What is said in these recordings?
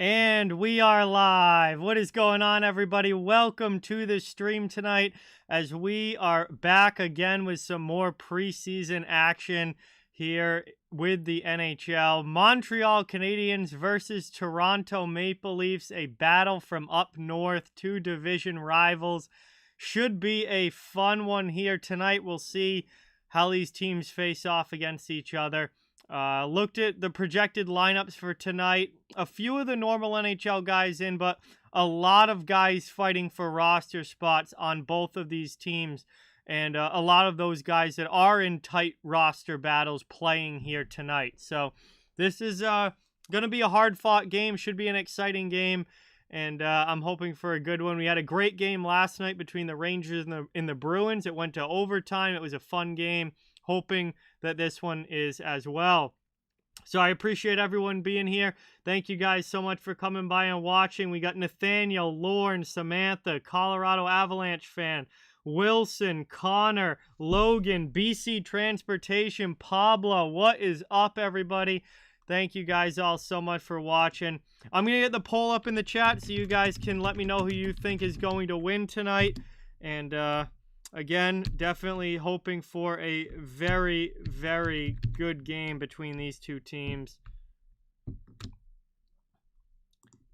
And we are live. What is going on, everybody? Welcome to the stream tonight as we are back again with some more preseason action here with the NHL. Montreal Canadiens versus Toronto Maple Leafs, a battle from up north, two division rivals. Should be a fun one here tonight. We'll see how these teams face off against each other. Looked at the projected lineups for tonight. A few of the normal NHL guys in, but a lot of guys fighting for roster spots on both of these teams. And a lot of those guys that are in tight roster battles playing here tonight. So this is going to be a hard-fought game. Should be an exciting game. And I'm hoping for a good one. We had a great game last night between the Rangers and the Bruins. It went to overtime. It was a fun game. Hoping that this one is as well. So I appreciate everyone being here. Thank you guys so much for coming by and watching. We got Nathaniel, Lauren, Samantha, Colorado Avalanche fan, Wilson, Connor, Logan, BC Transportation, Pablo. What is up, everybody? Thank you guys all so much for watching. I'm going to get the poll up in the chat so you guys can let me know who you think is going to win tonight. And, again, definitely hoping for a very, very good game between these two teams.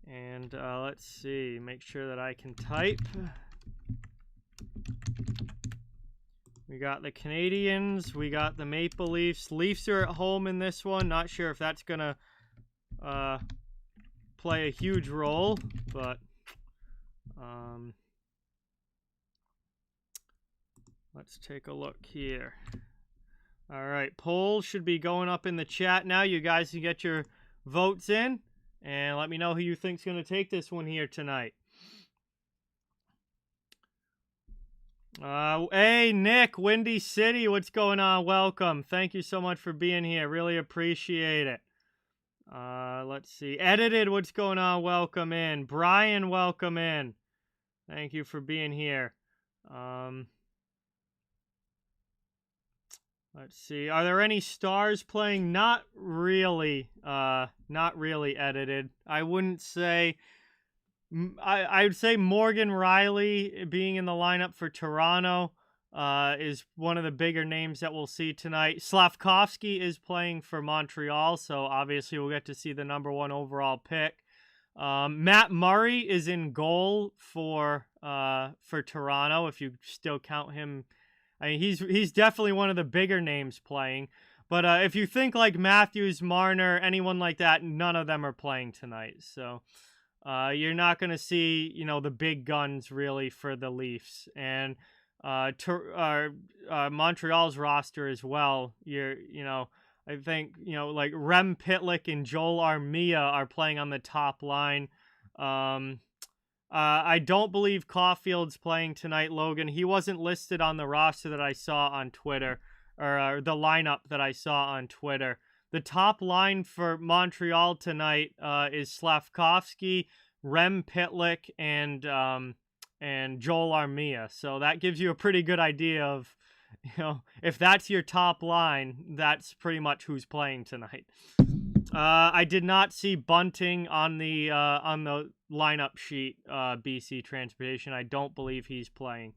And let's see, make sure that I can type. We got the Canadiens, we got the Maple Leafs. Leafs are at home in this one. Not sure if that's going to play a huge role, but let's take a look here. All right, poll should be going up in the chat now. You guys can get your votes in and let me know who you think's going to take this one here tonight. Hey, Nick, Windy City, what's going on? Welcome. Thank you so much for being here. Really appreciate it. Let's see. Edited, what's going on? Welcome in. Brian, welcome in. Thank you for being here. Let's see. Are there any stars playing? Not really. Not really edited. I wouldn't say... I would say Morgan Riley being in the lineup for Toronto is one of the bigger names that we'll see tonight. Slavkovsky is playing for Montreal, so obviously we'll get to see the #1 overall pick. Matt Murray is in goal for Toronto, if you still count him. I mean, he's definitely one of the bigger names playing. But if you think like Matthews, Marner, anyone like that, none of them are playing tonight. So... you're not going to see, the big guns really for the Leafs. And Montreal's roster as well. I think, like Rem Pitlick and Joel Armia are playing on the top line. I don't believe Caulfield's playing tonight, Logan. He wasn't listed on the roster that I saw on Twitter, or the lineup that I saw on Twitter. The top line for Montreal tonight is Slavkovsky, Rem Pitlick, and Joel Armia. So that gives you a pretty good idea of, if that's your top line, that's pretty much who's playing tonight. I did not see Bunting on the lineup sheet. BC Transportation. I don't believe he's playing.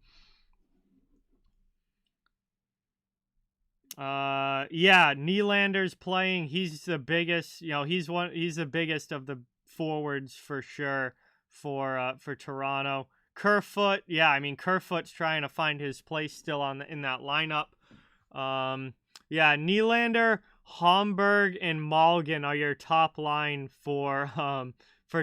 Yeah, Nylander's playing. He's the biggest, he's the biggest of the forwards for sure for Toronto. Kerfoot, yeah, I mean Kerfoot's trying to find his place still in that lineup. Yeah, Nylander, Homburg, and Malgin are your top line for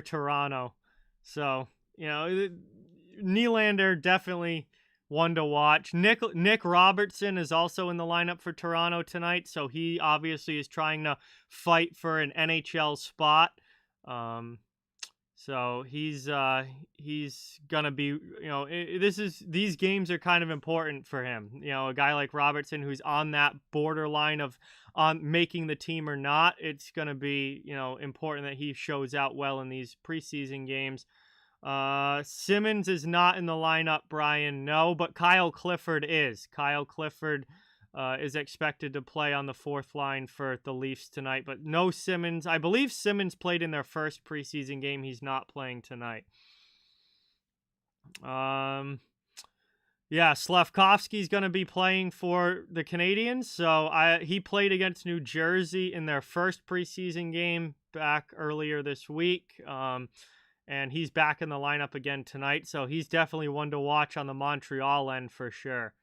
Toronto. So, Nylander definitely one to watch. Nick Robertson is also in the lineup for Toronto tonight, so he obviously is trying to fight for an NHL spot. So he's gonna be, these games are kind of important for him. A guy like Robertson who's on that borderline of on making the team or not. It's gonna be, important that he shows out well in these preseason games. Simmons is not in the lineup, Brian. No, but Kyle Clifford is. Kyle Clifford is expected to play on the fourth line for the Leafs tonight, but no Simmons. I believe Simmons played in their first preseason game. He's not playing tonight. Yeah, Slavkovsky's going to be playing for the Canadiens. So he played against New Jersey in their first preseason game back earlier this week. And he's back in the lineup again tonight. So he's definitely one to watch on the Montreal end for sure.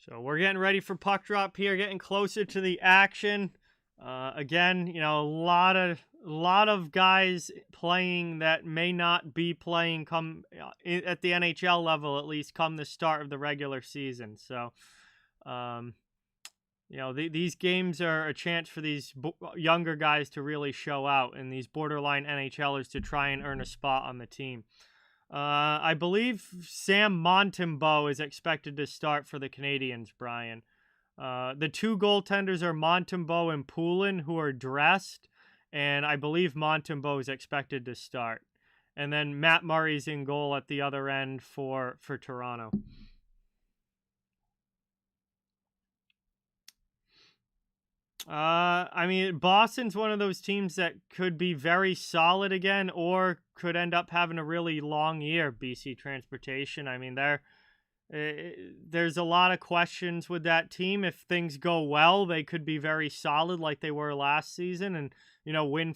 So we're getting ready for puck drop here, getting closer to the action. Again, you know, a lot of guys playing that may not be playing come at the NHL level, at least come the start of the regular season. So, you know, these games are a chance for these younger guys to really show out and these borderline NHLers to try and earn a spot on the team. I believe Sam Montembeault is expected to start for the Canadiens, Brian. The two goaltenders are Montembeault and Poulin, who are dressed, and I believe Montembeault is expected to start. And then Matt Murray's in goal at the other end for Toronto. I mean, Boston's one of those teams that could be very solid again or could end up having a really long year, BC Transportation. I mean, there's a lot of questions with that team. If things go well, they could be very solid like they were last season and, you know, win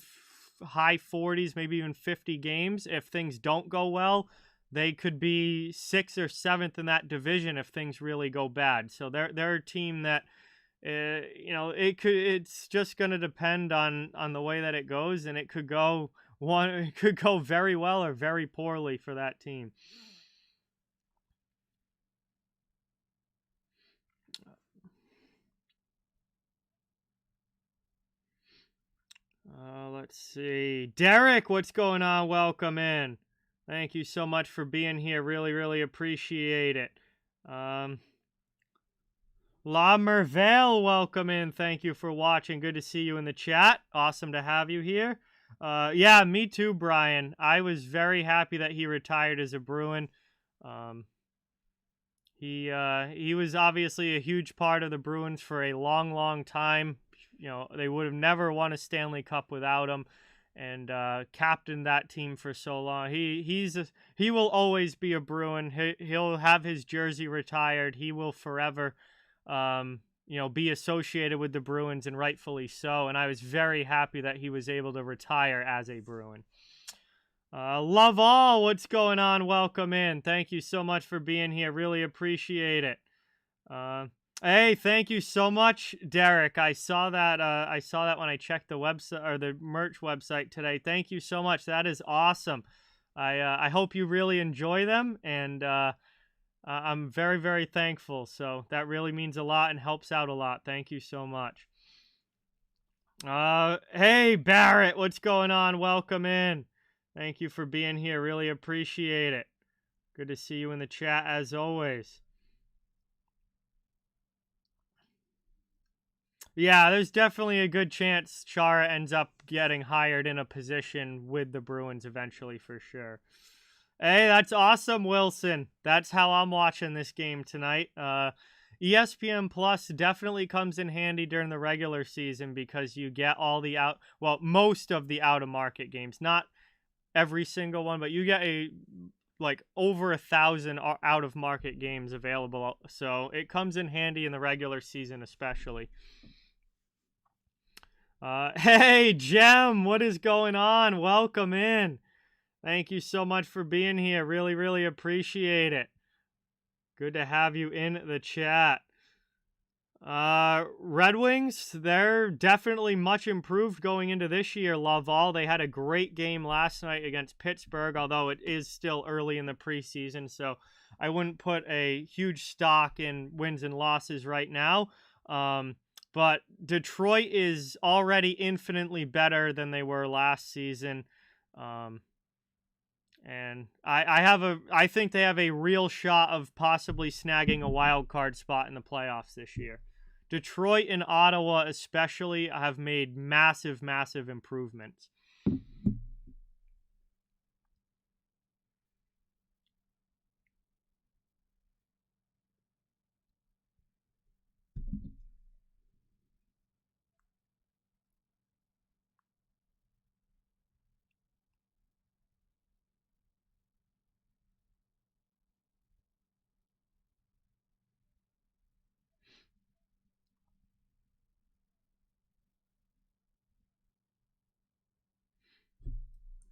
high 40s, maybe even 50 games. If things don't go well, they could be 6th or 7th in that division if things really go bad. So they're a team that, you know, it's just going to depend on the way that it goes, and it could go very well or very poorly for that team. Let's see. Derek, what's going on? Welcome in. Thank you so much for being here. Really, really appreciate it. La Merveille, welcome in. Thank you for watching. Good to see you in the chat. Awesome to have you here. Yeah, me too, Brian. I was very happy that he retired as a Bruin. He was obviously a huge part of the Bruins for a long, long time. You know, they would have never won a Stanley Cup without him, and captained that team for so long. He will always be a Bruin. He'll have his jersey retired. He will forever you know, be associated with the Bruins, and rightfully so. And I was very happy that he was able to retire as a Bruin. Love all, what's going on? Welcome in. Thank you so much for being here. Really appreciate it. Hey, thank you so much, Derek. I saw that when I checked the website or the merch website today. Thank you so much. That is awesome. I hope you really enjoy them, and I'm very, very thankful. So that really means a lot and helps out a lot. Thank you so much. Hey, Barrett, what's going on? Welcome in. Thank you for being here. Really appreciate it. Good to see you in the chat as always. Yeah, there's definitely a good chance Chara ends up getting hired in a position with the Bruins eventually for sure. Hey, that's awesome, Wilson. That's how I'm watching this game tonight. ESPN Plus definitely comes in handy during the regular season because you get all the most of the out-of-market games. Not every single one, but you get over 1,000 out-of-market games available. So it comes in handy in the regular season especially. Hey, Jem, what is going on? Welcome in. Thank you so much for being here. Really, really appreciate it. Good to have you in the chat. Red Wings, they're definitely much improved going into this year, love all. They had a great game last night against Pittsburgh, although it is still early in the preseason, so I wouldn't put a huge stock in wins and losses right now. But Detroit is already infinitely better than they were last season. And I think they have a real shot of possibly snagging a wild card spot in the playoffs this year. Detroit and Ottawa especially have made massive, massive improvements.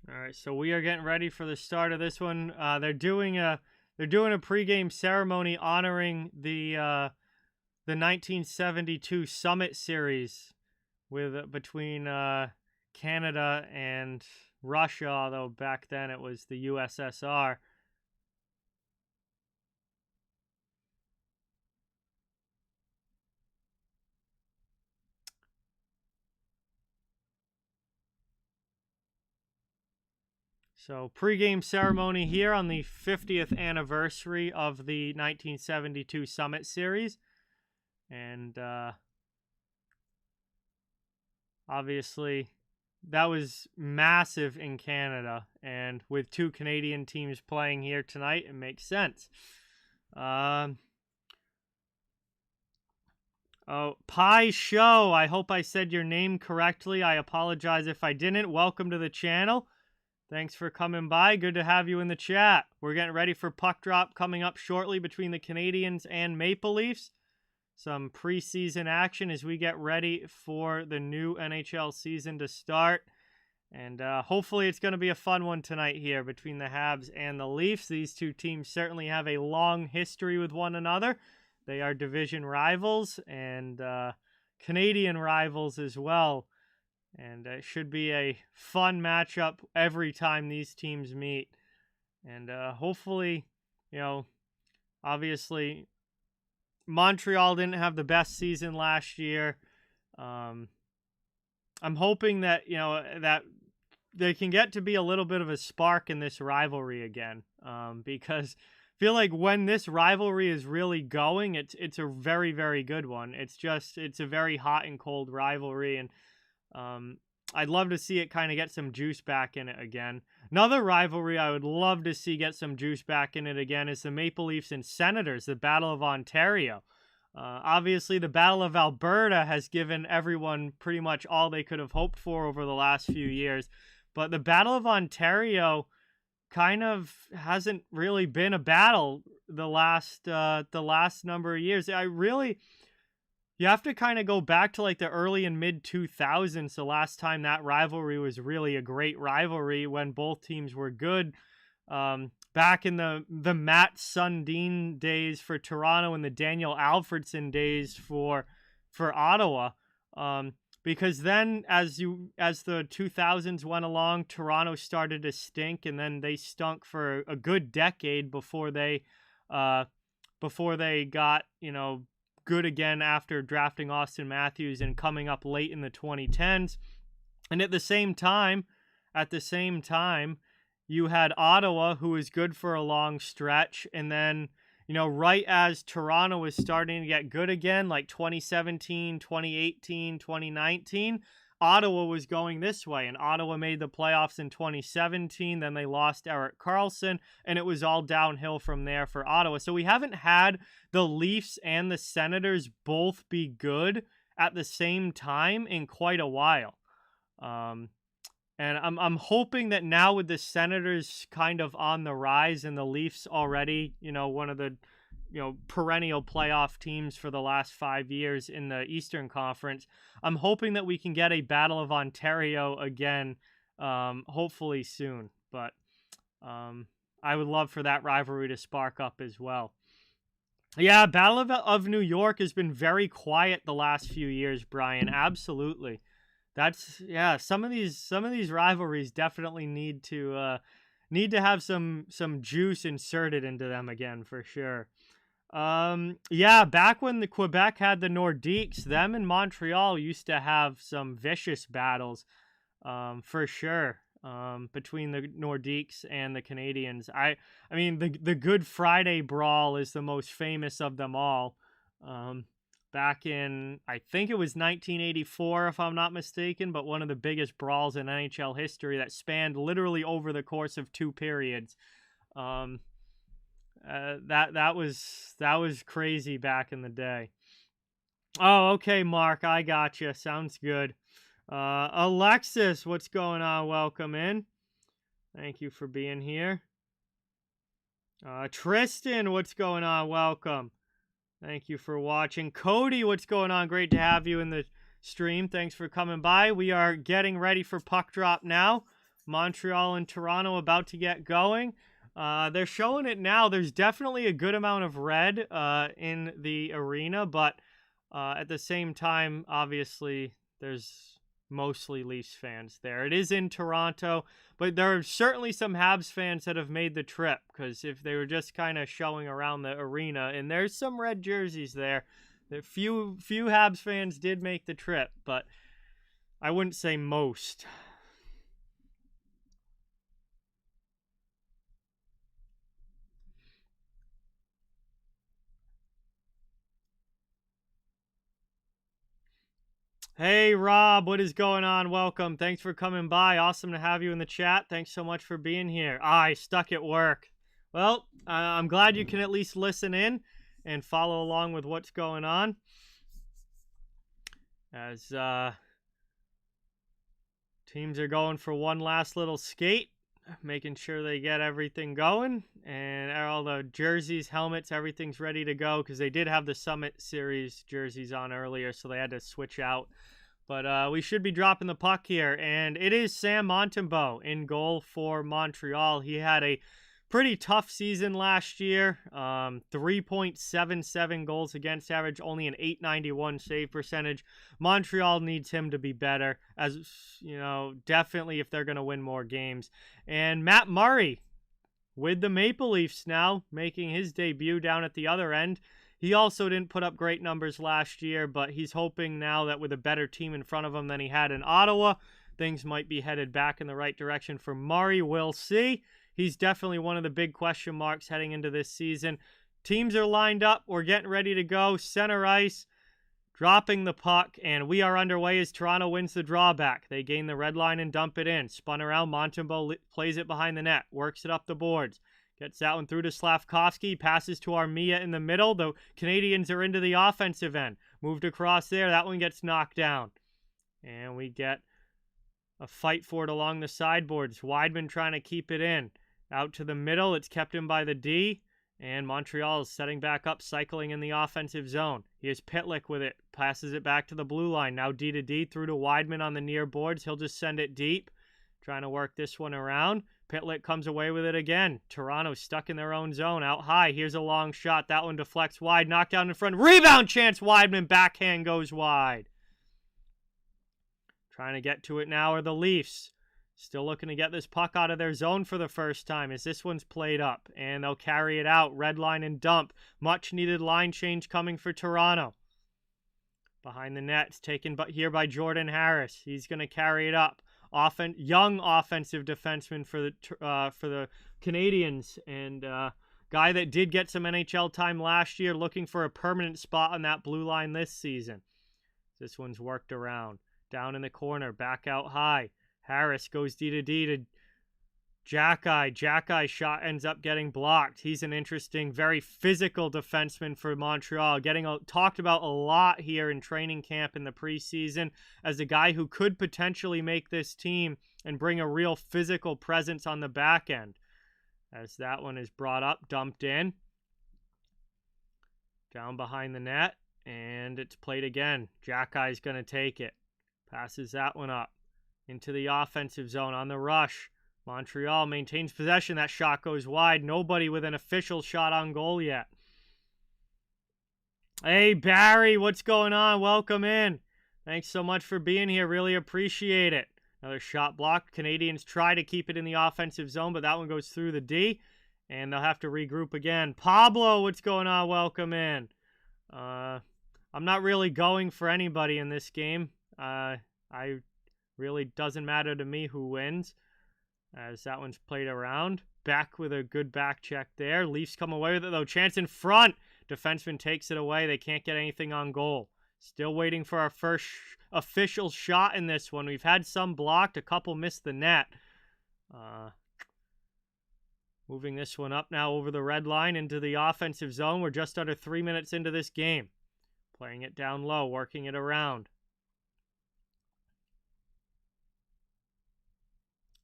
All right, so we are getting ready for the start of this one. They're doing a pregame ceremony honoring the 1972 Summit Series between Canada and Russia, although back then it was the USSR. So pregame ceremony here on the 50th anniversary of the 1972 Summit Series. And obviously that was massive in Canada. And with 2 Canadian teams playing here tonight, it makes sense. Oh, Pie Show. I hope I said your name correctly. I apologize if I didn't. Welcome to the channel. Thanks for coming by. Good to have you in the chat. We're getting ready for puck drop coming up shortly between the Canadiens and Maple Leafs. Some preseason action as we get ready for the new NHL season to start. And hopefully it's going to be a fun one tonight here between the Habs and the Leafs. These two teams certainly have a long history with one another. They are division rivals and Canadian rivals as well. And it should be a fun matchup every time these teams meet. And hopefully, obviously, Montreal didn't have the best season last year. I'm hoping that, that they can get to be a little bit of a spark in this rivalry again. Because I feel like when this rivalry is really going, it's a very, very good one. It's a very hot and cold rivalry. And I'd love to see it kind of get some juice back in it again. Another rivalry I would love to see get some juice back in it again is the Maple Leafs and Senators, the Battle of Ontario. Obviously, the Battle of Alberta has given everyone pretty much all they could have hoped for over the last few years. But the Battle of Ontario kind of hasn't really been a battle the last number of years. You have to kind of go back to like the early and mid 2000s. The last time that rivalry was really a great rivalry when both teams were good. Back in the Matt Sundin days for Toronto and the Daniel Alfredson days for Ottawa. Because then as the 2000s went along, Toronto started to stink, and then they stunk for a good decade before they got, good again after drafting Austin Matthews and coming up late in the 2010s. And at the same time, you had Ottawa, who was good for a long stretch. And then, right as Toronto was starting to get good again, like 2017, 2018, 2019, Ottawa was going this way. And Ottawa made the playoffs in 2017. Then they lost Erik Karlsson, and it was all downhill from there for Ottawa. So we haven't had the Leafs and the Senators both be good at the same time in quite a while. And I'm hoping that now with the Senators kind of on the rise and the Leafs already, one of the perennial playoff teams for the last 5 years in the Eastern Conference, I'm hoping that we can get a Battle of Ontario again, hopefully soon. But I would love for that rivalry to spark up as well. Yeah, Battle of New York has been very quiet the last few years, Brian. Absolutely. Some of these rivalries definitely need to have some juice inserted into them again for sure. Back when the Quebec had the Nordiques, them and Montreal used to have some vicious battles, for sure, between the Nordiques and the Canadiens. I mean, the Good Friday Brawl is the most famous of them all. back in, I think it was 1984, if I'm not mistaken, but one of the biggest brawls in NHL history that spanned literally over the course of 2 periods. That was crazy back in the day. Oh, okay, Mark, I gotcha. Sounds good. Alexis, what's going on? Welcome in. Thank you for being here. Tristan, what's going on? Welcome. Thank you for watching. Cody, what's going on? Great to have you in the stream. Thanks for coming by. We are getting ready for puck drop now. Montreal and Toronto about to get going. They're showing it now. There's definitely a good amount of red in the arena, but at the same time, obviously, there's mostly Leafs fans there. It is in Toronto, but there are certainly some Habs fans that have made the trip, because if they were just kind of showing around the arena, and there's some red jerseys there, the few Habs fans did make the trip, but I wouldn't say most. Hey, Rob, what is going on? Welcome. Thanks for coming by. Awesome to have you in the chat. Thanks so much for being here. I stuck at work. Well, I'm glad you can at least listen in and follow along with what's going on. As teams are going for one last little skate, making sure they get everything going, and all the jerseys, helmets, everything's ready to go, because they did have the Summit Series jerseys on earlier, so they had to switch out. But we should be dropping the puck here, and it is Sam Montembeault in goal for Montreal. He had a pretty tough season last year. 3.77 goals against average, only an .891 save percentage. Montreal needs him to be better, as you know, definitely if they're going to win more games. And Matt Murray with the Maple Leafs now, making his debut down at the other end. He also didn't put up great numbers last year, but he's hoping now that with a better team in front of him than he had in Ottawa, things might be headed back in the right direction for Murray. We'll see. He's definitely one of the big question marks heading into this season. Teams are lined up. We're getting ready to go. Center ice, dropping the puck, and we are underway as Toronto wins the drawback. They gain the red line and dump it in. Spun around, Montembeault plays it behind the net, works it up the boards. Gets that one through to Slavkovsky, passes to Armia in the middle. The Canadiens are into the offensive end. Moved across there, that one gets knocked down. And we get a fight for it along the sideboards. Wideman trying to keep it in. Out to the middle, it's kept in by the D. And Montreal is setting back up, cycling in the offensive zone. Here's Pitlick with it, passes it back to the blue line. Now D to D through to Wideman on the near boards. He'll just send it deep. Trying to work this one around. Pitlick comes away with it again. Toronto stuck in their own zone. Out high. Here's a long shot. That one deflects wide. Knockdown in front. Rebound chance. Wideman. Backhand goes wide. Trying to get to it now are the Leafs. Still looking to get this puck out of their zone for the first time as this one's played up. And they'll carry it out. Red line and dump. Much needed line change coming for Toronto. Behind the net. It's taken here by Jordan Harris. He's going to carry it up. Young offensive defenseman for the Canadiens, and guy that did get some NHL time last year, looking for a permanent spot on that blue line this season. This one's worked around. Down in the corner, back out high. Harris goes D to D to Jackeye. Jackeye's shot ends up getting blocked. He's an interesting, very physical defenseman for Montreal. Getting talked about a lot here in training camp in the preseason as a guy who could potentially make this team and bring a real physical presence on the back end. As that one is brought up, dumped in. Down behind the net, and it's played again. Jackeye's going to take it. Passes that one up into the offensive zone on the rush. Montreal maintains possession. That shot goes wide. Nobody with an official shot on goal yet. Hey, Barry, what's going on? Welcome in. Thanks so much for being here. Really appreciate it. Another shot blocked. Canadiens try to keep it in the offensive zone, but that one goes through the D, and they'll have to regroup again. Pablo, what's going on? Welcome in. I'm not really going for anybody in this game. I really doesn't matter to me who wins. As that one's played around. Back with a good back check there. Leafs come away with it, though. Chance in front. Defenseman takes it away. They can't get anything on goal. Still waiting for our first official shot in this one. We've had some blocked. A couple missed the net. Moving this one up now over the red line into the offensive zone. We're just under 3 minutes into this game. Playing it down low, working it around.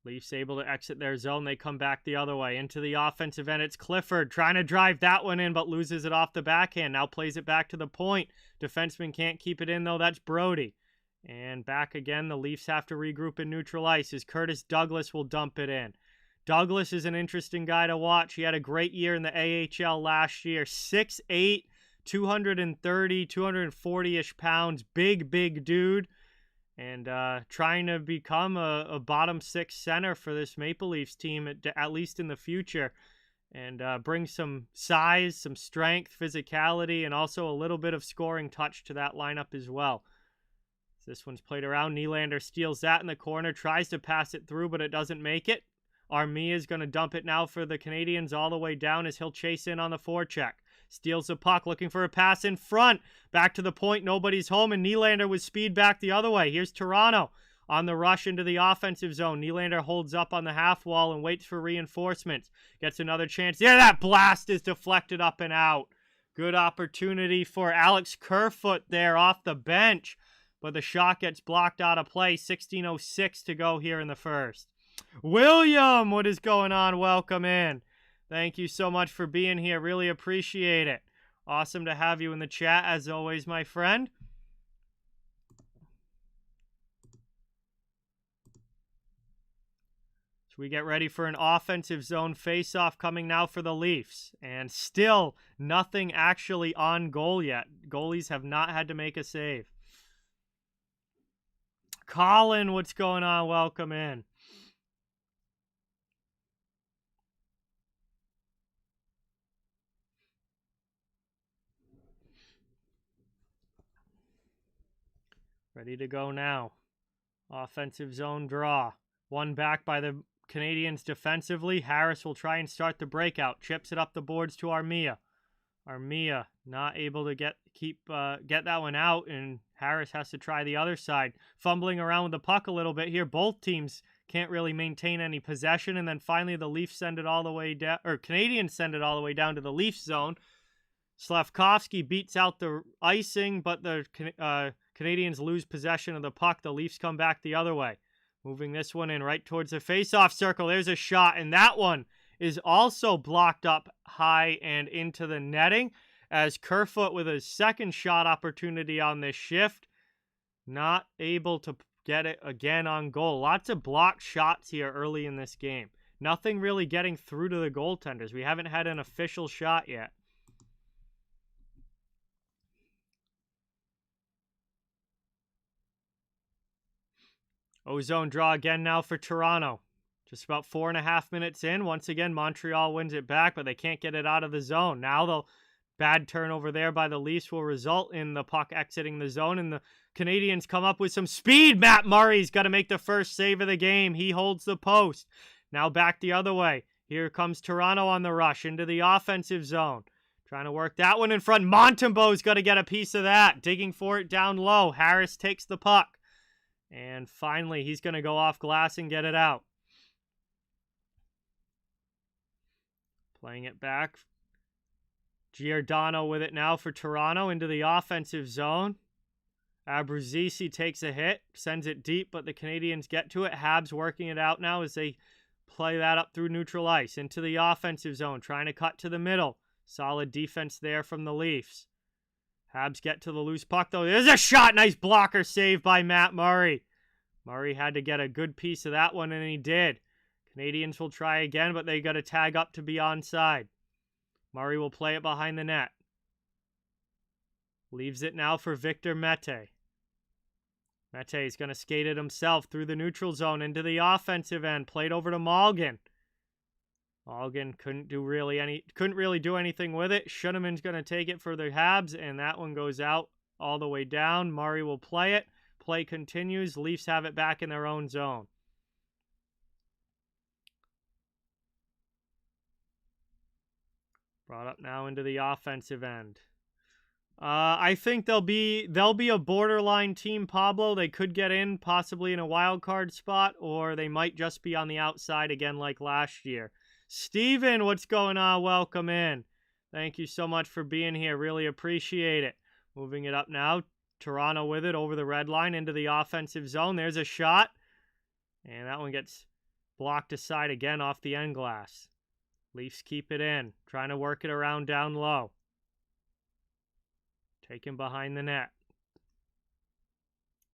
Leafs able to exit their zone. They come back the other way. Into the offensive end, it's Clifford trying to drive that one in, but loses it off the backhand. Now plays it back to the point. Defenseman can't keep it in, though. That's Brody. And back again. The Leafs have to regroup in neutral ice as Curtis Douglas will dump it in. Douglas is an interesting guy to watch. He had a great year in the AHL last year. 6'8", 230, 240-ish pounds. Big dude. And trying to become a bottom six center for this Maple Leafs team, at least in the future. And bring some size, some strength, physicality, and also a little bit of scoring touch to that lineup as well. This one's played around. Nylander steals that in the corner, tries to pass it through, but it doesn't make it. Armia is going to dump it now for the Canadiens all the way down as he'll chase in on the forecheck. Steals the puck, looking for a pass in front. Back to the point, nobody's home, and Nylander with speed back the other way. Here's Toronto on the rush into the offensive zone. Nylander holds up on the half wall and waits for reinforcements. Gets another chance. Yeah, that blast is deflected up and out. Good opportunity for Alex Kerfoot there off the bench, but the shot gets blocked out of play. 16:06 to go here in the first. William, what is going on? Welcome in. Thank you so much for being here. Really appreciate it. Awesome to have you in the chat, as always, my friend. So we get ready for an offensive zone face-off coming now for the Leafs. And still nothing actually on goal yet. Goalies have not had to make a save. Colin, what's going on? Welcome in. Ready to go now. Offensive zone draw. One back by the Canadiens defensively. Harris will try and start the breakout. Chips it up the boards to Armia. Armia not able to get that one out, and Harris has to try the other side. Fumbling around with the puck a little bit here. Both teams can't really maintain any possession, and then finally the Leafs send it all the way down, or Canadiens send it all the way down to the Leafs zone. Slavkovsky beats out the icing, but the Canadiens lose possession of the puck. The Leafs come back the other way. Moving this one in right towards the face-off circle. There's a shot, and that one is also blocked up high and into the netting as Kerfoot with a second shot opportunity on this shift. Not able to get it again on goal. Lots of blocked shots here early in this game. Nothing really getting through to the goaltenders. We haven't had an official shot yet. Ozone draw again now for Toronto. Just about 4.5 minutes in. Once again, Montreal wins it back, but they can't get it out of the zone. Now the bad turnover there by the Leafs will result in the puck exiting the zone, and the Canadiens come up with some speed. Matt Murray's got to make the first save of the game. He holds the post. Now back the other way. Here comes Toronto on the rush into the offensive zone. Trying to work that one in front. Montembeau's got to get a piece of that. Digging for it down low. Harris takes the puck. And finally, he's going to go off glass and get it out. Playing it back. Giordano with it now for Toronto into the offensive zone. Abruzzese takes a hit, sends it deep, but the Canadiens get to it. Habs working it out now as they play that up through neutral ice into the offensive zone, trying to cut to the middle. Solid defense there from the Leafs. Habs get to the loose puck, though. There's a shot. Nice blocker save by Matt Murray. Murray had to get a good piece of that one, and he did. Canadiens will try again, but they got to tag up to be onside. Murray will play it behind the net. Leaves it now for Victor Mete. Mete is going to skate it himself through the neutral zone into the offensive end. Played over to Malgin. Malgin couldn't really do anything with it. Schoeneman's going to take it for the Habs, and that one goes out all the way down. Murray will play it. Play continues. Leafs have it back in their own zone. Brought up now into the offensive end. I think they'll be a borderline team, Pablo. They could get in, possibly in a wild card spot, or they might just be on the outside again like last year. Steven, what's going on? Welcome in. Thank you so much for being here. Really appreciate it. Moving it up now. Toronto with it over the red line into the offensive zone. There's a shot. And that one gets blocked aside again off the end glass. Leafs keep it in. Trying to work it around down low. Taken behind the net.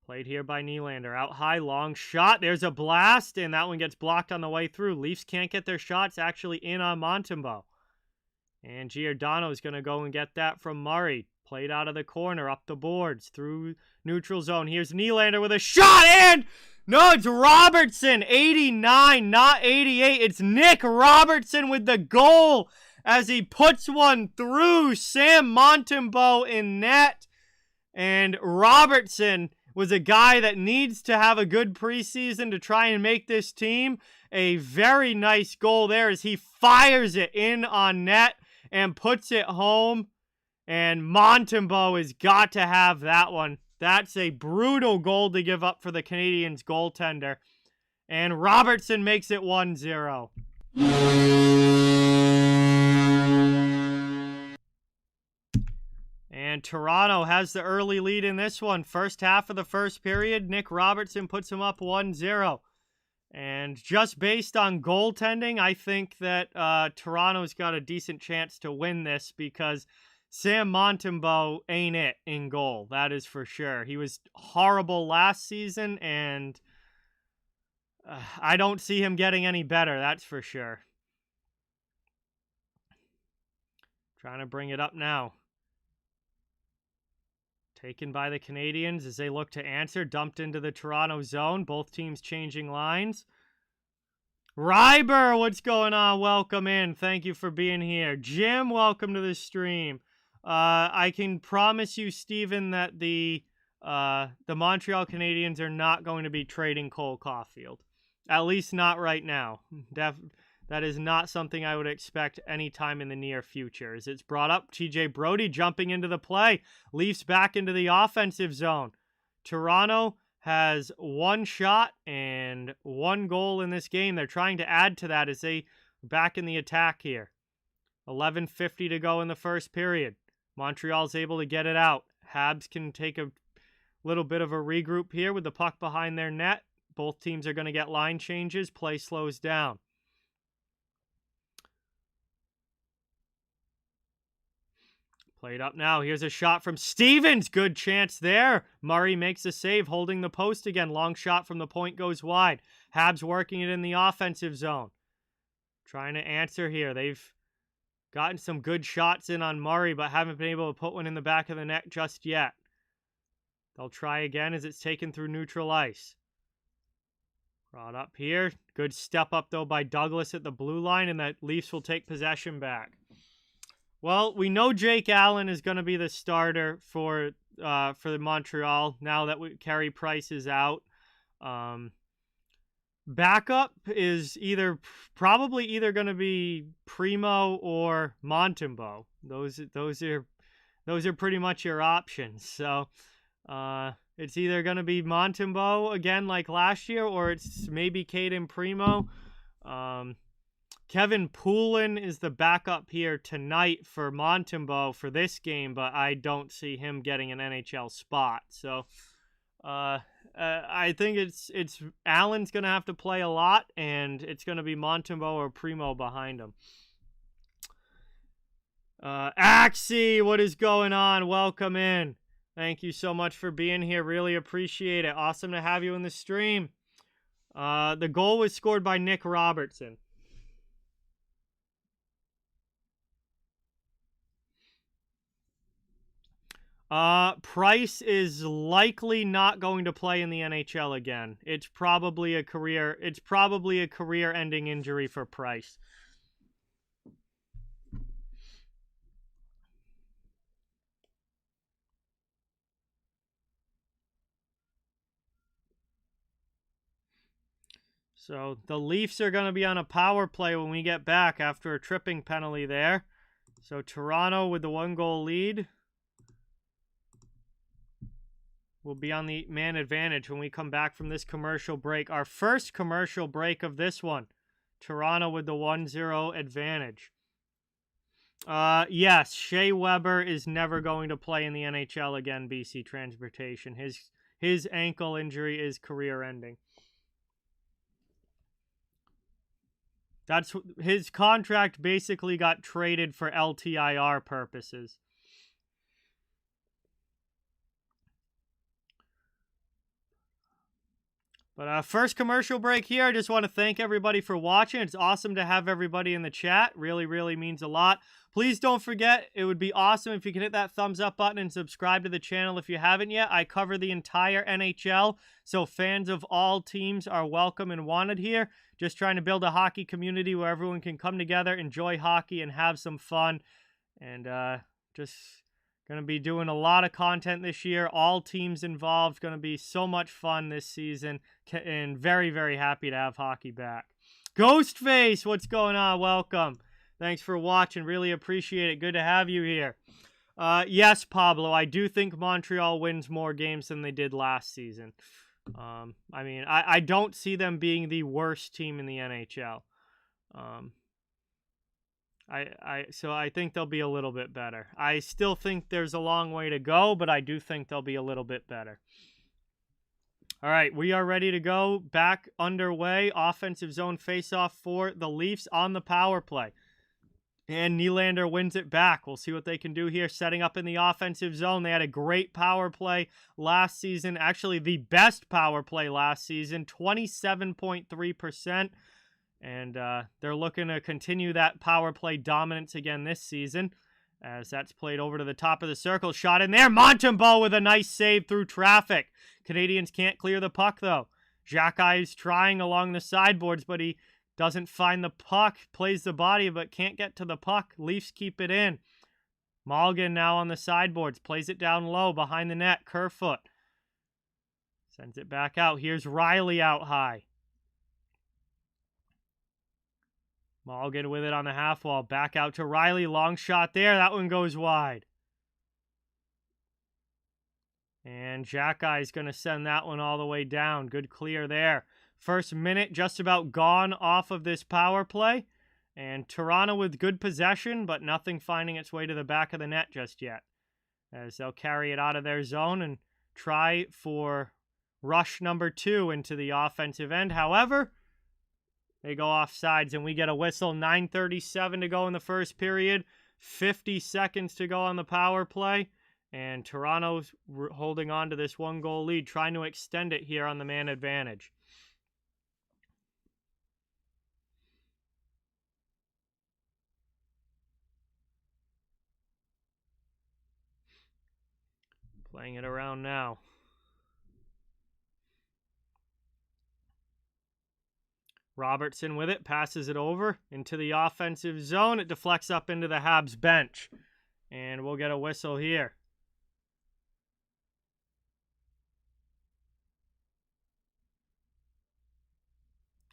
Played here by Nylander. Out high, long shot. There's a blast, and that one gets blocked on the way through. Leafs can't get their shots actually in on Montembeault. And Giordano's going to go and get that from Murray. Played out of the corner, up the boards, through neutral zone. Here's Nylander with a shot, and no, it's Robertson, 89, not 88. It's Nick Robertson with the goal as he puts one through Sam Montembeault in net. And Robertson was a guy that needs to have a good preseason to try and make this team. A very nice goal there as he fires it in on net and puts it home. And Montembeault has got to have that one. That's a brutal goal to give up for the Canadiens goaltender. And Robertson makes it 1-0. And Toronto has the early lead in this one. First half of the first period, Nick Robertson puts him up 1-0. And just based on goaltending, I think that Toronto's got a decent chance to win this because Sam Montembeault ain't it in goal. That is for sure. He was horrible last season, and I don't see him getting any better. That's for sure. Trying to bring it up now. Taken by the Canadiens as they look to answer. Dumped into the Toronto zone. Both teams changing lines. Ryber, what's going on? Welcome in. Thank you for being here. Jim, welcome to the stream. I can promise you, Steven, that the Montreal Canadiens are not going to be trading Cole Caulfield. At least not right now. That is not something I would expect anytime in the near future. As it's brought up, TJ Brodie jumping into the play. Leafs back into the offensive zone. Toronto has one shot and one goal in this game. They're trying to add to that as they are back in the attack here. 11:50 to go in the first period. Montreal's able to get it out. Habs can take a little bit of a regroup here with the puck behind their net. Both teams are going to get line changes. Play slows down. Played up now. Here's a shot from Stevens. Good chance there. Murray makes a save, holding the post again. Long shot from the point goes wide. Habs working it in the offensive zone. Trying to answer here. They've gotten some good shots in on Murray, but haven't been able to put one in the back of the net just yet. They'll try again as it's taken through neutral ice. Brought up here. Good step up, though, by Douglas at the blue line, and the Leafs will take possession back. Well, we know Jake Allen is going to be the starter for the Montreal now that Carey Price is out. Backup is probably either going to be Primo or Montembeault. Those are pretty much your options. So it's either going to be Montembeault again like last year, or it's maybe Caden Primo. Kevin Poulin is the backup here tonight for Montembeault for this game, but I don't see him getting an NHL spot. So I think it's Allen's going to have to play a lot, and it's going to be Montembeault or Primo behind him. Axie, what is going on? Welcome in. Thank you so much for being here. Really appreciate it. Awesome to have you in the stream. The goal was scored by Nick Robertson. Price is likely not going to play in the NHL again. It's probably a career-ending injury for Price. So the Leafs are going to be on a power play when we get back after a tripping penalty there. So Toronto with the 1-goal lead will be on the man advantage when we come back from this commercial break. Our first commercial break of this one. Toronto with the 1-0 advantage. Yes, Shea Weber is never going to play in the NHL again, BC Transportation. His ankle injury is career-ending. His contract basically got traded for LTIR purposes. But first commercial break here. I just want to thank everybody for watching. It's awesome to have everybody in the chat. Really, really means a lot. Please don't forget, it would be awesome if you could hit that thumbs up button and subscribe to the channel if you haven't yet. I cover the entire NHL, so fans of all teams are welcome and wanted here. Just trying to build a hockey community where everyone can come together, enjoy hockey, and have some fun. And just going to be doing a lot of content this year. All teams involved. Going to be so much fun this season. And very, very happy to have hockey back. Ghostface, what's going on? Welcome. Thanks for watching. Really appreciate it. Good to have you here. Yes, Pablo, I do think Montreal wins more games than they did last season. I mean, I don't see them being the worst team in the NHL. So I think they'll be a little bit better. I still think there's a long way to go, but I do think they'll be a little bit better. All right, we are ready to go. Back underway. Offensive zone faceoff for the Leafs on the power play. And Nylander wins it back. We'll see what they can do here. Setting up in the offensive zone. They had a great power play last season. Actually, the best power play last season. 27.3%. And they're looking to continue that power play dominance again this season. As that's played over to the top of the circle. Shot in there. Montembeault with a nice save through traffic. Canadians can't clear the puck, though. Xhekaj is trying along the sideboards, but he doesn't find the puck. Plays the body, but can't get to the puck. Leafs keep it in. Malgin now on the sideboards. Plays it down low behind the net. Kerfoot sends it back out. Here's Riley out high. Malgin with it on the half wall. Back out to Riley. Long shot there. That one goes wide. And Xhekaj is going to send that one all the way down. Good clear there. First minute just about gone off of this power play. And Toronto with good possession, but nothing finding its way to the back of the net just yet. As they'll carry it out of their zone and try for rush number 2 into the offensive end. However, they go off sides and we get a whistle. 9:37 to go in the first period. 50 seconds to go on the power play. And Toronto's holding on to this 1-goal lead, trying to extend it here on the man advantage. Playing it around now. Robertson with it, passes it over into the offensive zone. It deflects up into the Habs bench. And we'll get a whistle here.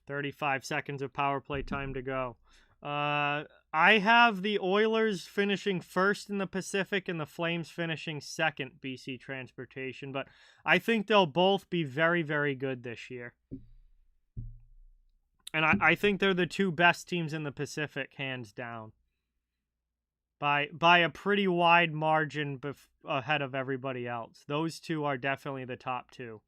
"35 seconds of power play time to go." I have the Oilers finishing first in the Pacific and the Flames finishing second, BC Transportation. But I think they'll both be very, very good this year. And I think they're the two best teams in the Pacific, hands down. By a pretty wide margin ahead of everybody else. Those two are definitely the top two.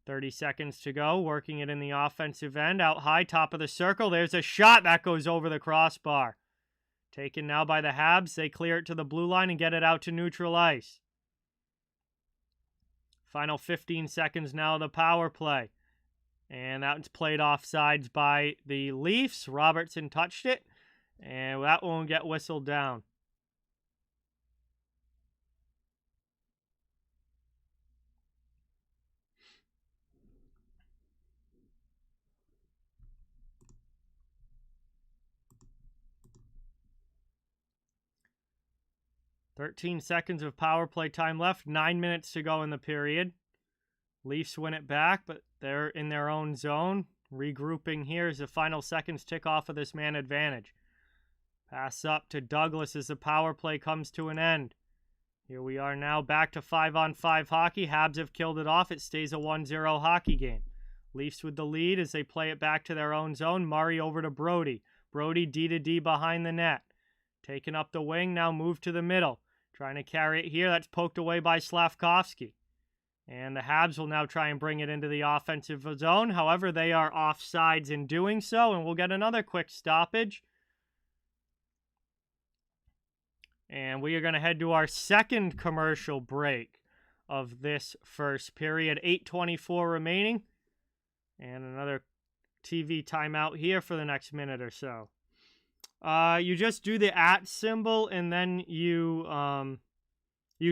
30 seconds to go, working it in the offensive end, out high, top of the circle. There's a shot that goes over the crossbar. Taken now by the Habs. They clear it to the blue line and get it out to neutral ice. Final 15 seconds now of the power play. And that one's played offsides by the Leafs. Robertson touched it, and that one will get whistled down. "13 seconds of power play time left. 9 minutes to go in the period. Leafs win it back, but they're in their own zone. Regrouping here as the final seconds tick off of this man advantage. Pass up to Douglas as the power play comes to an end. Here we are now back to 5-on-5 hockey. Habs have killed it off. It stays a 1-0 hockey game. Leafs with the lead as they play it back to their own zone. Murray over to Brody. Brody D-to-D behind the net. Taking up the wing, now move to the middle. Trying to carry it here. That's poked away by Slavkovsky. And the Habs will now try and bring it into the offensive zone. However, they are offsides in doing so, and we'll get another quick stoppage. And we are going to head to our second commercial break of this first period. 8:24 remaining. And another TV timeout here for the next minute or so. You just do the @ symbol, and then you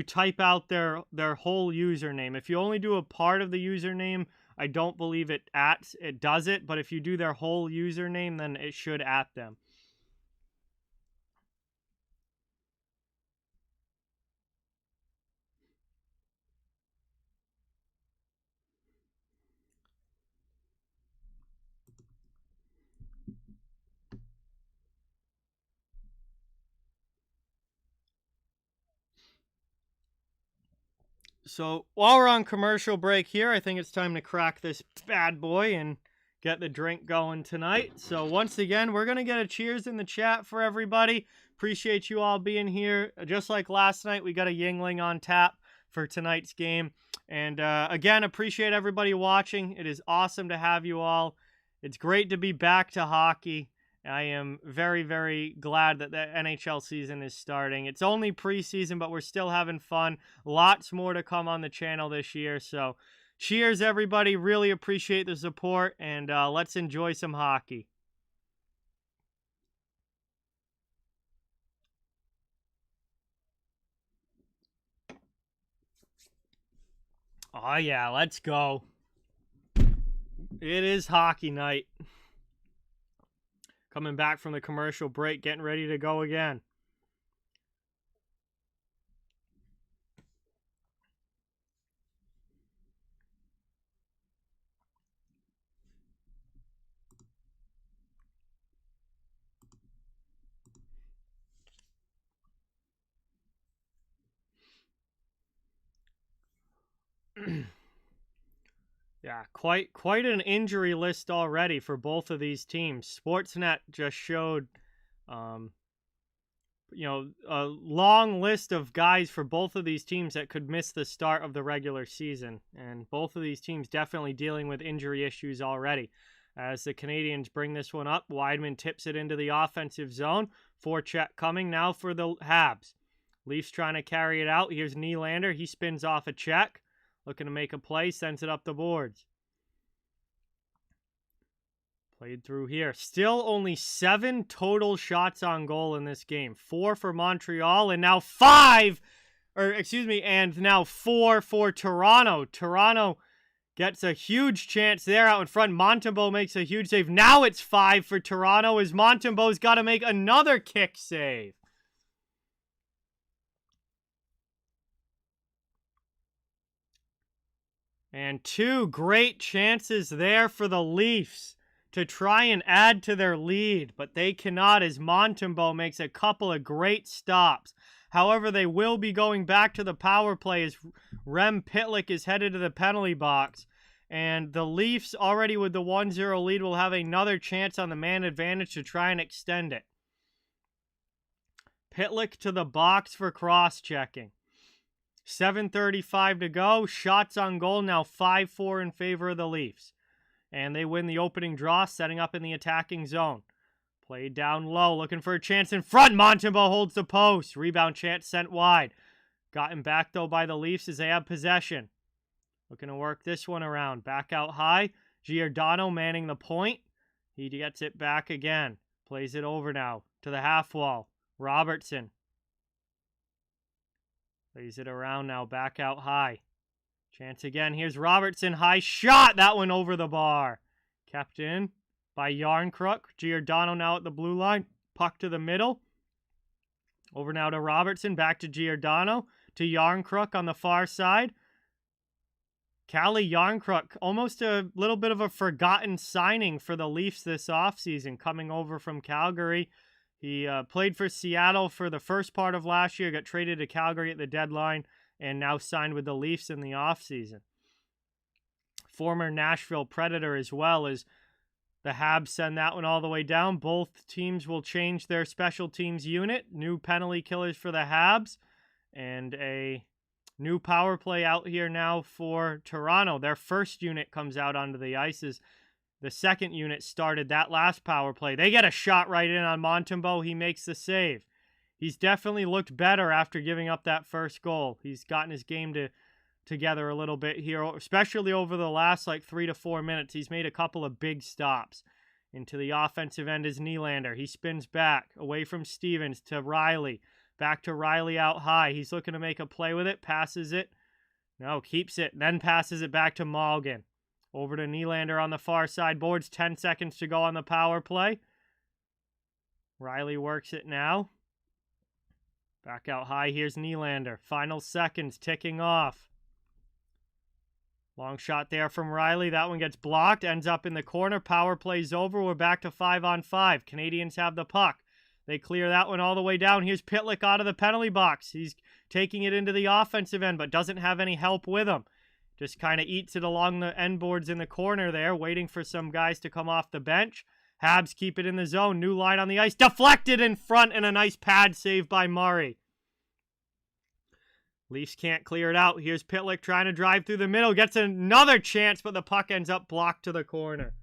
type out their whole username. If you only do a part of the username, I don't believe it does it, but if you do their whole username, then it should @ them. So while we're on commercial break here, I think it's time to crack this bad boy and get the drink going tonight. So once again, we're going to get a cheers in the chat for everybody. Appreciate you all being here. Just like last night, we got a Yingling on tap for tonight's game. And again, appreciate everybody watching. It is awesome to have you all. It's great to be back to hockey. I am very, very glad that the NHL season is starting. It's only preseason, but we're still having fun. Lots more to come on the channel this year. So cheers, everybody. Really appreciate the support, and let's enjoy some hockey. Oh, yeah, let's go. It is hockey night. Coming back from the commercial break, getting ready to go again. Yeah, quite an injury list already for both of these teams. Sportsnet just showed, a long list of guys for both of these teams that could miss the start of the regular season. And both of these teams definitely dealing with injury issues already. As the Canadiens bring this one up, Wideman tips it into the offensive zone. Forecheck coming now for the Habs. Leafs trying to carry it out. Here's Nylander. He spins off a check. Looking to make a play, sends it up the boards. Played through here. Still only 7 total shots on goal in this game. 4 for Montreal, and now 4 for Toronto. Toronto gets a huge chance there out in front. Montembeault makes a huge save. Now it's 5 for Toronto as Montembeault's got to make another kick save. And 2 great chances there for the Leafs to try and add to their lead, but they cannot as Montembeault makes a couple of great stops. However, they will be going back to the power play as Rem Pitlick is headed to the penalty box. And the Leafs, already with the 1-0 lead, will have another chance on the man advantage to try and extend it. Pitlick to the box for cross-checking. 7:35 to go. Shots on goal now 5-4 in favor of the Leafs. And they win the opening draw, setting up in the attacking zone. Played down low, looking for a chance in front. Montembeault holds the post. Rebound chance sent wide. Gotten back, though, by the Leafs as they have possession. Looking to work this one around. Back out high. Giordano manning the point. He gets it back again. Plays it over now to the half wall. Robertson. Plays it around now. Back out high. Chance again. Here's Robertson. High shot. That one over the bar. Kept in by Yarncrook. Giordano now at the blue line. Puck to the middle. Over now to Robertson. Back to Giordano. To Yarncrook on the far side. Calle Yarncrook. Almost a little bit of a forgotten signing for the Leafs this offseason. Coming over from Calgary. He played for Seattle for the first part of last year, got traded to Calgary at the deadline, and now signed with the Leafs in the offseason. Former Nashville Predator as well, as the Habs send that one all the way down. Both teams will change their special teams unit. New penalty killers for the Habs, and a new power play out here now for Toronto. Their first unit comes out onto the ice as the second unit started that last power play. They get a shot right in on Montembeault. He makes the save. He's definitely looked better after giving up that first goal. He's gotten his game together a little bit here, especially over the last 3 to 4 minutes. He's made a couple of big stops. Into the offensive end is Nylander. He spins back away from Stevens to Riley. Back to Riley out high. He's looking to make a play with it. Passes it. No, keeps it. Then passes it back to Malgin. Over to Nylander on the far side boards. 10 seconds to go on the power play. Riley works it now. Back out high. Here's Nylander. Final seconds ticking off. Long shot there from Riley. That one gets blocked. Ends up in the corner. Power play's over. We're back to 5-on-5. Canadiens have the puck. They clear that one all the way down. Here's Pitlick out of the penalty box. He's taking it into the offensive end, but doesn't have any help with him. Just kind of eats it along the end boards in the corner there, waiting for some guys to come off the bench. Habs keep it in the zone. New line on the ice. Deflected in front, and a nice pad save by Murray. Leafs can't clear it out. Here's Pitlick trying to drive through the middle. Gets another chance, but the puck ends up blocked to the corner.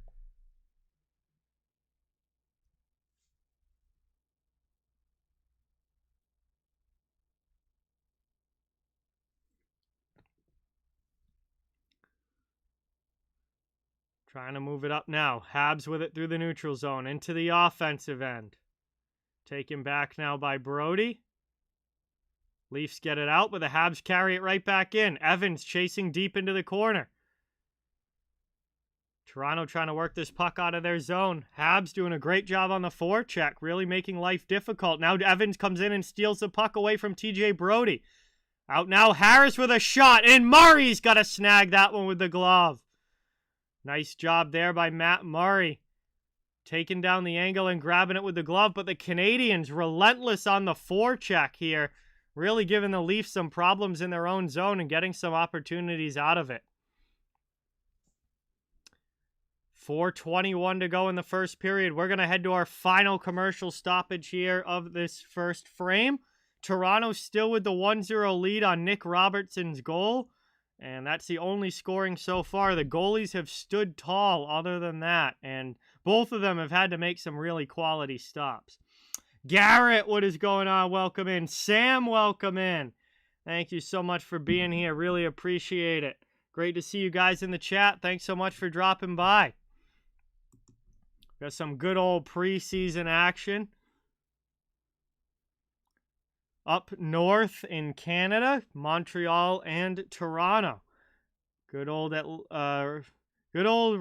Trying to move it up now. Habs with it through the neutral zone into the offensive end. Taken back now by Brody. Leafs get it out, but the Habs carry it right back in. Evans chasing deep into the corner. Toronto trying to work this puck out of their zone. Habs doing a great job on the forecheck, really making life difficult. Now Evans comes in and steals the puck away from TJ Brody. Out now, Harris with a shot, and Murray's got to snag that one with the glove. Nice job there by Matt Murray. Taking down the angle and grabbing it with the glove, but the Canadiens relentless on the forecheck here. Really giving the Leafs some problems in their own zone and getting some opportunities out of it. 4:21 to go in the first period. We're going to head to our final commercial stoppage here of this first frame. Toronto still with the 1-0 lead on Nick Robertson's goal. And that's the only scoring so far. The goalies have stood tall other than that. And both of them have had to make some really quality stops. Garrett, what is going on? Welcome in. Sam, welcome in. Thank you so much for being here. Really appreciate it. Great to see you guys in the chat. Thanks so much for dropping by. Got some good old preseason action. Up north in Canada, Montreal and Toronto. Good old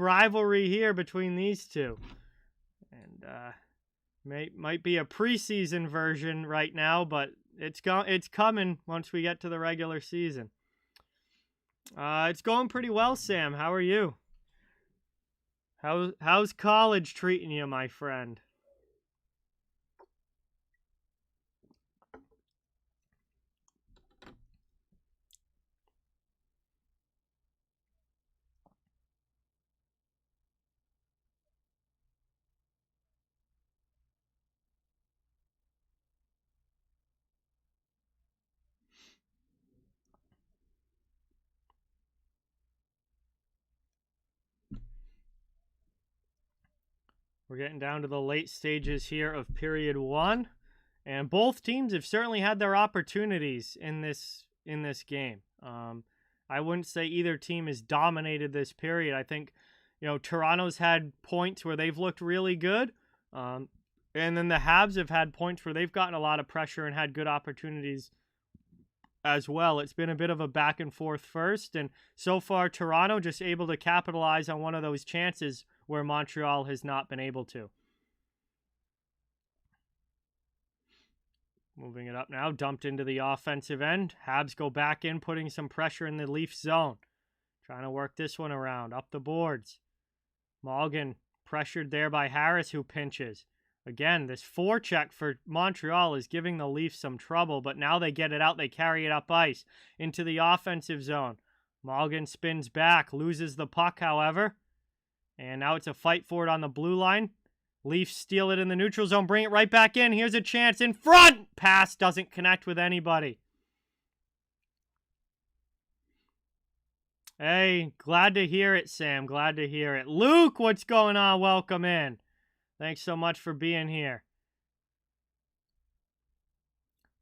rivalry here between these two. And might be a preseason version right now, but it's coming once we get to the regular season. It's going pretty well, Sam. How are you? How's college treating you, my friend? We're getting down to the late stages here of period one, and both teams have certainly had their opportunities in this game. I wouldn't say either team has dominated this period. I think, Toronto's had points where they've looked really good, and then the Habs have had points where they've gotten a lot of pressure and had good opportunities as well. It's been a bit of a back and forth first, and so far Toronto just able to capitalize on one of those chances where Montreal has not been able to. Moving it up now, dumped into the offensive end. Habs go back in, putting some pressure in the Leafs zone. Trying to work this one around, up the boards. Malgin pressured there by Harris, who pinches. Again, this forecheck for Montreal is giving the Leafs some trouble, but now they get it out. They carry it up ice into the offensive zone. Malgin spins back, loses the puck, however. And now it's a fight for it on the blue line. Leafs steal it in the neutral zone, bring it right back in. Here's a chance in front. Pass doesn't connect with anybody. Hey, glad to hear it, Sam. Glad to hear it. Luke, what's going on? Welcome in. Thanks so much for being here.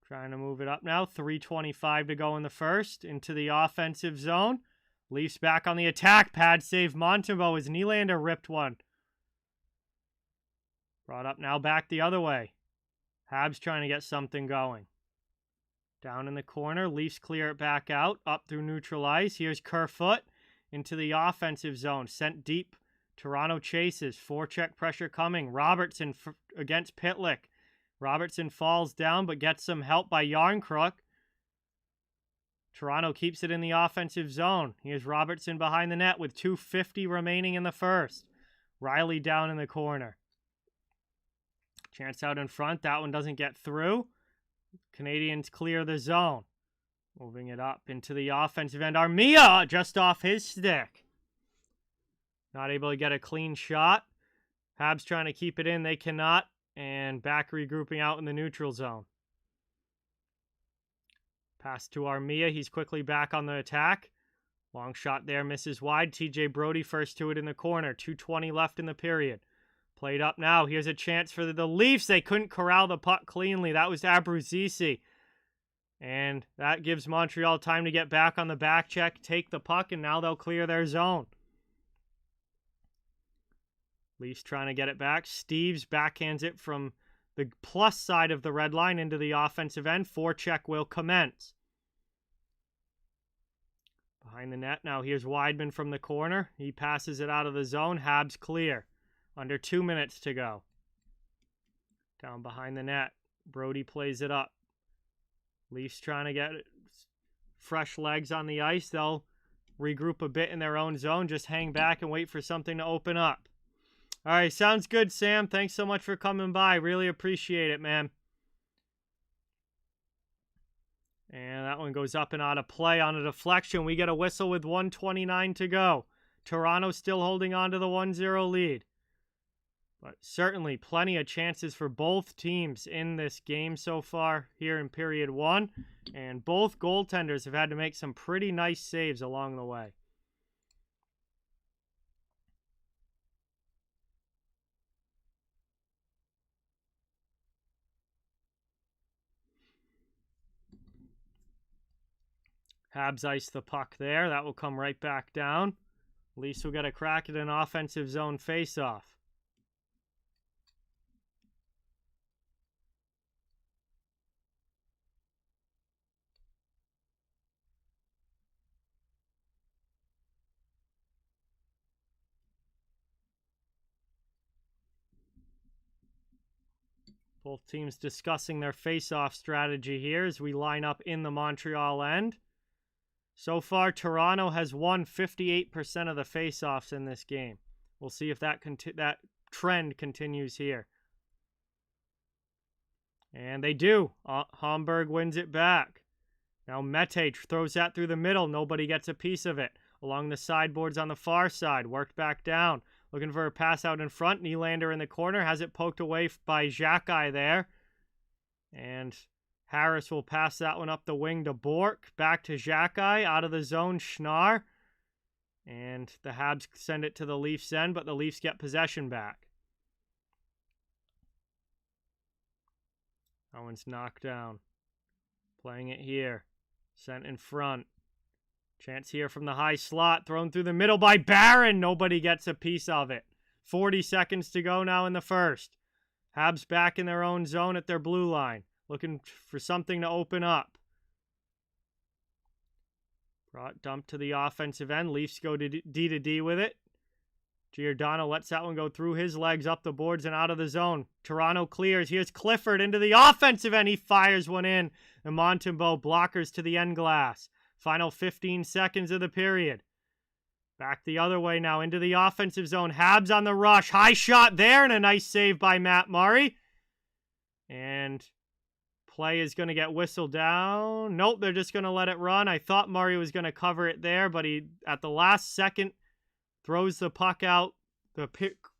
Trying to move it up now. 3:25 to go in the first. Into the offensive zone. Leafs back on the attack. Pad save Montembeault as Nylander ripped one. Brought up now back the other way. Habs trying to get something going. Down in the corner. Leafs clear it back out. Up through neutral ice. Here's Kerfoot into the offensive zone. Sent deep. Toronto chases. Forecheck pressure coming. Robertson against Pitlick. Robertson falls down but gets some help by Yarncrook. Toronto keeps it in the offensive zone. Here's Robertson behind the net with 2:50 remaining in the first. Riley down in the corner. Chance out in front. That one doesn't get through. Canadiens clear the zone. Moving it up into the offensive end. Armia just off his stick. Not able to get a clean shot. Habs trying to keep it in. They cannot. And back regrouping out in the neutral zone. Pass to Armia. He's quickly back on the attack. Long shot there. Misses wide. TJ Brody first to it in the corner. 2:20 left in the period. Played up now. Here's a chance for the Leafs. They couldn't corral the puck cleanly. That was Abruzzese. And that gives Montreal time to get back on the back check, take the puck, and now they'll clear their zone. Leafs trying to get it back. Steves backhands it from the plus side of the red line into the offensive end. Forecheck will commence. Behind the net now. Here's Weidman from the corner. He passes it out of the zone. Habs clear. Under 2 minutes to go. Down behind the net. Brody plays it up. Leafs trying to get fresh legs on the ice. They'll regroup a bit in their own zone. Just hang back and wait for something to open up. All right, sounds good, Sam. Thanks so much for coming by. Really appreciate it, man. And that one goes up and out of play on a deflection. We get a whistle with 1:29 to go. Toronto still holding on to the 1-0 lead. But certainly plenty of chances for both teams in this game so far here in period one. And both goaltenders have had to make some pretty nice saves along the way. Habs ice the puck there. That will come right back down. Leafs will get a crack at an offensive zone faceoff. Both teams discussing their face-off strategy here as we line up in the Montreal end. So far, Toronto has won 58% of the face-offs in this game. We'll see if that trend continues here. And they do. Hamburg wins it back. Now Mete throws that through the middle. Nobody gets a piece of it. Along the sideboards on the far side. Worked back down. Looking for a pass out in front. Nylander in the corner. Has it poked away by Xhekaj there. And Harris will pass that one up the wing to Bork. Back to Xhekaj. Out of the zone, Schnarr. And the Habs send it to the Leafs end, but the Leafs get possession back. That one's knocked down. Playing it here. Sent in front. Chance here from the high slot. Thrown through the middle by Barron. Nobody gets a piece of it. 40 seconds to go now in the first. Habs back in their own zone at their blue line. Looking for something to open up. Dumped to the offensive end. Leafs go to D with it. Giordano lets that one go through his legs up the boards and out of the zone. Toronto clears. Here's Clifford into the offensive end. He fires one in. And Montembeault blockers to the end glass. Final 15 seconds of the period. Back the other way now into the offensive zone. Habs on the rush. High shot there and a nice save by Matt Murray. And play is going to get whistled down. Nope, they're just going to let it run. I thought Murray was going to cover it there, but he, at the last second, throws the puck out. The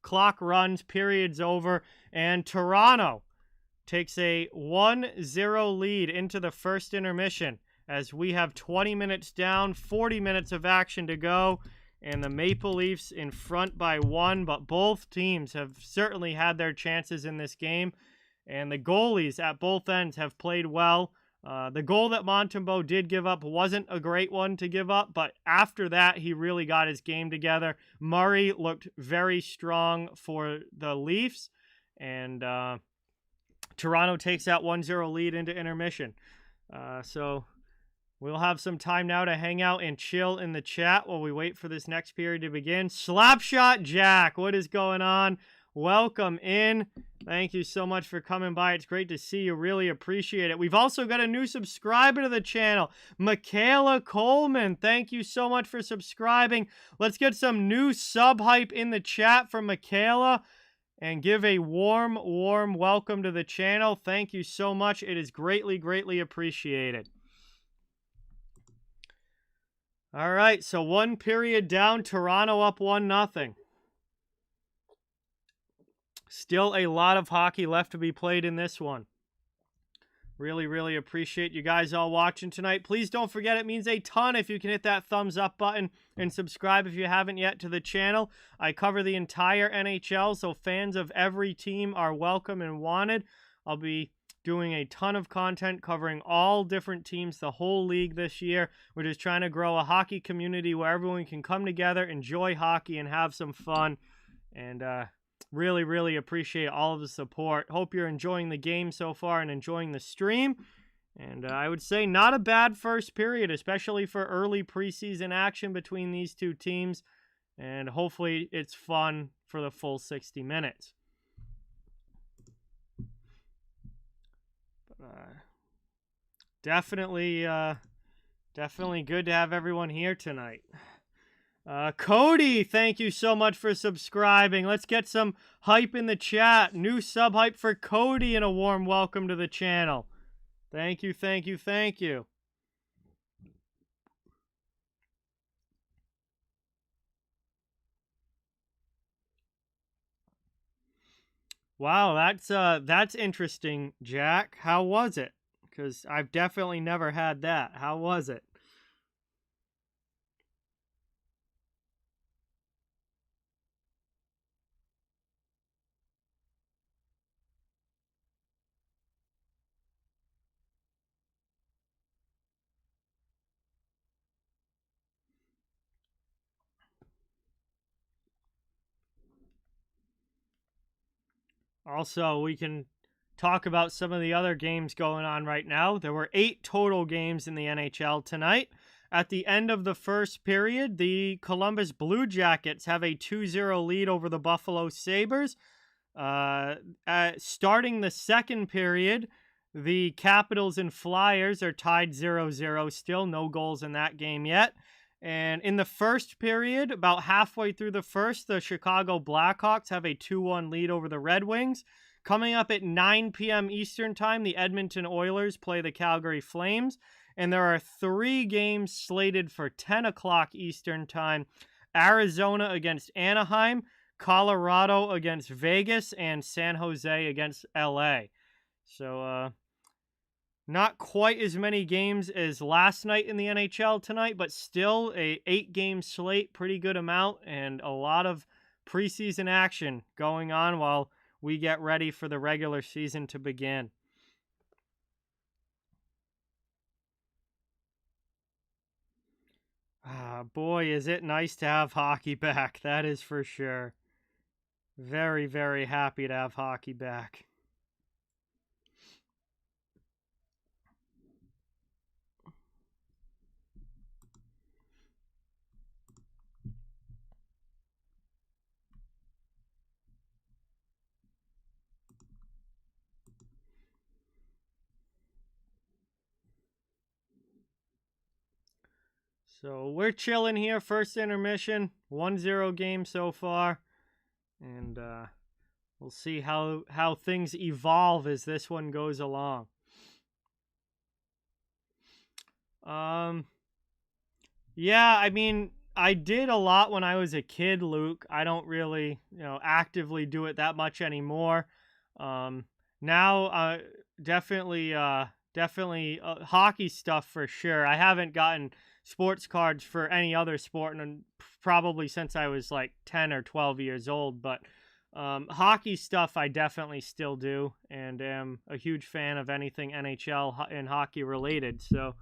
clock runs, period's over, and Toronto takes a 1-0 lead into the first intermission as we have 20 minutes down, 40 minutes of action to go, and the Maple Leafs in front by 1, but both teams have certainly had their chances in this game, and the goalies at both ends have played well. The goal that Montembeault did give up wasn't a great one to give up, but after that, he really got his game together. Murray looked very strong for the Leafs, and Toronto takes that 1-0 lead into intermission. So we'll have some time now to hang out and chill in the chat while we wait for this next period to begin. Slapshot Jack, what is going on? Welcome in. Thank you so much for coming by. It's great to see you. Really appreciate it. We've also got a new subscriber to the channel, Michaela Coleman. Thank you so much for subscribing. Let's get some new sub hype in the chat from Michaela and give a warm welcome to the channel. Thank you so much. It is greatly appreciated. All right, so one period down, Toronto up 1-0. Still a lot of hockey left to be played in this one. Really appreciate you guys all watching tonight. Please don't forget, it means a ton if you can hit that thumbs up button and subscribe if you haven't yet to the channel. I cover the entire NHL, so fans of every team are welcome and wanted. I'll be doing a ton of content covering all different teams, the whole league this year. We're just trying to grow a hockey community where everyone can come together, enjoy hockey, and have some fun. And really appreciate all of the support. Hope you're enjoying the game so far and enjoying the stream. And I would say not a bad first period, especially for early preseason action between these two teams. And hopefully it's fun for the full 60 minutes. Definitely good to have everyone here tonight. Cody, thank you so much for subscribing. Let's get some hype in the chat. New sub hype for Cody and a warm welcome to the channel. Thank you. Wow, that's interesting, Jack. How was it? Because I've definitely never had that. How was it? Also, we can talk about some of the other games going on right now. There were 8 total games in the NHL tonight. At the end of the first period, the Columbus Blue Jackets have a 2-0 lead over the Buffalo Sabres. Starting the second period, the Capitals and Flyers are tied 0-0 still. No goals in that game yet. And in the first period, about halfway through the first, the Chicago Blackhawks have a 2-1 lead over the Red Wings. Coming up at 9 p.m. Eastern Time, the Edmonton Oilers play the Calgary Flames. And there are 3 games slated for 10 o'clock Eastern Time. Arizona against Anaheim, Colorado against Vegas, and San Jose against LA. So, not quite as many games as last night in the NHL tonight, but still a 8-game slate, pretty good amount, and a lot of preseason action going on while we get ready for the regular season to begin. Boy, is it nice to have hockey back. That is for sure. Very happy to have hockey back. So we're chilling here. First intermission, 1-0 game so far. And we'll see how things evolve as this one goes along. Yeah, I mean, I did a lot when I was a kid, Luke. I don't really, actively do it that much anymore. Now, definitely hockey stuff for sure. I haven't gotten sports cards for any other sport, and probably since I was like 10 or 12 years old. But hockey stuff, I definitely still do, and am a huge fan of anything NHL and hockey related. So,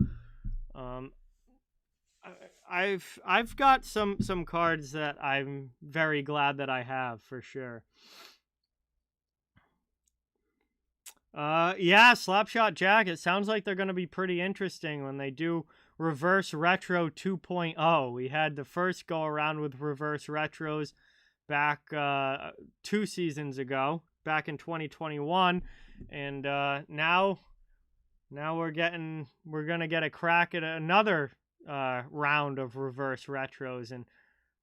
I've got some cards that I'm very glad that I have for sure. Yeah, Slapshot Jack. It sounds like they're going to be pretty interesting when they do Reverse Retro 2.0. We had the first go around with Reverse Retros back 2 seasons ago, back in 2021, and now we're gonna get a crack at another round of Reverse Retros, and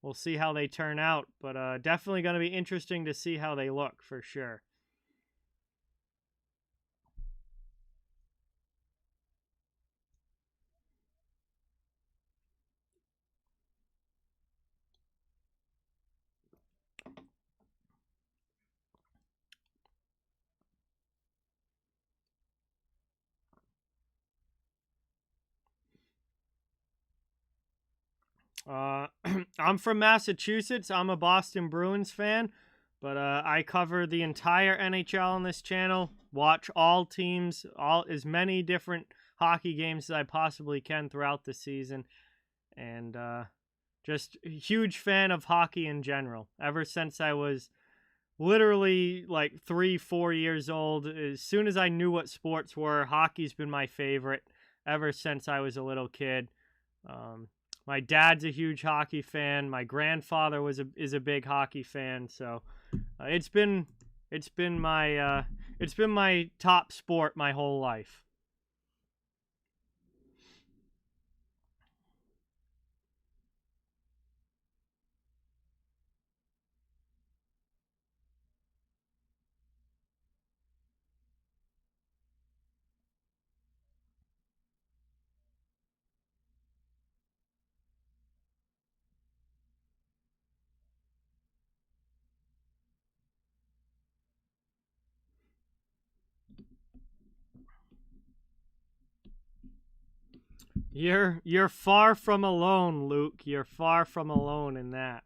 we'll see how they turn out. But definitely going to be interesting to see how they look for sure. I'm from Massachusetts. I'm a Boston Bruins fan, but I cover the entire NHL on this channel. Watch all teams, as many different hockey games as I possibly can throughout the season, and just a huge fan of hockey in general. Ever since I was literally like 3-4 years old, as soon as I knew what sports were, hockey's been my favorite ever since I was a little kid. My dad's a huge hockey fan. My grandfather is a big hockey fan. So it's been my top sport my whole life. You're far from alone, Luke. You're far from alone in that.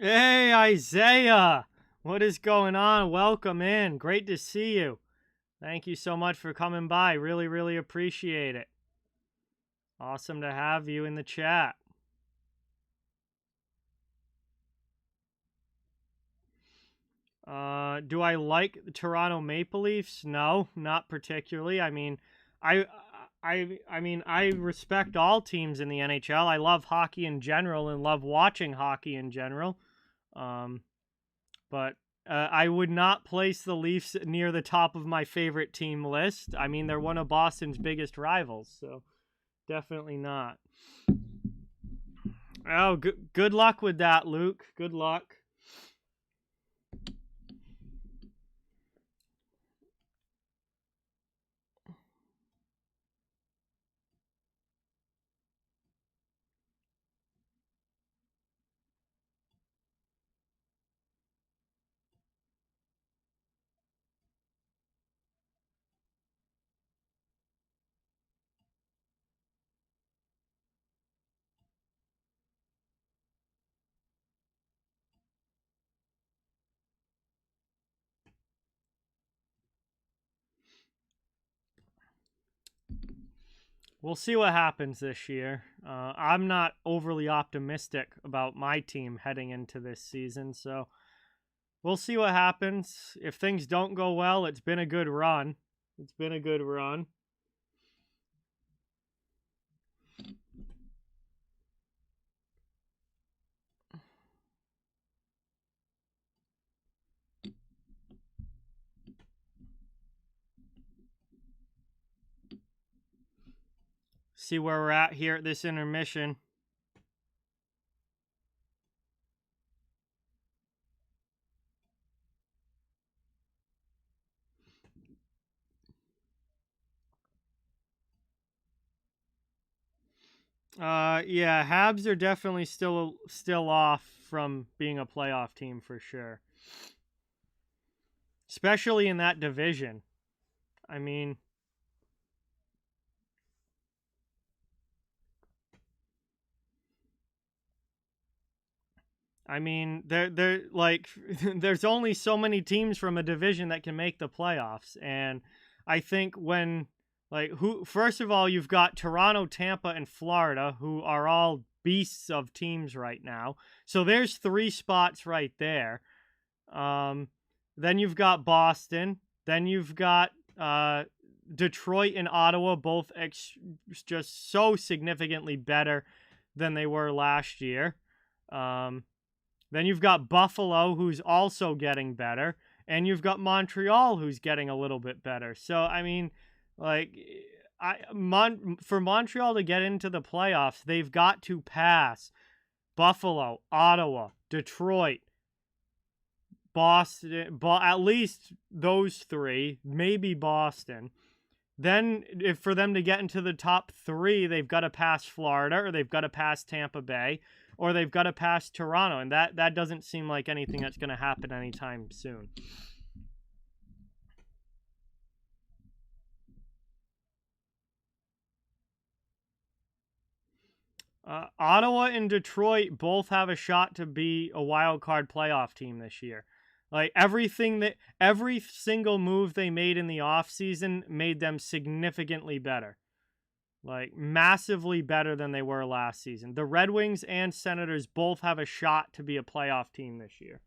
Hey, Isaiah! What is going on? Welcome in. Great to see you. Thank you so much for coming by. Really, really appreciate it. Awesome to have you in the chat. Do I like the Toronto Maple Leafs? No, not particularly. I mean, I respect all teams in the NHL. I love hockey in general and love watching hockey in general. But I would not place the Leafs near the top of my favorite team list. I mean, they're one of Boston's biggest rivals, so definitely not. Oh, good luck with that, Luke. Good luck. We'll see what happens this year. I'm not overly optimistic about my team heading into this season, so we'll see what happens. If things don't go well, it's been a good run. It's been a good run. See where we're at here at this intermission. Yeah, Habs are definitely still off from being a playoff team for sure. Especially in that division. I mean, they're like there's only so many teams from a division that can make the playoffs, and I think when first of all, you've got Toronto, Tampa, and Florida, who are all beasts of teams right now. So there's 3 spots right there. Then you've got Boston. Then you've got Detroit and Ottawa, both just so significantly better than they were last year. Then you've got Buffalo, who's also getting better. And you've got Montreal, who's getting a little bit better. So, I mean, for Montreal to get into the playoffs, they've got to pass Buffalo, Ottawa, Detroit, Boston, at least those 3, maybe Boston. Then, for them to get into the top 3, they've got to pass Florida, or they've got to pass Tampa Bay, or they've got to pass Toronto, and that doesn't seem like anything that's going to happen anytime soon. Ottawa and Detroit both have a shot to be a wild card playoff team this year. Like every single move they made in the offseason made them significantly better. Like massively better than they were last season. The Red Wings and Senators both have a shot to be a playoff team this year.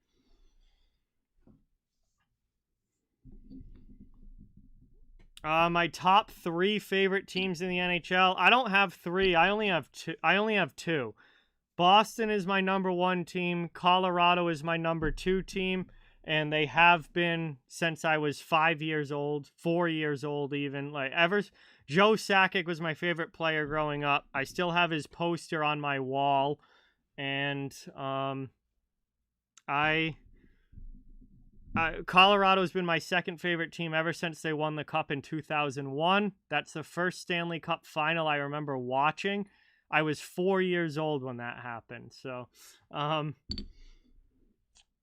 My top 3 favorite teams in the NHL. I don't have 3. I only have 2. Boston is my number 1 team. Colorado is my number 2 team. And they have been since I was 5 years old, 4 years old even. Joe Sakic was my favorite player growing up. I still have his poster on my wall. And Colorado's been my second favorite team ever since they won the Cup in 2001. That's the first Stanley Cup final I remember watching. I was 4 years old when that happened. So,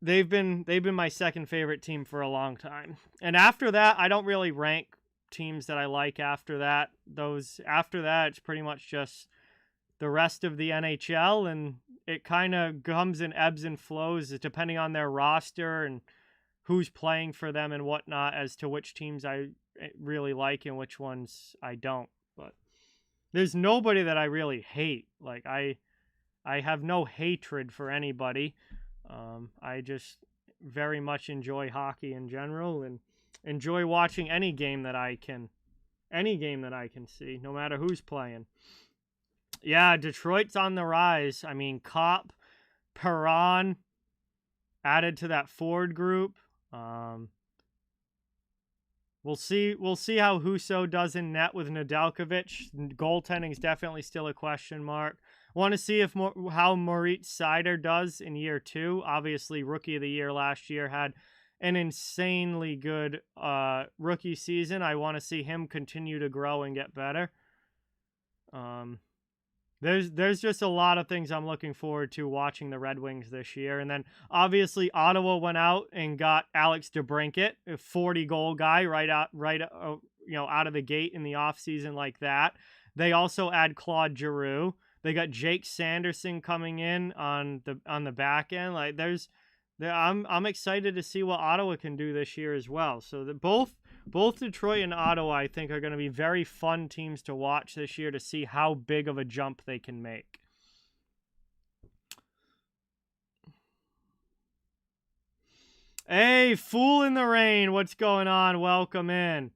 they've been my second favorite team for a long time. And after that, I don't really rank teams that I like after that. After that, it's pretty much just the rest of the NHL, and it kind of comes in ebbs and flows depending on their roster and who's playing for them and whatnot as to which teams I really like and which ones I don't. But there's nobody that I really hate. Like I have no hatred for anybody. I just very much enjoy hockey in general and enjoy watching any game that I can see, no matter who's playing. Yeah, Detroit's on the rise. I mean, Kopp, Perron added to that Ford group. We'll see how Husso does in net with Nedeljkovic. Goaltending is definitely still a question mark. Want to see how Moritz Seider does in year 2. Obviously, Rookie of the Year last year, had an insanely good rookie season. I want to see him continue to grow and get better. There's just a lot of things I'm looking forward to watching the Red Wings this year. And then obviously Ottawa went out and got Alex DeBrincat, a 40-goal guy right out of the gate in the offseason like that. They also add Claude Giroux. They got Jake Sanderson coming in on the back end. I'm excited to see what Ottawa can do this year as well. So both Both Detroit and Ottawa, I think, are going to be very fun teams to watch this year to see how big of a jump they can make. Hey, Fool in the Rain, what's going on? Welcome in.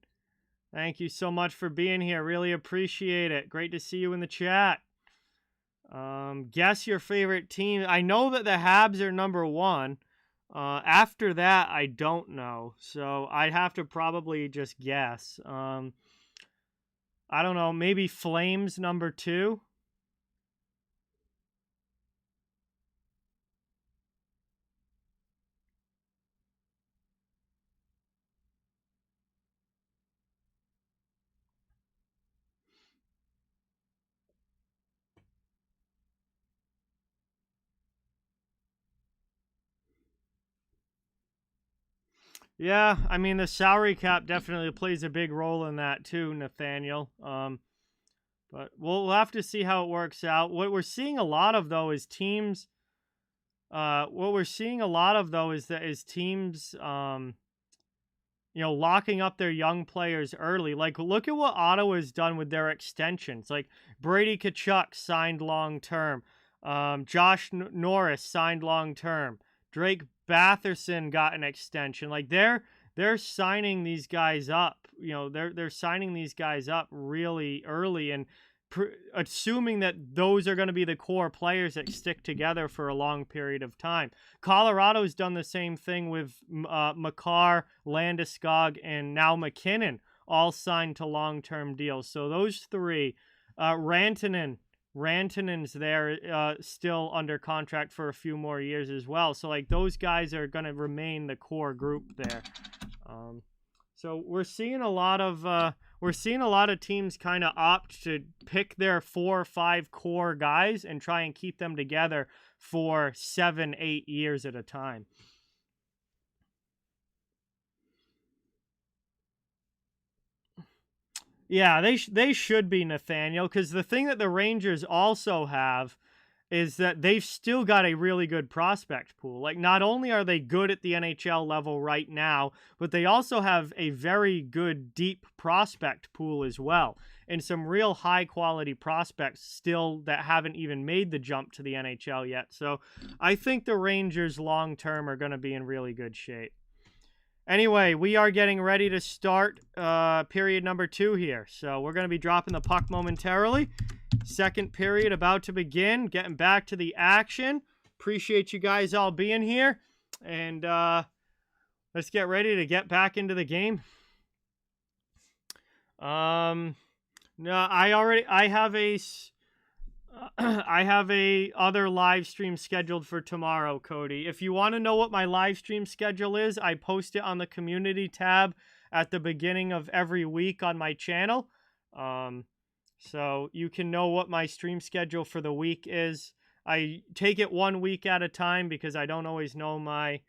Thank you so much for being here. Really appreciate it. Great to see you in the chat. Guess your favorite team. I know that the Habs are number 1. After that, I don't know. So I'd have to probably just guess. I don't know. Maybe Flames number 2. Yeah, I mean, the salary cap definitely plays a big role in that too, Nathaniel. But we'll have to see how it works out. What we're seeing a lot of, though, is teams... teams, locking up their young players early. Like, look at what Ottawa's done with their extensions. Like, Brady Tkachuk signed long-term. Josh Norris signed long-term. Drake Batherson got an extension. Like, they're signing these guys up. They're signing these guys up really early and assuming that those are going to be the core players that stick together for a long period of time. Colorado's done the same thing with Makar, Landeskog, and now McKinnon, all signed to long-term deals. So those three, Rantanen's there still under contract for a few more years as well. So like those guys are going to remain the core group there. So we're seeing a lot of teams kind of opt to pick their 4 or 5 core guys and try and keep them together for 7-8 years at a time. Yeah, they should be, Nathaniel, because the thing that the Rangers also have is that they've still got a really good prospect pool. Like, not only are they good at the NHL level right now, but they also have a very good deep prospect pool as well, and some real high-quality prospects still that haven't even made the jump to the NHL yet. So I think the Rangers long-term are going to be in really good shape. Anyway, we are getting ready to start period number 2 here. So we're going to be dropping the puck momentarily. Second period about to begin. Getting back to the action. Appreciate you guys all being here. And let's get ready to get back into the game. No, I have a other live stream scheduled for tomorrow, Cody. If you want to know what my live stream schedule is, I post it on the community tab at the beginning of every week on my channel. So you can know what my stream schedule for the week is. I take it 1 week at a time because I don't always know my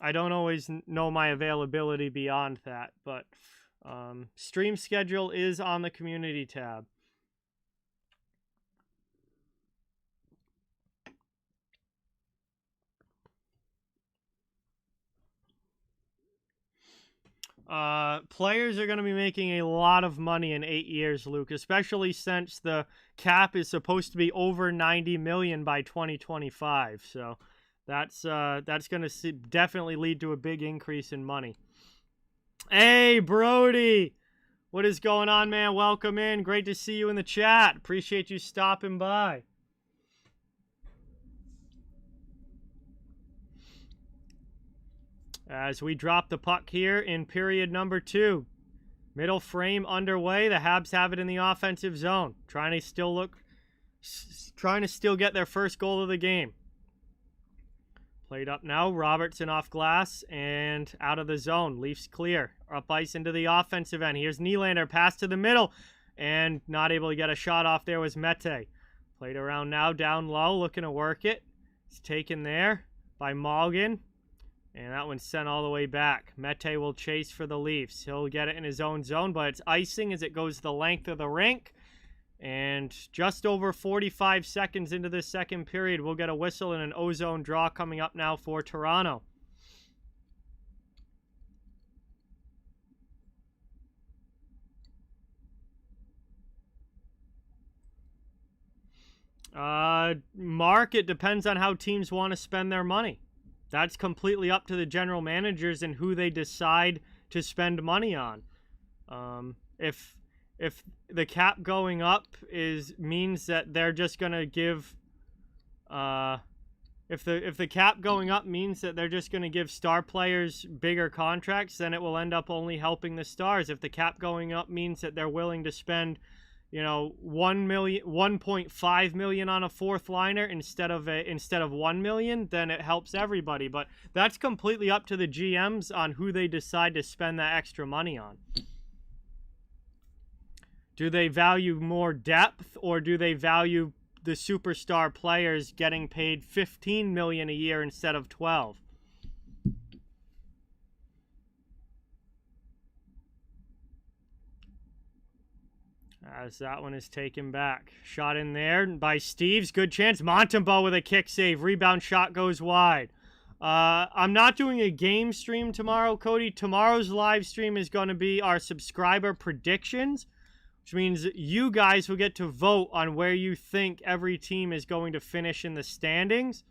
availability beyond that. But stream schedule is on the community tab. Players are going to be making a lot of money in 8 years, Luke, especially since the cap is supposed to be over $90 million by 2025. So that's going to definitely lead to a big increase in money. Hey, Brody, what is going on, man? Welcome in. Great to see you in the chat. Appreciate you stopping by. As we drop the puck here in period number 2. Middle frame underway. The Habs have it in the offensive zone. Trying to still get their first goal of the game. Played up now. Robertson off glass and out of the zone. Leafs clear. Up ice into the offensive end. Here's Nylander. Pass to the middle. And not able to get a shot off there was Mete. Played around now. Down low. Looking to work it. It's taken there by Malgin. And that one's sent all the way back. Mete will chase for the Leafs. He'll get it in his own zone, but it's icing as it goes the length of the rink. And just over 45 seconds into this second period, we'll get a whistle and an ozone draw coming up now for Toronto. Mark, it depends on how teams want to spend their money. That's completely up to the general managers and who they decide to spend money on. If the cap going up means that they're just gonna give, if the cap going up means that they're just gonna give star players bigger contracts, then it will end up only helping the stars. If the cap going up means that they're willing to spend, 1.5 million on a fourth liner instead of 1 million, then it helps everybody. But that's completely up to the GMs on who they decide to spend that extra money on. Do they value more depth, or do they value the superstar players getting paid 15 million a year instead of 12? As that one is taken back. Shot in there by Steves. Good chance. Montembeault with a kick save. Rebound shot goes wide. I'm not doing a game stream tomorrow, Cody. Tomorrow's live stream is going to be our subscriber predictions, which means you guys will get to vote on where you think every team is going to finish in the standings.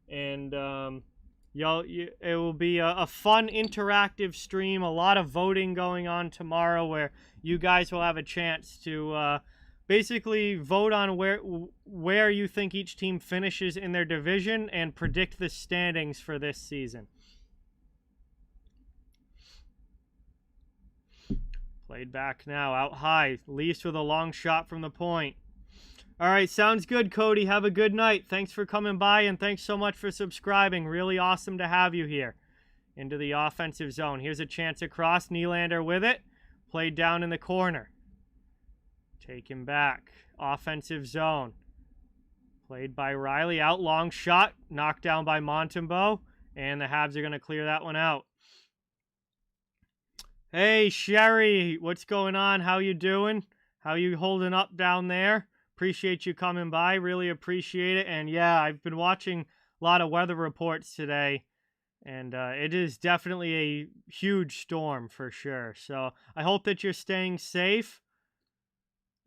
And it will be a fun interactive stream, a lot of voting going on tomorrow, where you guys will have a chance to basically vote on where you think each team finishes in their division and predict the standings for this season. Played back now, out high. Leafs with a long shot from the point. All right, sounds good, Cody. Have a good night. Thanks for coming by, and thanks so much for subscribing. Really awesome to have you here. Into the offensive zone. Here's a chance across. Nylander with it. Played down in the corner. Taken back. Offensive zone. Played by Riley. Out, long shot. Knocked down by Montembeault. And the Habs are going to clear that one out. Hey, Sherry, what's going on? How you doing? How you holding up down there? Appreciate you coming by. Really appreciate it. And yeah, I've been watching a lot of weather reports today, and it is definitely a huge storm for sure. So I hope that you're staying safe,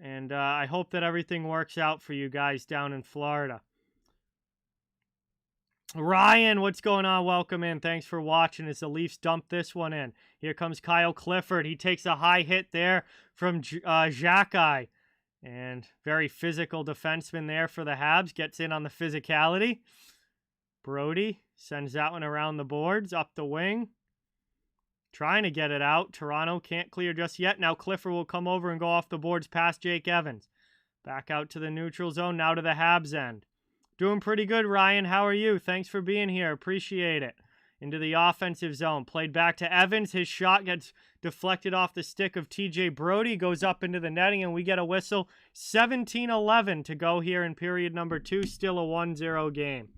and I hope that everything works out for you guys down in Florida. Ryan, what's going on? Welcome in. Thanks for watching as the Leafs dump this one in. Here comes Kyle Clifford. He takes a high hit there from Xhekaj. And very physical defenseman there for the Habs. Gets in on the physicality. Brody sends that one around the boards, up the wing. Trying to get it out. Toronto can't clear just yet. Now Clifford will come over and go off the boards past Jake Evans. Back out to the neutral zone, now to the Habs end. Doing pretty good, Ryan. How are you? Thanks for being here. Appreciate it. Into the offensive zone. Played back to Evans. His shot gets deflected off the stick of TJ Brody. Goes up into the netting, and we get a whistle. 17-11 to go here in period number 2. Still a 1-0 game.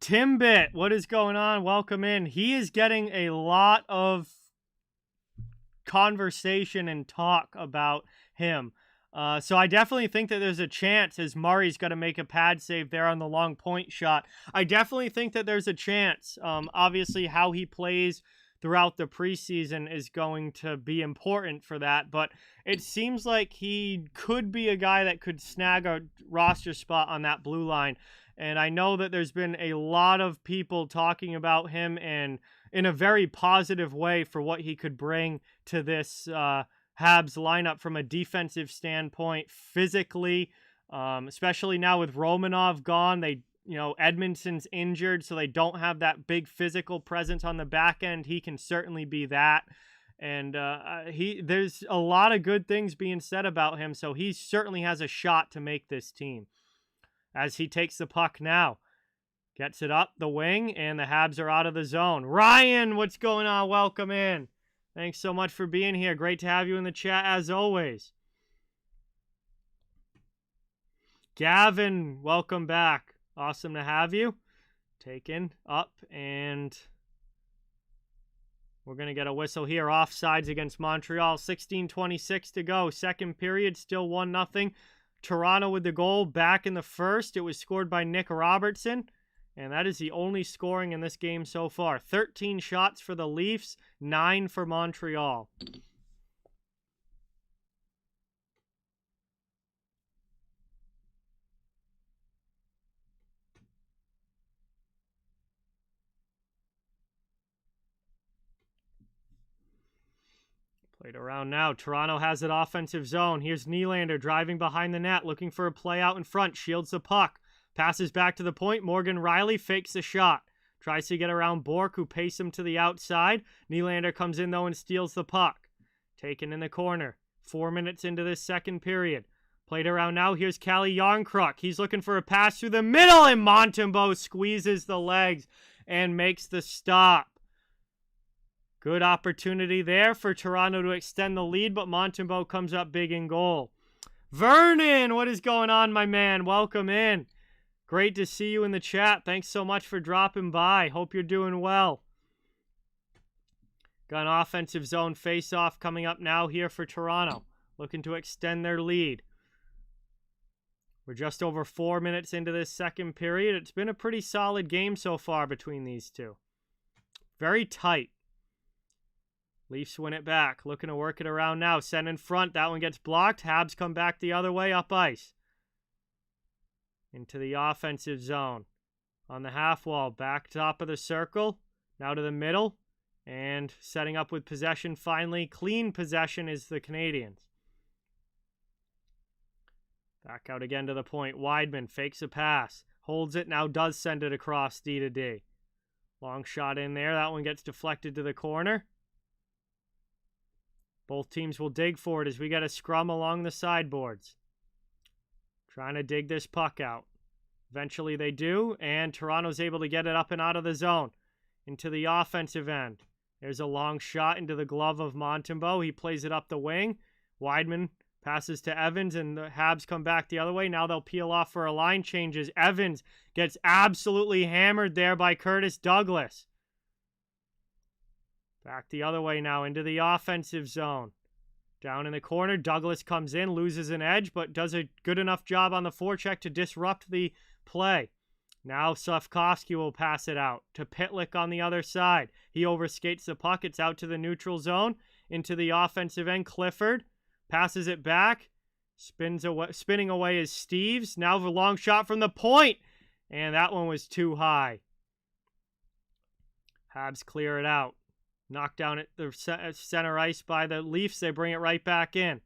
Timbit, what is going on? Welcome in. He is getting a lot of conversation and talk about him. So I definitely think that there's a chance, as Murray's got to make a pad save there on the long point shot. I definitely think that there's a chance. Obviously, how he plays throughout the preseason is going to be important for that, but it seems like he could be a guy that could snag a roster spot on that blue line. And I know that there's been a lot of people talking about him and in a very positive way for what he could bring to this Habs lineup from a defensive standpoint, physically, especially now with Romanov gone. Edmondson's injured, so they don't have that big physical presence on the back end. He can certainly be that. And there's a lot of good things being said about him, so he certainly has a shot to make this team. As he takes the puck now. Gets it up the wing, and the Habs are out of the zone. Ryan, what's going on? Welcome in. Thanks so much for being here. Great to have you in the chat, as always. Gavin, welcome back. Awesome to have you. Taken up, and we're going to get a whistle here. Offsides against Montreal. 16:26 to go. Second period, still 1-0. Toronto with the goal back in the first. It was scored by Nick Robertson, and that is the only scoring in this game so far. 13 shots for the Leafs, 9 for Montreal. Played around now. Toronto has it offensive zone. Here's Nylander driving behind the net, looking for a play out in front. Shields the puck. Passes back to the point. Morgan Riley fakes the shot. Tries to get around Bork, who pastes him to the outside. Nylander comes in, though, and steals the puck. Taken in the corner. 4 minutes into this second period. Played around now. Here's Calle Jarnkrok. He's looking for a pass through the middle, and Montembeault squeezes the legs and makes the stop. Good opportunity there for Toronto to extend the lead, but Montembeault comes up big in goal. Vernon, what is going on, my man? Welcome in. Great to see you in the chat. Thanks so much for dropping by. Hope you're doing well. Got an offensive zone face-off coming up now here for Toronto, looking to extend their lead. We're just over 4 minutes into this second period. It's been a pretty solid game so far between these two. Very tight. Leafs win it back. Looking to work it around now. Sent in front. That one gets blocked. Habs come back the other way up ice. Into the offensive zone. On the half wall. Back top of the circle. Now to the middle. And setting up with possession finally. Clean possession is the Canadiens. Back out again to the point. Wideman fakes a pass. Holds it. Now does send it across D to D. Long shot in there. That one gets deflected to the corner. Both teams will dig for it as we get a scrum along the sideboards. Trying to dig this puck out. Eventually they do, and Toronto's able to get it up and out of the zone. Into the offensive end. There's a long shot into the glove of Montembeault. He plays it up the wing. Wideman passes to Evans, and the Habs come back the other way. Now they'll peel off for a line changes. Evans gets absolutely hammered there by Curtis Douglas. Back the other way now into the offensive zone. Down in the corner, Douglas comes in, loses an edge, but does a good enough job on the forecheck to disrupt the play. Now Slavkovsky will pass it out to Pitlick on the other side. He overskates the puck. It's out to the neutral zone. Into the offensive end, Clifford passes it back. Spinning away is Steves. Now the long shot from the point. And that one was too high. Habs clear it out. Knocked down at the center ice by the Leafs. They bring it right back in.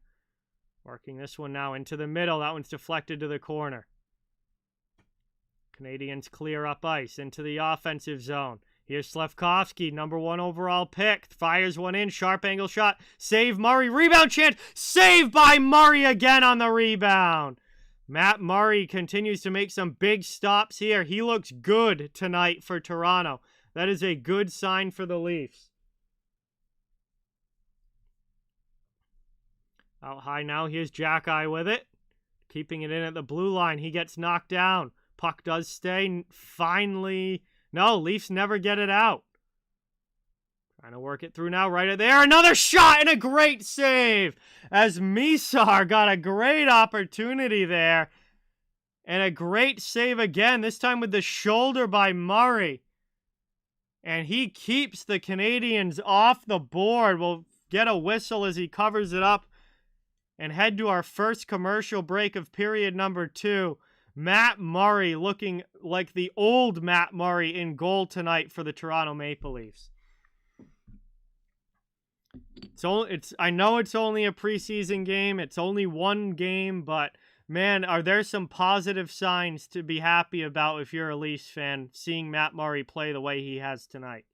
Working this one now into the middle. That one's deflected to the corner. Canadiens clear up ice into the offensive zone. Here's Slavkovsky, number 1 overall pick. Fires one in. Sharp angle shot. Save Murray. Rebound chance. Saved by Murray again on the rebound. Matt Murray continues to make some big stops here. He looks good tonight for Toronto. That is a good sign for the Leafs. Out high now, here's Jack-Eye with it. Keeping it in at the blue line. He gets knocked down. Puck does stay. Finally. No, Leafs never get it out. Trying to work it through now. Right there. Another shot and a great save. As Misar got a great opportunity there. And a great save again. This time with the shoulder by Murray. And he keeps the Canadiens off the board. We'll get a whistle as he covers it up. And head to our first commercial break of period number 2. Matt Murray looking like the old Matt Murray in goal tonight for the Toronto Maple Leafs. I know it's only a preseason game. It's only one game, but man, are there some positive signs to be happy about if you're a Leafs fan, seeing Matt Murray play the way he has tonight.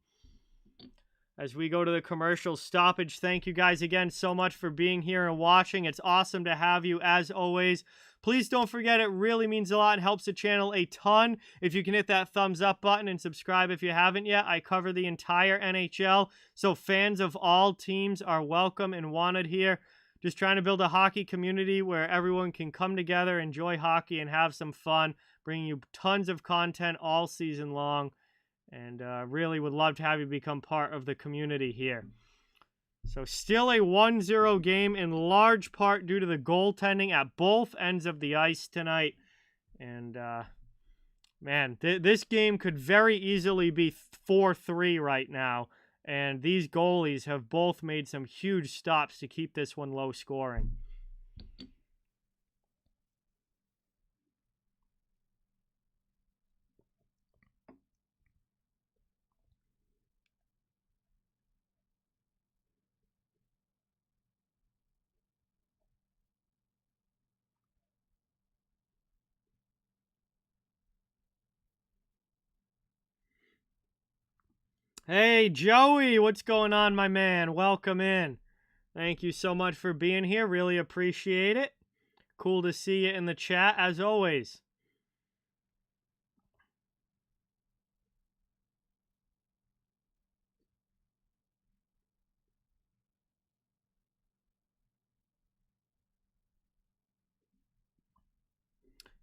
As we go to the commercial stoppage, thank you guys again so much for being here and watching. It's awesome to have you as always. Please don't forget, it really means a lot and helps the channel a ton if you can hit that thumbs up button and subscribe if you haven't yet. I cover the entire NHL, so fans of all teams are welcome and wanted here. Just trying to build a hockey community where everyone can come together, enjoy hockey, and have some fun, bringing you tons of content all season long. And really would love to have you become part of the community here. So still a 1-0 game in large part due to the goaltending at both ends of the ice tonight. And, man, this game could very easily be 4-3 right now. And these goalies have both made some huge stops to keep this one low scoring. Hey, Joey, what's going on, my man? Welcome in. Thank you so much for being here. Really appreciate it. Cool to see you in the chat, as always.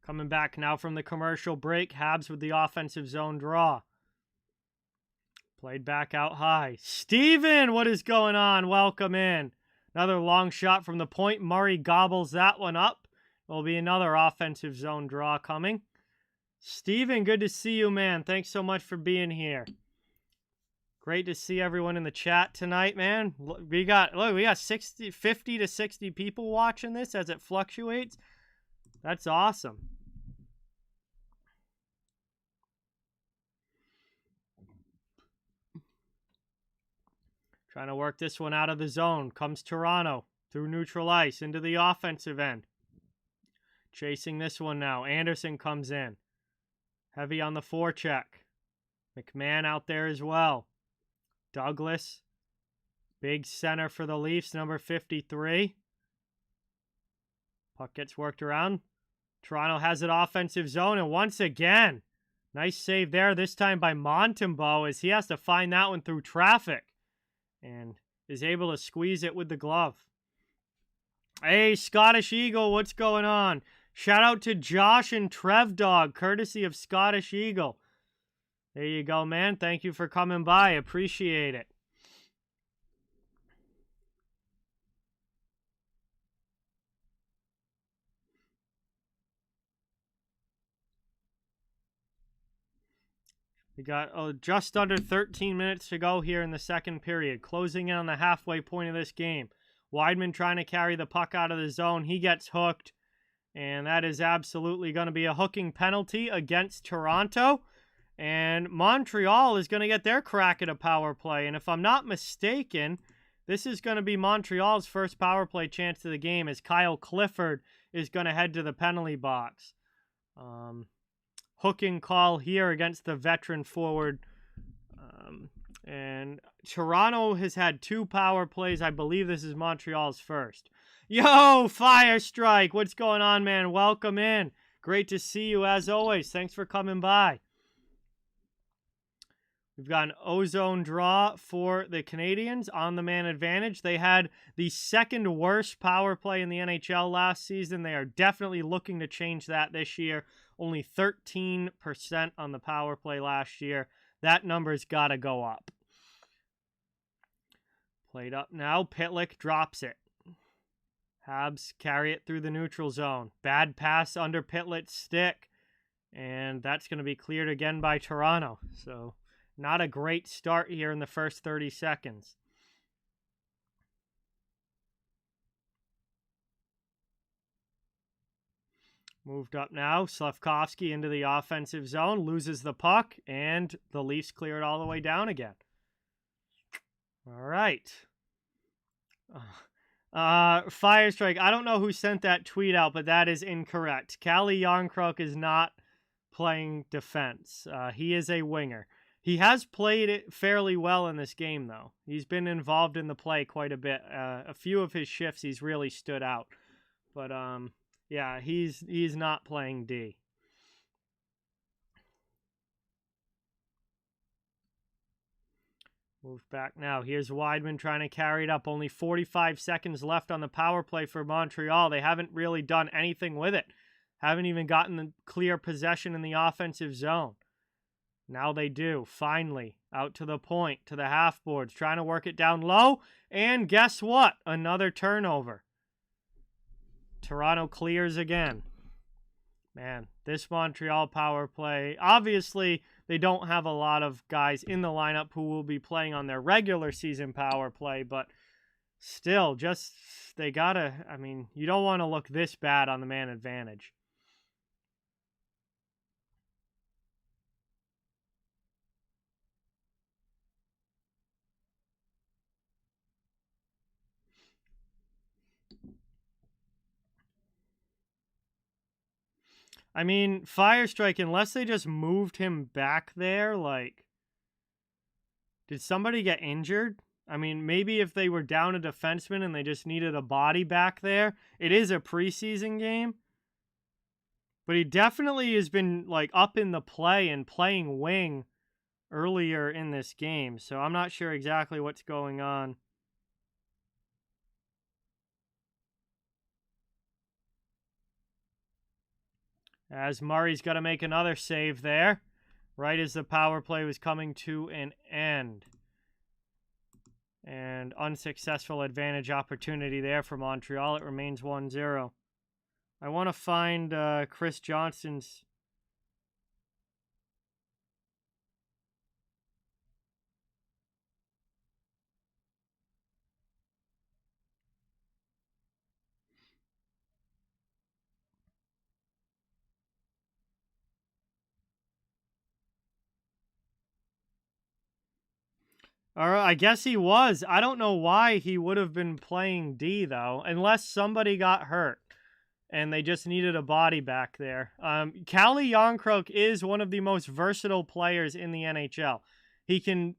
Coming back now from the commercial break, Habs with the offensive zone draw. Played back out high. Steven, what is going on? Welcome in. Another long shot from the point. Murray gobbles that one up. There'll be another offensive zone draw coming. Steven, good to see you, man. Thanks so much for being here. Great to see everyone in the chat tonight, man. We got 50 to 60 people watching this as it fluctuates. That's awesome. Trying to work this one out of the zone. Comes Toronto through neutral ice into the offensive end. Chasing this one now. Anderson comes in. Heavy on the forecheck. McMahon out there as well. Douglas. Big center for the Leafs, number 53. Puck gets worked around. Toronto has it offensive zone, and once again, nice save there, this time by Montembeault, as he has to find that one through traffic. And is able to squeeze it with the glove. Hey, Scottish Eagle, what's going on? Shout out to Josh and Trev Dog, courtesy of Scottish Eagle. There you go, man. Thank you for coming by. Appreciate it. We got just under 13 minutes to go here in the second period. Closing in on the halfway point of this game. Wideman trying to carry the puck out of the zone. He gets hooked. And that is absolutely going to be a hooking penalty against Toronto. And Montreal is going to get their crack at a power play. And if I'm not mistaken, this is going to be Montreal's first power play chance of the game, as Kyle Clifford is going to head to the penalty box. Hooking call here against the veteran forward. And Toronto has had 2 power plays. I believe this is Montreal's first. Yo, Fire Strike. What's going on, man? Welcome in. Great to see you as always. Thanks for coming by. We've got an ozone draw for the Canadiens on the man advantage. They had the second worst power play in the NHL last season. They are definitely looking to change that this year. Only 13% on the power play last year. That number's got to go up. Played up now. Pitlick drops it. Habs carry it through the neutral zone. Bad pass under Pitlick's stick. And that's going to be cleared again by Toronto. So not a great start here in the first 30 seconds. Moved up now. Slavkovsky into the offensive zone. Loses the puck. And the Leafs clear it all the way down again. All right. Fire Strike. I don't know who sent that tweet out, but that is incorrect. Kalle Järnkrok is not playing defense. He is a winger. He has played it fairly well in this game, though. He's been involved in the play quite a bit. A few of his shifts, he's really stood out. But, yeah, he's not playing D. Moved back now. Here's Wideman trying to carry it up. Only 45 seconds left on the power play for Montreal. They haven't really done anything with it. Haven't even gotten the clear possession in the offensive zone. Now they do, finally. Out to the point, to the half boards, trying to work it down low. And guess what? Another turnover. Toronto clears again. Man, this Montreal power play, obviously they don't have a lot of guys in the lineup who will be playing on their regular season power play, but still, just, they gotta, I mean, you don't want to look this bad on the man advantage. I mean, Firestrike, unless they just moved him back there, like, did somebody get injured? I mean, maybe if they were down a defenseman and they just needed a body back there. It is a preseason game. But he definitely has been, like, up in the play and playing wing earlier in this game. So I'm not sure exactly what's going on. As Murray's got to make another save there, right as the power play was coming to an end. And unsuccessful advantage opportunity there for Montreal. It remains 1-0. I want to find Chris Johnston's... All right, I guess he was. I don't know why he would have been playing D, though, unless somebody got hurt and they just needed a body back there. Calle Jarnkrok is one of the most versatile players in the NHL. He can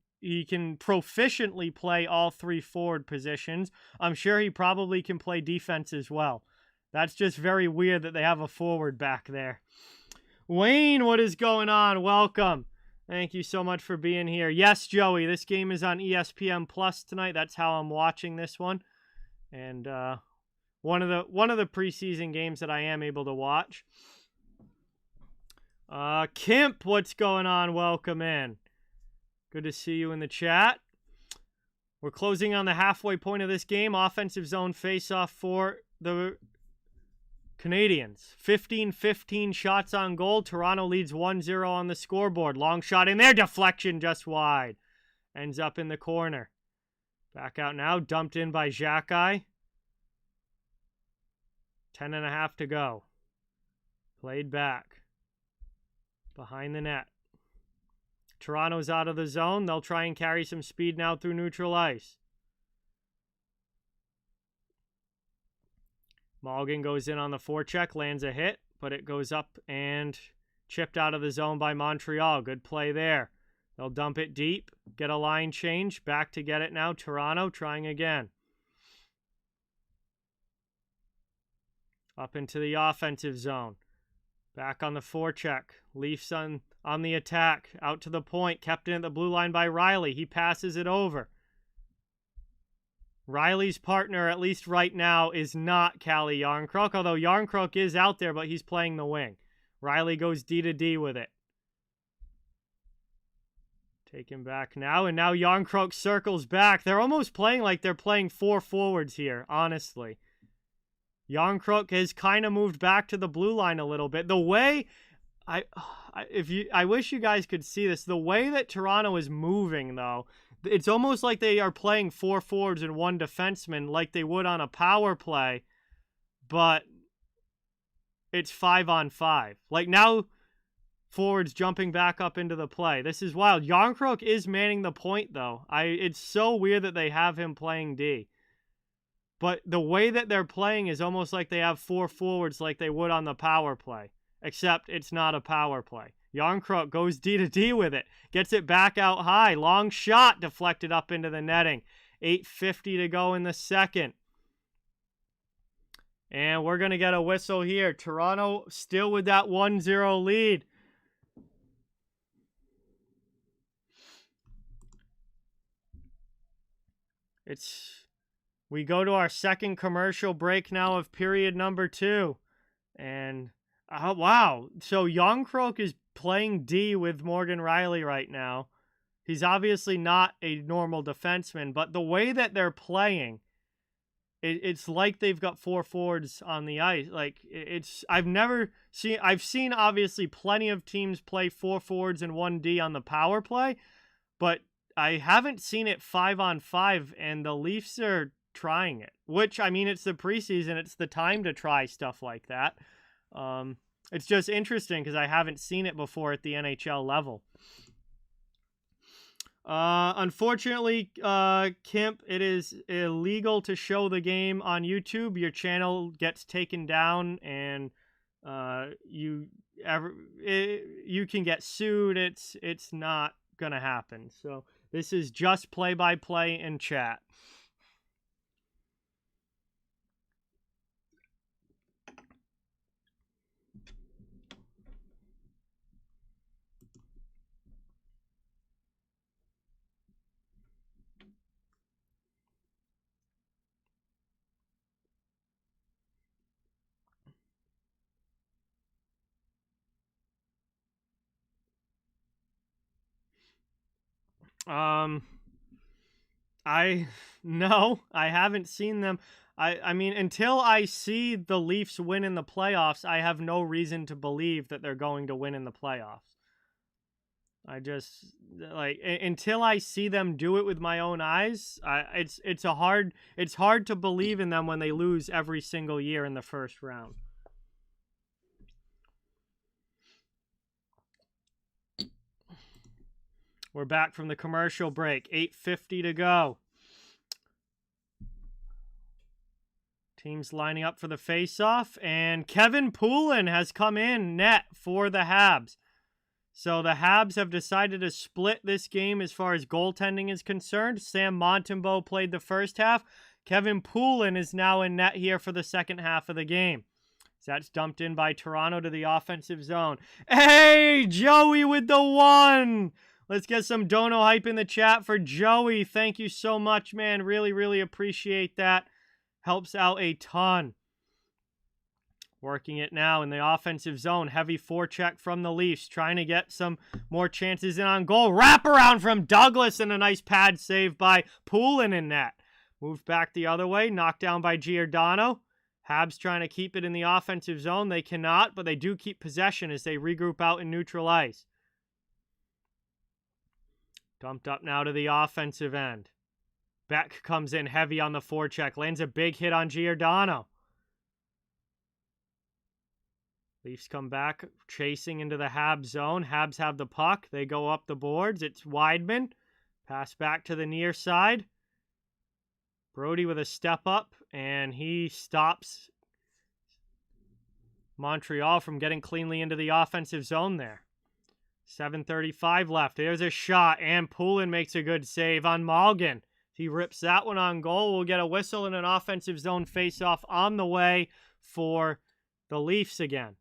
proficiently play all three forward positions. I'm sure he probably can play defense as well. That's just very weird that they have a forward back there. Wayne, what is going on? Welcome. Thank you so much for being here. Yes, Joey, this game is on ESPN Plus tonight. That's how I'm watching this one. And one of the preseason games that I am able to watch. Kimp, what's going on? Welcome in. Good to see you in the chat. We're closing on the halfway point of this game. Offensive zone face-off for the Canadiens. 15-15 shots on goal. Toronto leads 1-0 on the scoreboard. Long shot in there. Deflection just wide. Ends up in the corner. Back out now. Dumped in by Xhekaj. 10.5 to go. Played back. Behind the net. Toronto's out of the zone. They'll try and carry some speed now through neutral ice. Malgin goes in on the forecheck, lands a hit, but it goes up and chipped out of the zone by Montreal. Good play there. They'll dump it deep, get a line change, back to get it now. Toronto trying again. Up into the offensive zone. Back on the forecheck. Leafs on the attack. Out to the point. Kept in at the blue line by Riley. He passes it over. Riley's partner, at least right now, is not Calle Jarnkrok, although Jarnkrok is out there, but he's playing the wing. Riley goes D to D with it. Take him back now, and now Jarnkrok circles back. They're almost playing like they're playing four forwards here, honestly. Jarnkrok has kind of moved back to the blue line a little bit. The way... I wish you guys could see this. The way that Toronto is moving, though... It's almost like they are playing four forwards and one defenseman like they would on a power play, but it's 5-on-5. Like now, forwards jumping back up into the play. This is wild. Jarnkrok is manning the point, though. It's so weird that they have him playing D. But the way that they're playing is almost like they have four forwards like they would on the power play, except it's not a power play. Jarnkrok goes D to D with it. Gets it back out high. Long shot deflected up into the netting. 8:50 to go in the second. And we're going to get a whistle here. Toronto still with that 1-0 lead. We go to our second commercial break now of period number 2. And, wow. So Jarnkrok is playing D with Morgan Riley right now. He's obviously not a normal defenseman, but the way that they're playing, it's like they've got 4 forwards on the ice. Like, I've seen obviously plenty of teams play 4 forwards and 1 D on the power play, but I haven't seen it 5-on-5, and the Leafs are trying it. Which, I mean, it's the preseason. It's the time to try stuff like that. It's just interesting because I haven't seen it before at the NHL level. Unfortunately, Kimp, it is illegal to show the game on YouTube. Your channel gets taken down, and you can get sued. It's not gonna happen. So this is just play-by-play in chat. No, I haven't seen them. I mean, until I see the Leafs win in the playoffs, I have no reason to believe that they're going to win in the playoffs. I just, like, until I see them do it with my own eyes, it's hard to believe in them when they lose every single year in the first round. We're back from the commercial break. 8:50 to go. Teams lining up for the face-off, and Kevin Poulin has come in net for the Habs. So the Habs have decided to split this game as far as goaltending is concerned. Sam Montembeault played the first half. Kevin Poulin is now in net here for the second half of the game. So that's dumped in by Toronto to the offensive zone. Hey, Joey with the 1! Let's get some dono hype in the chat for Joey. Thank you so much, man. Really, really appreciate that. Helps out a ton. Working it now in the offensive zone. Heavy forecheck from the Leafs. Trying to get some more chances in on goal. Wraparound from Douglas and a nice pad save by Poulin in net. Moved back the other way. Knocked down by Giordano. Habs trying to keep it in the offensive zone. They cannot, but they do keep possession as they regroup out in neutral ice. Dumped up now to the offensive end. Beck comes in heavy on the forecheck. Lands a big hit on Giordano. Leafs come back, chasing into the Habs zone. Habs have the puck. They go up the boards. It's Weidman. Pass back to the near side. Brody with a step up, and he stops Montreal from getting cleanly into the offensive zone there. 7:35 left. There's a shot, and Poulin makes a good save on Malgin. He rips that one on goal. We'll get a whistle and an offensive zone face-off on the way for the Leafs again.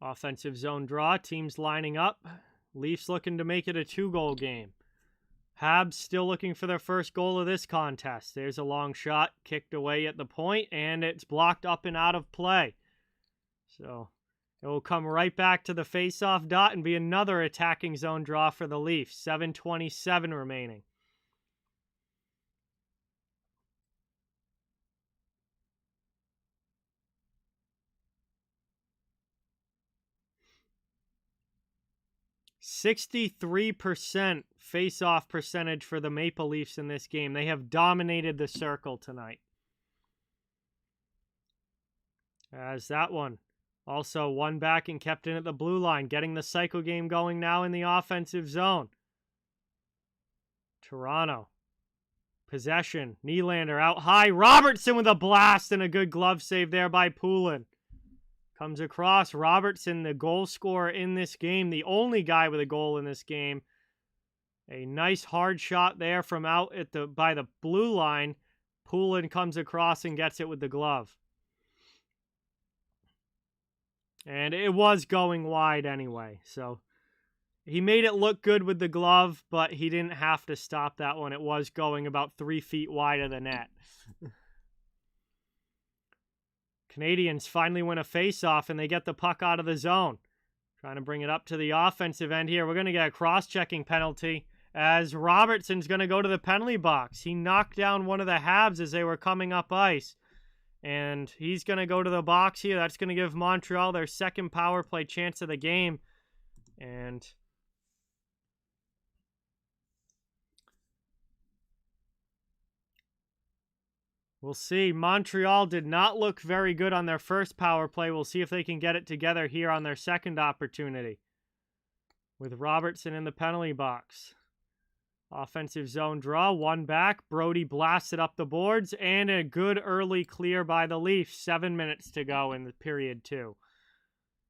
Offensive zone draw. Teams lining up. Leafs looking to make it a 2-goal game. Habs still looking for their first goal of this contest. There's a long shot kicked away at the point, and it's blocked up and out of play. So it will come right back to the face-off dot and be another attacking zone draw for the Leafs. 7:27 remaining. .63% face-off percentage for the Maple Leafs in this game. They have dominated the circle tonight. As that one. Also, one back and kept in at the blue line. Getting the cycle game going now in the offensive zone. Toronto. Possession. Nylander out high. Robertson with a blast and a good glove save there by Poulin. Comes across. Robertson, the goal scorer in this game. The only guy with a goal in this game. A nice hard shot there from out at by the blue line. Poulin comes across and gets it with the glove. And it was going wide anyway, so he made it look good with the glove, but he didn't have to stop that one. It was going about 3 feet wide of the net. Canadiens finally win a face-off, and they get the puck out of the zone. Trying to bring it up to the offensive end here. We're going to get a cross-checking penalty as Robertson's going to go to the penalty box. He knocked down one of the Habs as they were coming up ice. And he's going to go to the box here. That's going to give Montreal their second power play chance of the game. And we'll see. Montreal did not look very good on their first power play. We'll see if they can get it together here on their second opportunity. With Robertson in the penalty box. Offensive zone draw, one back. Brody blasts it up the boards, and a good early clear by the Leafs. 7 minutes to go in the period 2.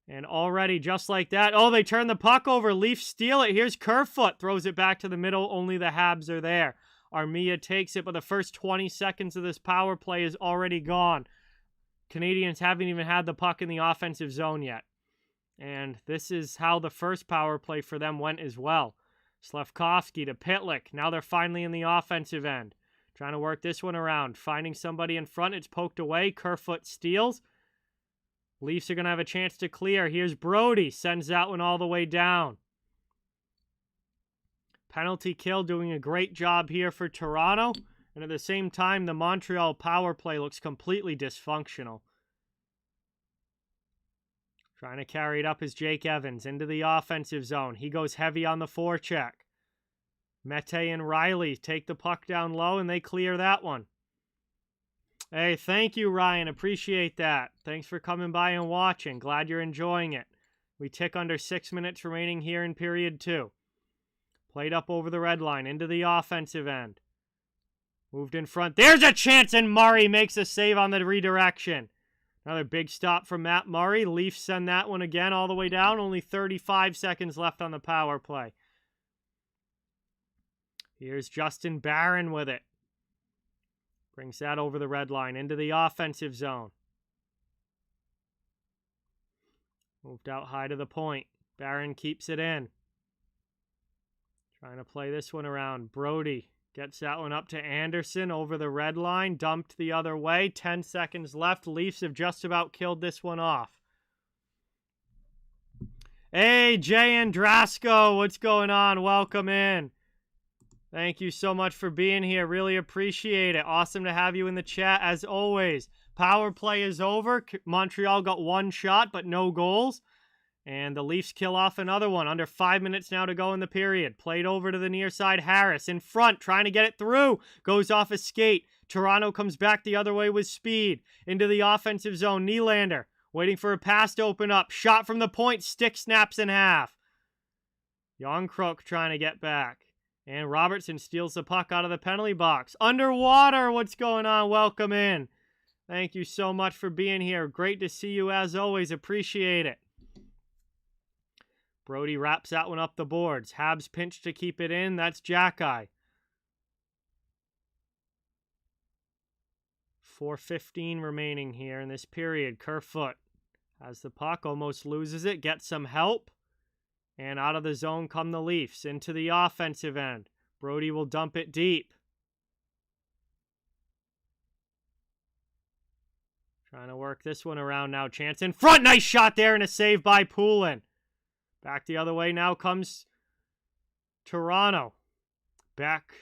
And already, just like that, oh, they turn the puck over. Leafs steal it. Here's Kerfoot, throws it back to the middle. Only the Habs are there. Armia takes it, but the first 20 seconds of this power play is already gone. Canadiens haven't even had the puck in the offensive zone yet. And this is how the first power play for them went as well. Slafkovsky to Pitlick. Now they're finally in the offensive end. Trying to work this one around. Finding somebody in front. It's poked away. Kerfoot steals. Leafs are going to have a chance to clear. Here's Brody. Sends that one all the way down. Penalty kill doing a great job here for Toronto. And at the same time, the Montreal power play looks completely dysfunctional. Trying to carry it up is Jake Evans into the offensive zone. He goes heavy on the forecheck. Mete and Riley take the puck down low, and they clear that one. Hey, thank you, Ryan. Appreciate that. Thanks for coming by and watching. Glad you're enjoying it. We tick under 6 minutes remaining here in period 2. Played up over the red line into the offensive end. Moved in front. There's a chance, and Murray makes a save on the redirection. Another big stop from Matt Murray. Leafs send that one again all the way down. Only 35 seconds left on the power play. Here's Justin Barron with it. Brings that over the red line into the offensive zone. Moved out high to the point. Barron keeps it in. Trying to play this one around. Brody gets that one up to Anderson over the red line. Dumped the other way. 10 seconds left. Leafs have just about killed this one off. Hey, Jay Andrasco. What's going on? Welcome in. Thank you so much for being here. Really appreciate it. Awesome to have you in the chat as always. Power play is over. Montreal got one shot, but no goals. And the Leafs kill off another one. Under 5 minutes now to go in the period. Played over to the near side. Harris in front, trying to get it through. Goes off a skate. Toronto comes back the other way with speed. Into the offensive zone. Nylander waiting for a pass to open up. Shot from the point. Stick snaps in half. Youngkrok trying to get back. And Robertson steals the puck out of the penalty box. Underwater, what's going on? Welcome in. Thank you so much for being here. Great to see you as always. Appreciate it. Brody wraps that one up the boards. Habs pinch to keep it in. That's Jackeye. 4:15 remaining here in this period. Kerfoot has the puck, almost loses it, gets some help. And out of the zone come the Leafs into the offensive end. Brody will dump it deep. Trying to work this one around now. Chance in front. Nice shot there and a save by Poulin. Back the other way now comes Toronto. Back,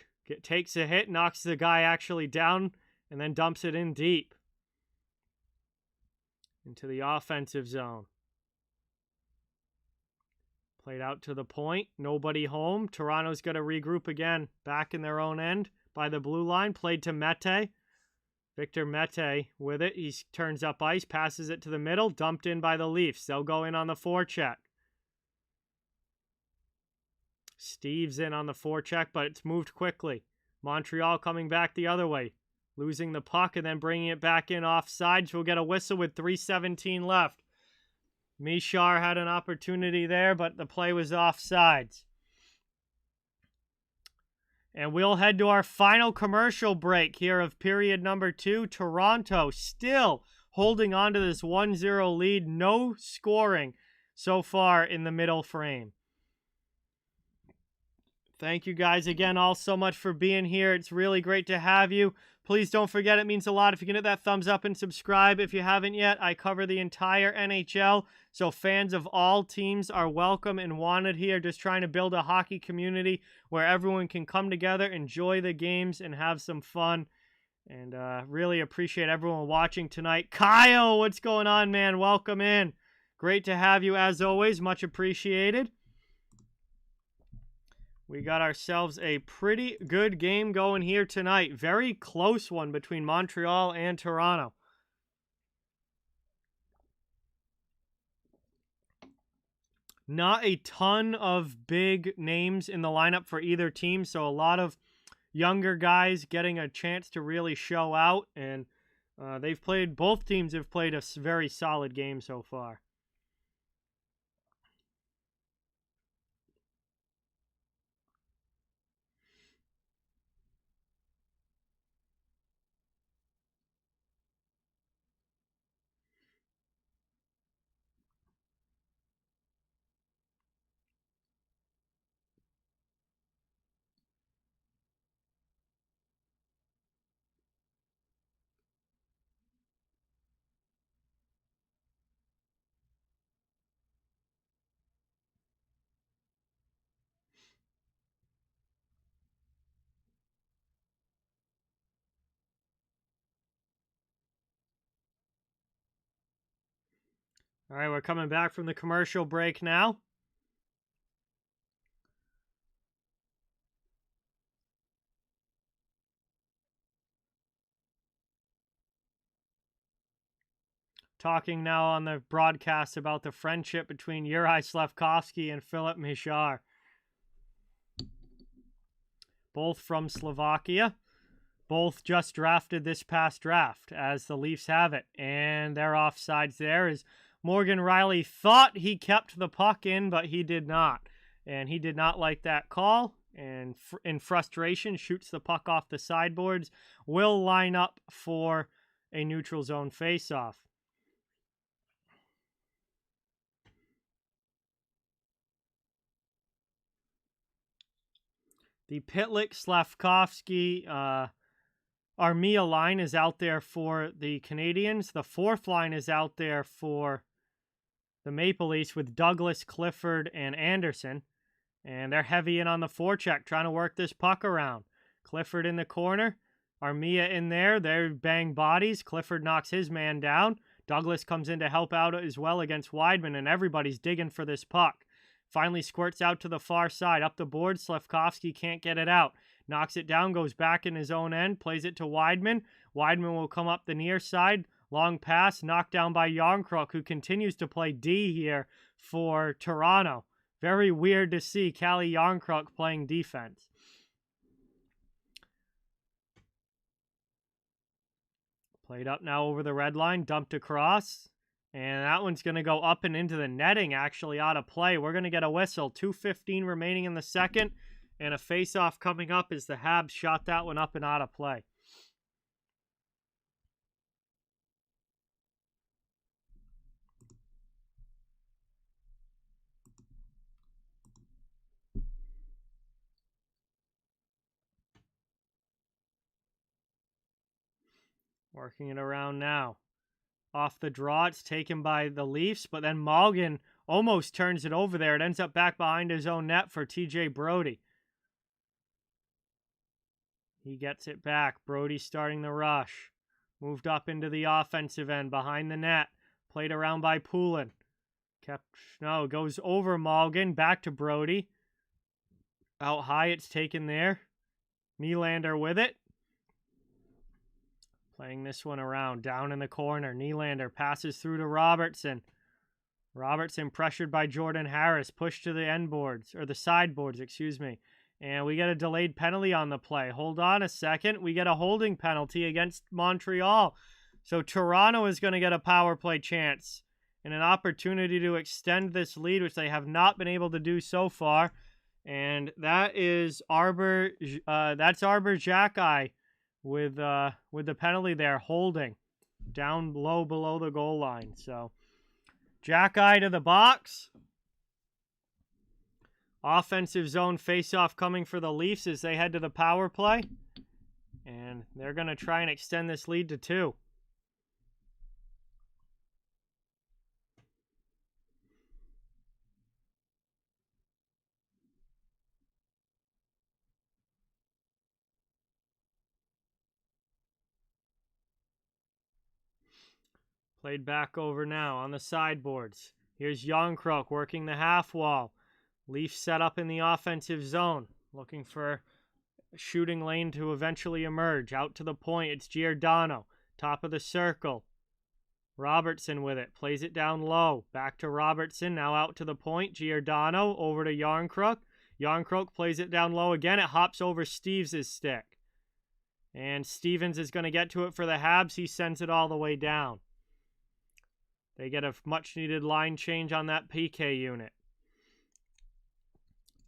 takes a hit, knocks the guy actually down, and then dumps it in deep. Into the offensive zone. Played out to the point. Nobody home. Toronto's going to regroup again. Back in their own end by the blue line. Played to Mete. Victor Mete with it. He turns up ice, passes it to the middle. Dumped in by the Leafs. They'll go in on the forecheck. Steve's in on the forecheck, but it's moved quickly. Montreal coming back the other way. Losing the puck and then bringing it back in offside. We'll get a whistle with 3:17 left. Mishar had an opportunity there, but the play was offsides. And we'll head to our final commercial break here of period number 2. Toronto still holding on to this 1-0 lead. No scoring so far in the middle frame. Thank you guys again all so much for being here. It's really great to have you. Please don't forget, it means a lot if you can hit that thumbs up and subscribe. If you haven't yet, I cover the entire NHL, so fans of all teams are welcome and wanted here. Just trying to build a hockey community where everyone can come together, enjoy the games, and have some fun. And really appreciate everyone watching tonight. Kyle, what's going on, man? Welcome in. Great to have you as always. Much appreciated. We got ourselves a pretty good game going here tonight. Very close one between Montreal and Toronto. Not a ton of big names in the lineup for either team, so a lot of younger guys getting a chance to really show out, and both teams have played a very solid game so far. All right, we're coming back from the commercial break now. Talking now on the broadcast about the friendship between Juraj Slafkovsky and Filip Mesar. Both from Slovakia. Both just drafted this past draft, as the Leafs have it. And their offsides there is Morgan Rielly thought he kept the puck in, but he did not. And he did not like that call. And in frustration, shoots the puck off the sideboards. Will line up for a neutral zone faceoff. The Pitlick-Slafkovsky Armia line is out there for the Canadiens. The fourth line is out there for the Maple Leafs with Douglas, Clifford, and Anderson. And they're heavy in on the forecheck, trying to work this puck around. Clifford in the corner. Armia in there. They're bang bodies. Clifford knocks his man down. Douglas comes in to help out as well against Wideman, and everybody's digging for this puck. Finally squirts out to the far side. Up the board, Slafkovsky can't get it out. Knocks it down, goes back in his own end, plays it to Wideman. Wideman will come up the near side. Long pass, knocked down by Jarnkrok, who continues to play D here for Toronto. Very weird to see Calle Jarnkrok playing defense. Played up now over the red line, dumped across. And that one's going to go up and into the netting, actually out of play. We're going to get a whistle. 2:15 remaining in the second. And a face-off coming up as the Habs shot that one up and out of play. Working it around now. Off the draw, it's taken by the Leafs, but then Malgin almost turns it over there. It ends up back behind his own net for TJ Brodie. He gets it back. Brodie starting the rush. Moved up into the offensive end behind the net. Played around by Poulin. Goes over Malgin. Back to Brodie. Out high, it's taken there. Nylander with it. Playing this one around, down in the corner. Nylander passes through to Robertson. Robertson pressured by Jordan Harris, pushed to the end boards, or the sideboards, excuse me. And we get a delayed penalty on the play. Hold on a second. We get a holding penalty against Montreal. So Toronto is going to get a power play chance and an opportunity to extend this lead, which they have not been able to do so far. And that is Arbor Xhekaj with the penalty there, holding. down low below the goal line. So, jack eye to the box. Offensive zone faceoff coming for the Leafs as they head to the power play. And they're going to try and extend this lead to 2. Played back over now on the sideboards. Here's Järnkrok working the half wall. Leafs set up in the offensive zone, looking for a shooting lane to eventually emerge. Out to the point, it's Giordano, top of the circle. Robertson with it, plays it down low. Back to Robertson, now out to the point. Giordano over to Järnkrok. Järnkrok plays it down low again. It hops over Steves' stick. And Stevens is going to get to it for the Habs. He sends it all the way down. They get a much-needed line change on that PK unit.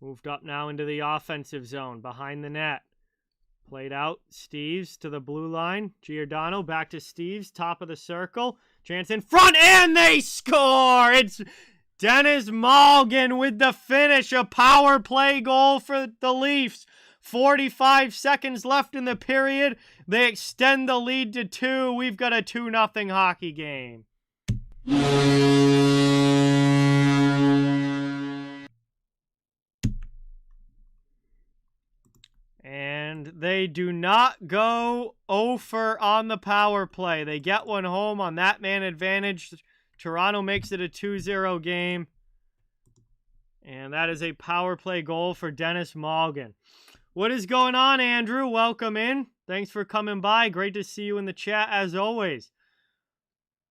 Moved up now into the offensive zone, behind the net. Played out, Steves to the blue line. Giordano back to Steves, top of the circle. Chance in front, and they score! It's Denis Malgin with the finish. A power play goal for the Leafs. 45 seconds left in the period. They extend the lead to 2. We've got a 2-0 hockey game. And they do not go over on the power play. They get one home on that man advantage. Toronto makes it a 2-0 game. And that is a power play goal for Denis Malgin. What is going on, Andrew? Welcome in. Thanks for coming by. Great to see you in the chat as always.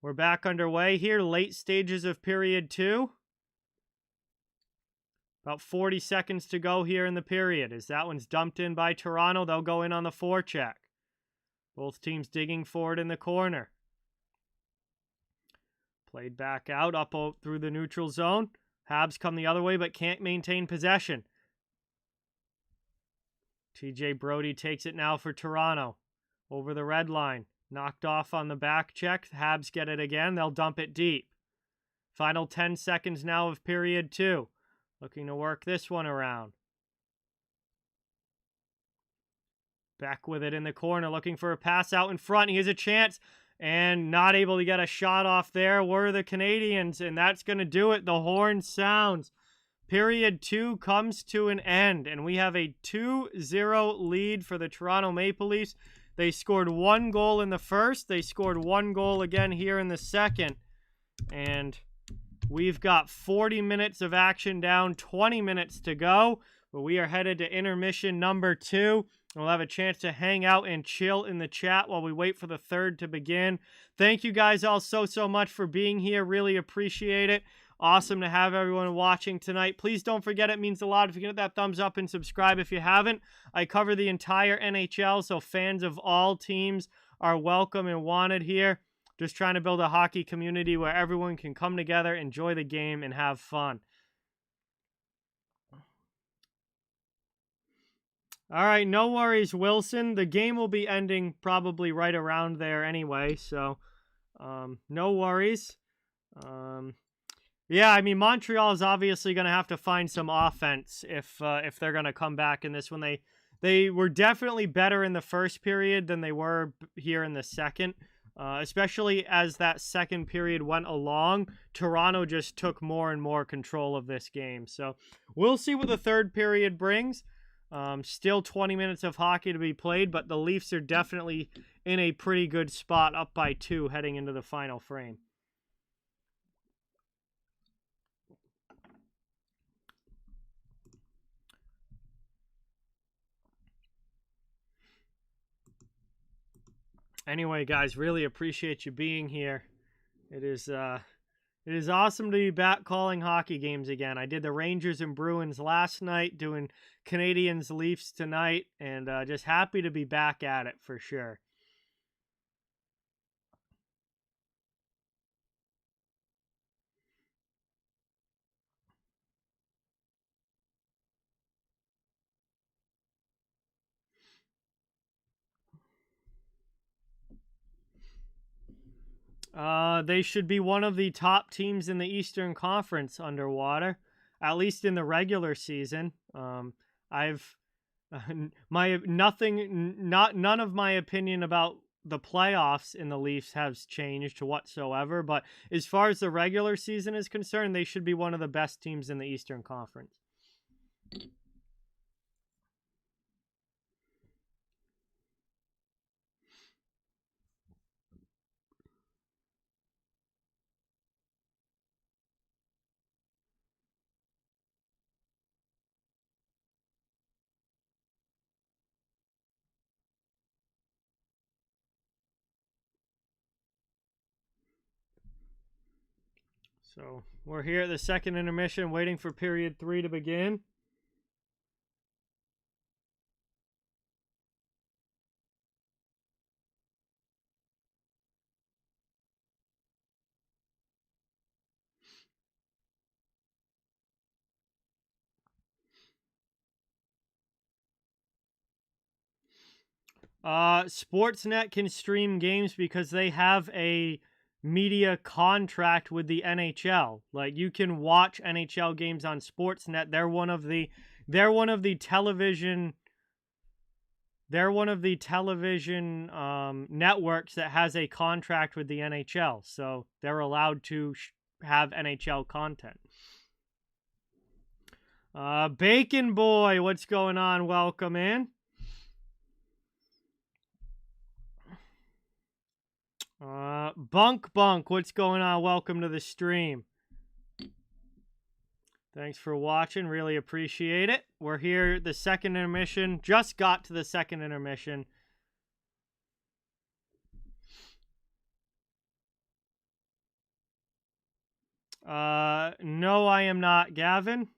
We're back underway here. Late stages of period 2. About 40 seconds to go here in the period. As that one's dumped in by Toronto, they'll go in on the forecheck. Both teams digging forward in the corner. Played back out, up through the neutral zone. Habs come the other way, but can't maintain possession. TJ Brodie takes it now for Toronto. Over the red line. Knocked off on the back check. Habs get it again. They'll dump it deep. Final 10 seconds now of period 2. Looking to work this one around. Back with it in the corner, looking for a pass out in front. He has a chance and not able to get a shot off there. Were the Canadiens, and that's going to do it. The horn sounds. Period 2 comes to an end, and we have a 2-0 lead for the Toronto Maple Leafs. They scored 1 goal in the first. They scored 1 goal again here in the second. And we've got 40 minutes of action down, 20 minutes to go. But we are headed to intermission number 2. We'll have a chance to hang out and chill in the chat while we wait for the third to begin. Thank you guys all so much for being here. Really appreciate it. Awesome to have everyone watching tonight. Please don't forget, it means a lot if you can hit that thumbs up and subscribe if you haven't. I cover the entire NHL, so fans of all teams are welcome and wanted here. Just trying to build a hockey community where everyone can come together, enjoy the game, and have fun. All right, no worries, Wilson. The game will be ending probably right around there anyway, so no worries. Yeah, I mean, Montreal is obviously going to have to find some offense if they're going to come back in this one. They were definitely better in the first period than they were here in the second, especially as that second period went along. Toronto just took more and more control of this game. So we'll see what the third period brings. Still 20 minutes of hockey to be played, but the Leafs are definitely in a pretty good spot, up by 2 heading into the final frame. Anyway, guys, really appreciate you being here. It is awesome to be back calling hockey games again. I did the Rangers and Bruins last night, doing Canadiens Leafs tonight, and just happy to be back at it for sure. They should be one of the top teams in the Eastern Conference underwater, at least in the regular season. I've none of my opinion about the playoffs in the Leafs has changed whatsoever. But as far as the regular season is concerned, they should be one of the best teams in the Eastern Conference. So we're here at the second intermission, waiting for period 3 to begin. Sportsnet can stream games because they have a media contract with the NHL. Like, you can watch NHL games on Sportsnet. They're one of the television networks that has a contract with the NHL, so they're allowed to have NHL content. Bacon Boy, what's going on? Welcome in. Bunk, what's going on? Welcome to the stream. Thanks for watching. Really appreciate it. We're here, the second intermission. Just got to the second intermission. No, I am not, Gavin.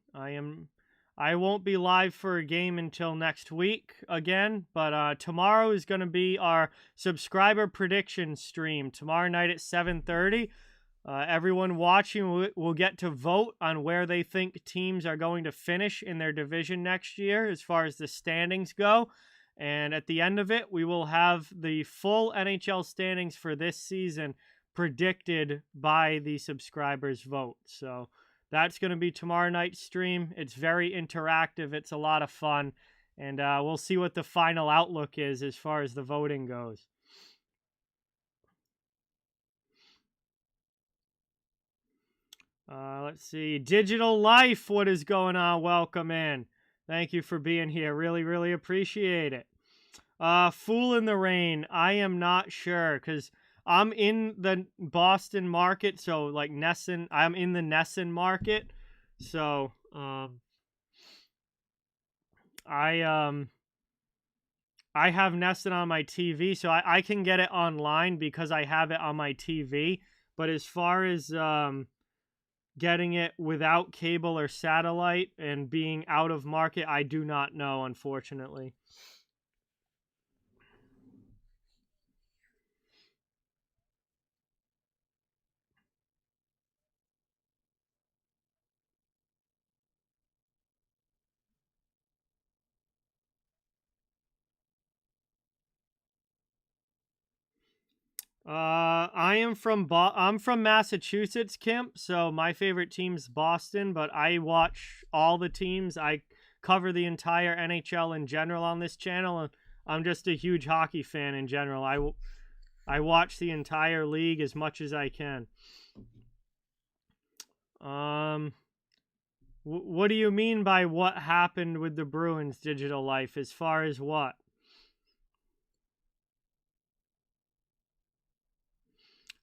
I won't be live for a game until next week again, but tomorrow is going to be our subscriber prediction stream. Tomorrow night at 7:30. Everyone watching will get to vote on where they think teams are going to finish in their division next year as far as the standings go. And at the end of it, we will have the full NHL standings for this season predicted by the subscribers' vote. So that's going to be tomorrow night's stream. It's very interactive. It's a lot of fun. And we'll see what the final outlook is as far as the voting goes. Let's see. Digital Life, what is going on? Welcome in. Thank you for being here. Really, really appreciate it. Fool in the Rain. I am not sure because I'm in the Boston market, so like Nesson, I'm in the Nesson market. So I have Nesson on my TV, so I can get it online because I have it on my TV. But as far as getting it without cable or satellite and being out of market, I do not know, unfortunately. I'm from Massachusetts, Kemp, so my favorite team's Boston, but I watch all the teams. I cover the entire NHL in general on this channel, and I'm just a huge hockey fan in general. I watch the entire league as much as I can. What do you mean by what happened with the Bruins Digital Life? As far as what?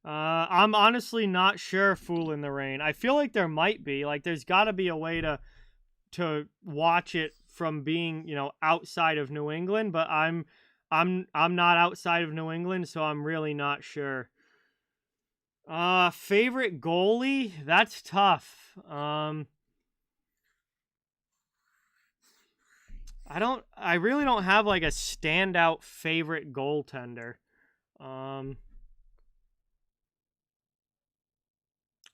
I'm honestly not sure, Fool in the Rain. I feel like there might be. Like, there's got to be a way to watch it from being, outside of New England, but I'm not outside of New England, so I'm really not sure. Favorite goalie? That's tough. I really don't have like a standout favorite goaltender.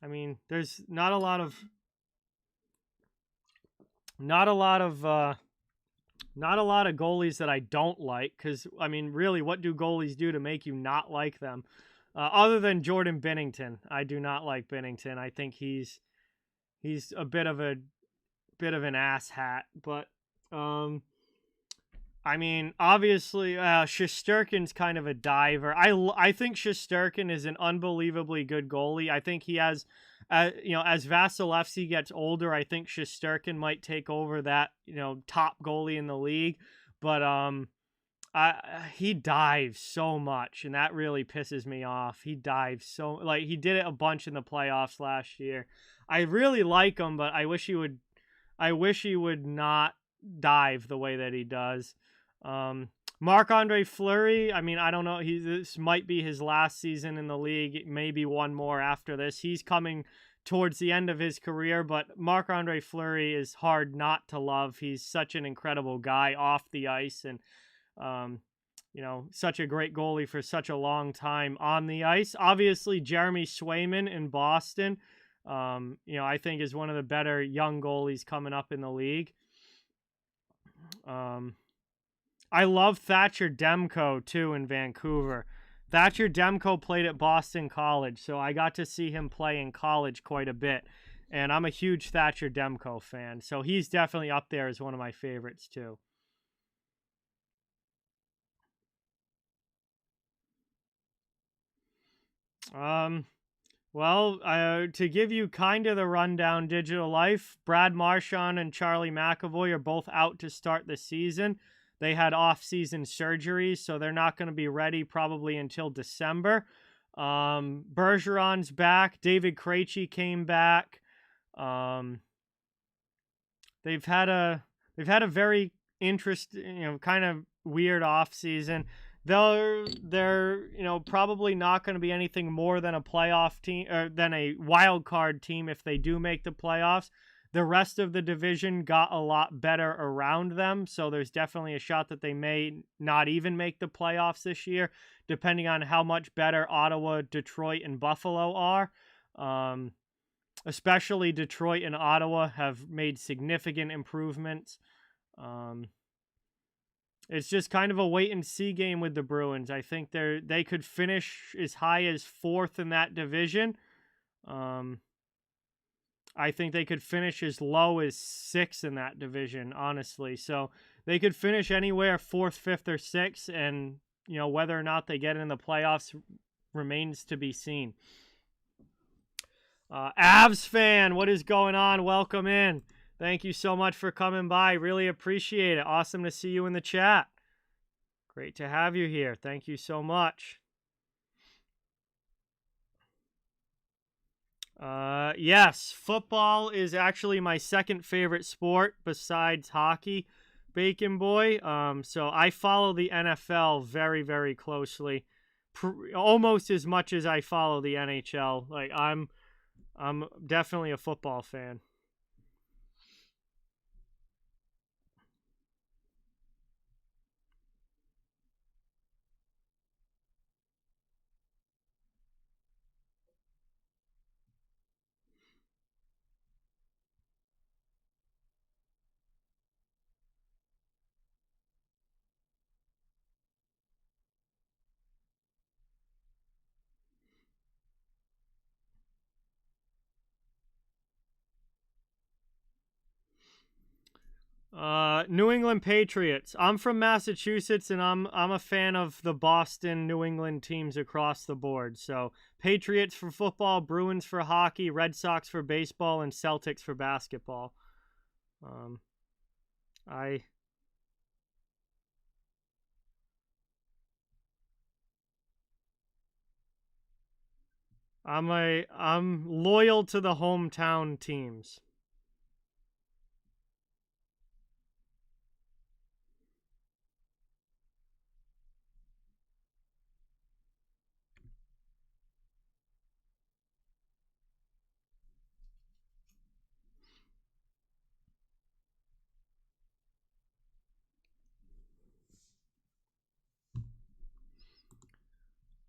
I mean, there's not a lot of goalies that I don't like, because I mean, really, what do goalies do to make you not like them? Other than Jordan Binnington, I do not like Binnington. I think he's a bit of an asshat. But I mean, obviously, Shesterkin's kind of a diver. I think Shesterkin is an unbelievably good goalie. I think he has, as Vasilevsky gets older, I think Shesterkin might take over that, top goalie in the league. But he dives so much, and that really pisses me off. He dives so, like, he did it a bunch in the playoffs last year. I really like him, but I wish he would not dive the way that he does. Marc-Andre Fleury, I mean, I don't know. This might be his last season in the league. Maybe one more after this. He's coming towards the end of his career, but Marc-Andre Fleury is hard not to love. He's such an incredible guy off the ice, and such a great goalie for such a long time on the ice. Obviously, Jeremy Swayman in Boston, I think is one of the better young goalies coming up in the league. I love Thatcher Demko, too, in Vancouver. Thatcher Demko played at Boston College, so I got to see him play in college quite a bit. And I'm a huge Thatcher Demko fan, so he's definitely up there as one of my favorites, too. Well, to give you kind of the rundown, Digital Life, Brad Marchand and Charlie McAvoy are both out to start the season. They had off-season surgeries, so they're not going to be ready probably until December. Bergeron's back. David Krejci came back. They've had a very interesting, kind of weird off-season. They're probably not going to be anything more than a playoff team, or than a wild card team if they do make the playoffs. The rest of the division got a lot better around them, so there's definitely a shot that they may not even make the playoffs this year, depending on how much better Ottawa, Detroit, and Buffalo are. Especially Detroit and Ottawa have made significant improvements. It's just kind of a wait-and-see game with the Bruins. I think they could finish as high as 4th in that division. I think they could finish as low as 6th in that division, honestly. So they could finish anywhere 4th, 5th, or 6th, and whether or not they get in the playoffs remains to be seen. Avs fan, what is going on? Welcome in. Thank you so much for coming by. Really appreciate it. Awesome to see you in the chat. Great to have you here. Thank you so much. Yes, football is actually my second favorite sport besides hockey, Bacon Boy. So I follow the NFL very, very closely, almost as much as I follow the NHL. Like, I'm definitely a football fan. New England Patriots. I'm from Massachusetts, and I'm a fan of the Boston, New England teams across the board. So Patriots for football, Bruins for hockey, Red Sox for baseball, and Celtics for basketball. I'm loyal to the hometown teams.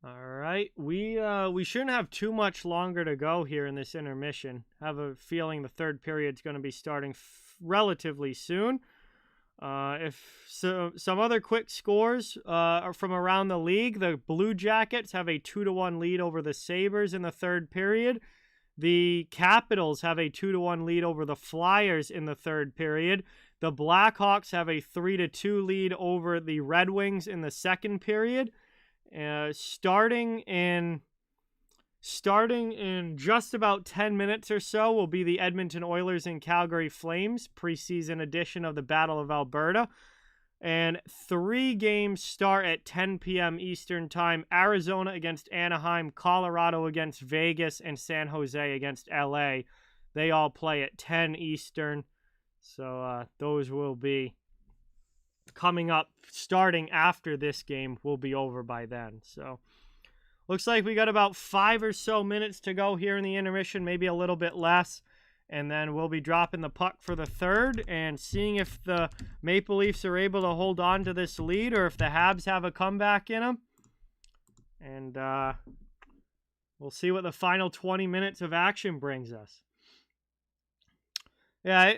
All right, we shouldn't have too much longer to go here in this intermission. I have a feeling the third period's going to be starting relatively soon. If so, some other quick scores are from around the league. The Blue Jackets have a 2-1 lead over the Sabres in the third period. The Capitals have a 2-1 lead over the Flyers in the third period. The Blackhawks have a 3-2 lead over the Red Wings in the second period. Starting in just about 10 minutes or so will be the Edmonton Oilers and Calgary Flames preseason edition of the Battle of Alberta. And 3 games start at 10 p.m. Eastern Time. Arizona against Anaheim, Colorado against Vegas, and San Jose against LA. They all play at 10 Eastern. So those will be coming up starting after this game. Will be over by then. So looks like we got about 5 or so minutes to go here in the intermission, maybe a little bit less. And then we'll be dropping the puck for the third and seeing if the Maple Leafs are able to hold on to this lead or if the Habs have a comeback in them. And we'll see what the final 20 minutes of action brings us. Yeah,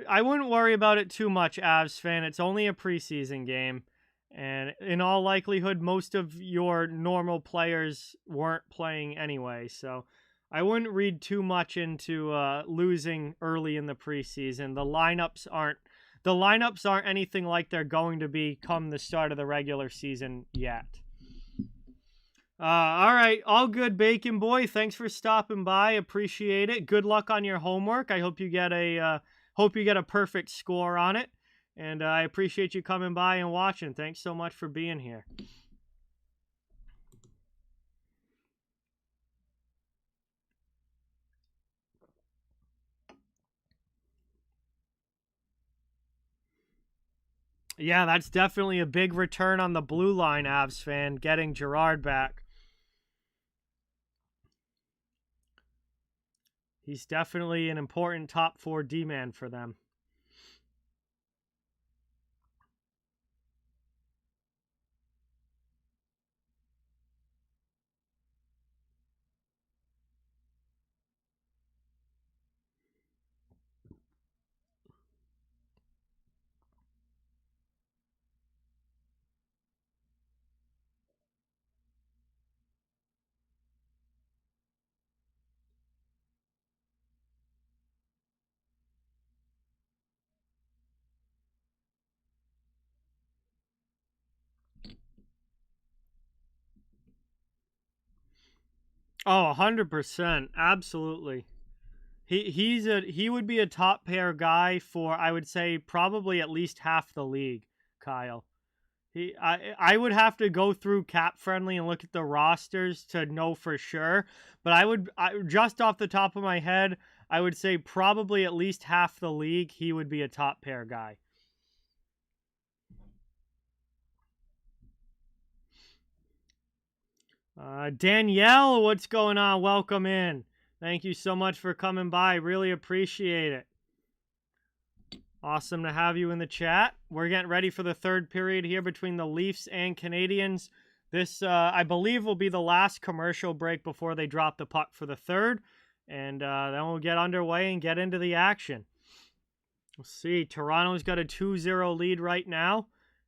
I wouldn't worry about it too much, Avs fan. It's only a preseason game. And in all likelihood, most of your normal players weren't playing anyway. So I wouldn't read too much into losing early in the preseason. The lineups aren't anything like they're going to be come the start of the regular season yet. All right, all good, Bacon Boy. Thanks for stopping by. Appreciate it. Good luck on your homework. I hope you get a perfect score on it. And I appreciate you coming by and watching. Thanks so much for being here. Yeah, that's definitely a big return on the blue line, Avs fan, getting Gerard back. He's definitely an important top 4 D-man for them. Oh, 100%. Absolutely. He would be a top pair guy for, I would say, probably at least half the league, Kyle. I would have to go through Cap Friendly and look at the rosters to know for sure, but just off the top of my head, I would say probably at least half the league he would be a top pair guy. Danielle, what's going on? Welcome in. Thank you so much for coming by. Really appreciate it. Awesome to have you in the chat. We're getting ready for the third period here between the Leafs and Canadiens. This, I believe, will be the last commercial break before they drop the puck for the third. And then we'll get underway and get into the action. Let's see. Toronto's got a 2-0 lead right now.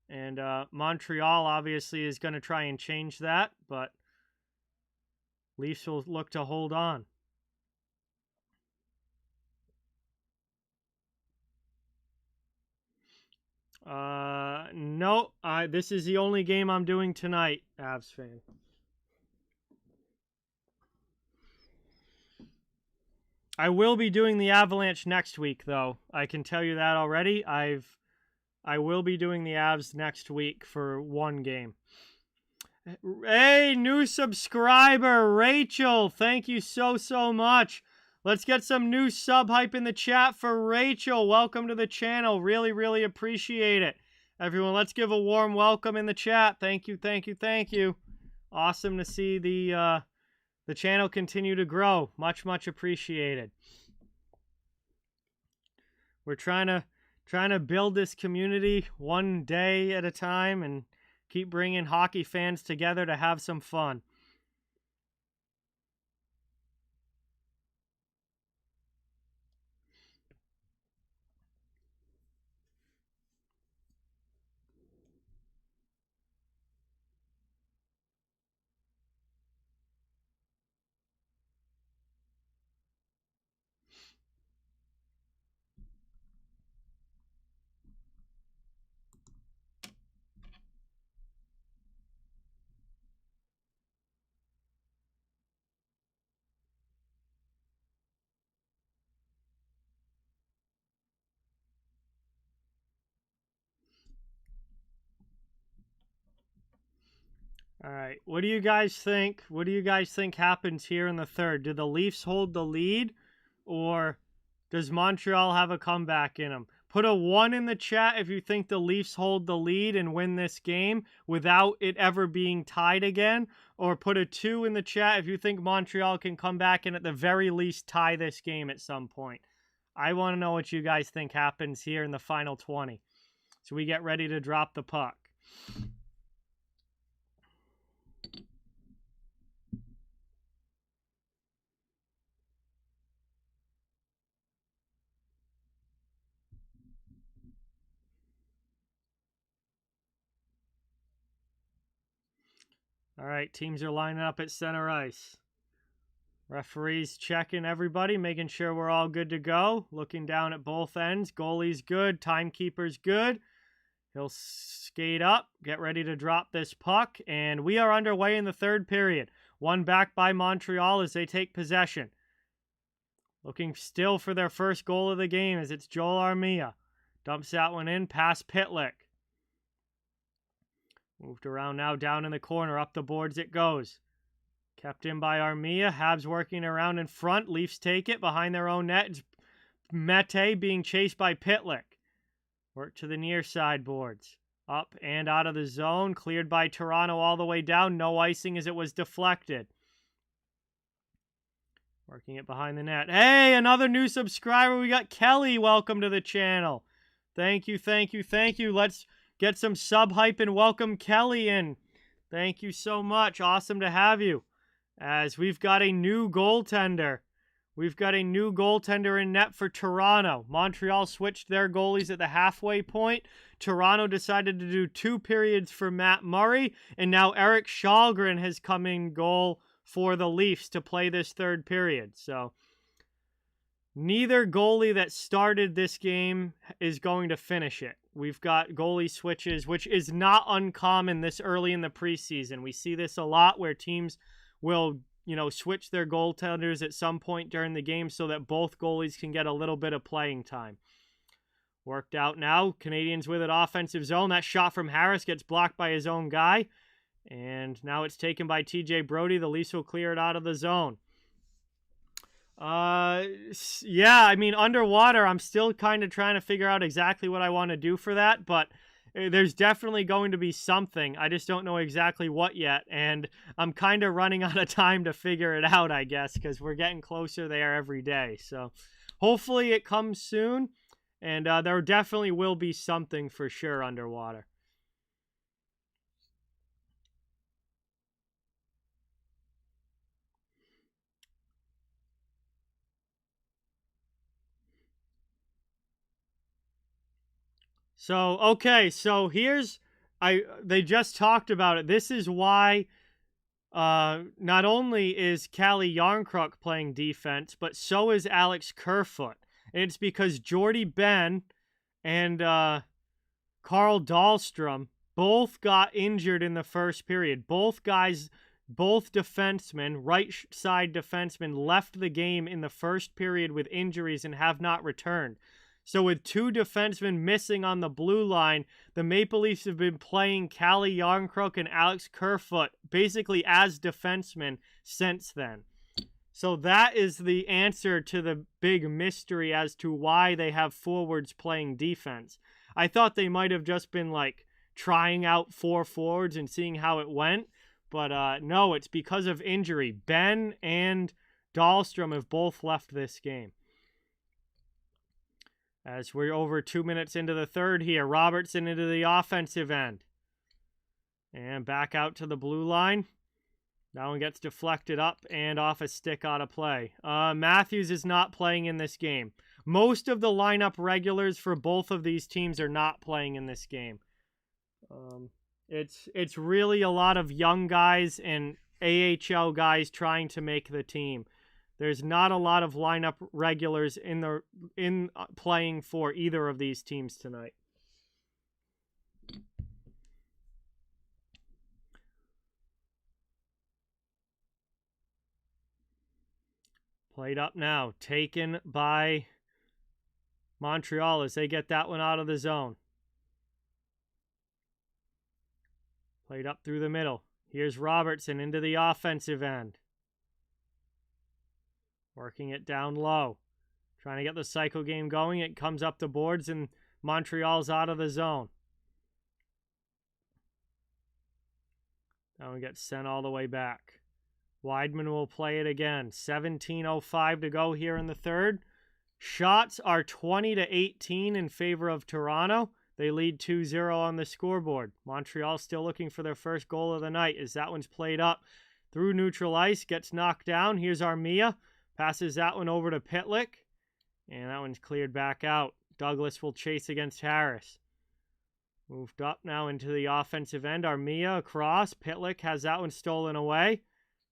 And Montreal, obviously, is going to try and change that. But Leafs will look to hold on. No, this is the only game I'm doing tonight, Avs fan. I will be doing the Avalanche next week, though. I can tell you that already. I will be doing the Avs next week for one game. Hey, new subscriber, Rachel. Thank you so much. Let's get some new sub hype in the chat for Rachel. Welcome to the channel. Really appreciate it. Everyone, let's give a warm welcome in the chat. Thank you. Awesome to see the channel continue to grow. Much appreciated. We're trying to build this community one day at a time and keep bringing hockey fans together to have some fun. All right. What do you guys think? What do you guys think happens here in the third? Do the Leafs hold the lead, or does Montreal have a comeback in them? Put a 1 in the chat if you think the Leafs hold the lead and win this game without it ever being tied again, or put a 2 in the chat if you think Montreal can come back and at the very least tie this game at some point. I want to know what you guys think happens here in the final 20. So we get ready to drop the puck. All right, teams are lining up at center ice. Referees checking everybody, making sure we're all good to go. Looking down at both ends. Goalie's good. Timekeeper's good. He'll skate up, get ready to drop this puck, and we are underway in the third period. 1 back by Montreal as they take possession. Looking still for their first goal of the game as it's Joel Armia. Dumps that one in past Pitlick. Moved around now down in the corner. Up the boards it goes. Kept in by Armia. Habs working around in front. Leafs take it behind their own net. It's Mete being chased by Pitlick. Work to the near side boards. Up and out of the zone. Cleared by Toronto all the way down. No icing as it was deflected. Working it behind the net. Hey, another new subscriber. We got Kelly. Welcome to the channel. Thank you, thank you, thank you. Let's get some sub hype and welcome Kelly in. Thank you so much. Awesome to have you. As we've got a new goaltender. We've got a new goaltender in net for Toronto. Montreal switched their goalies at the halfway point. Toronto decided to do 2 periods for Matt Murray. And now Eric Shalgren has come in goal for the Leafs to play this third period. So neither goalie that started this game is going to finish it. We've got goalie switches, which is not uncommon this early in the preseason. We see this a lot where teams will, switch their goaltenders at some point during the game so that both goalies can get a little bit of playing time. Worked out now. Canadiens with it, offensive zone. That shot from Harris gets blocked by his own guy. And now it's taken by TJ Brody. The Leafs will clear it out of the zone. Underwater, I'm still kind of trying to figure out exactly what I want to do for that, but there's definitely going to be something. I just don't know exactly what yet, and I'm kind of running out of time to figure it out, I guess, because we're getting closer there every day. So hopefully it comes soon, and there definitely will be something for sure underwater. So they just talked about it. This is why not only is Calle Jarnkrok playing defense, but so is Alex Kerfoot. And it's because Jordy Ben and Carl Dahlstrom both got injured in the first period. Both defensemen, right side defensemen, left the game in the first period with injuries and have not returned. So with 2 defensemen missing on the blue line, the Maple Leafs have been playing Calle Jarnkrok and Alex Kerfoot basically as defensemen since then. So that is the answer to the big mystery as to why they have forwards playing defense. I thought they might have just been trying out 4 forwards and seeing how it went. But no, it's because of injury. Ben and Dahlstrom have both left this game. As we're over 2 minutes into the third here, Robertson into the offensive end. And back out to the blue line. That one gets deflected up and off a stick out of play. Matthews is not playing in this game. Most of the lineup regulars for both of these teams are not playing in this game. It's really a lot of young guys and AHL guys trying to make the team. There's not a lot of lineup regulars in playing for either of these teams tonight. Played up now, taken by Montreal as they get that one out of the zone. Played up through the middle. Here's Robertson into the offensive end. Working it down low. Trying to get the cycle game going. It comes up the boards and Montreal's out of the zone. That one gets sent all the way back. Weidman will play it again. 17:05 to go here in the third. Shots are 20-18 in favor of Toronto. They lead 2-0 on the scoreboard. Montreal still looking for their first goal of the night as that one's played up through neutral ice. Gets knocked down. Here's Armia. Passes that one over to Pitlick. And that one's cleared back out. Douglas will chase against Harris. Moved up now into the offensive end. Armia across. Pitlick has that one stolen away.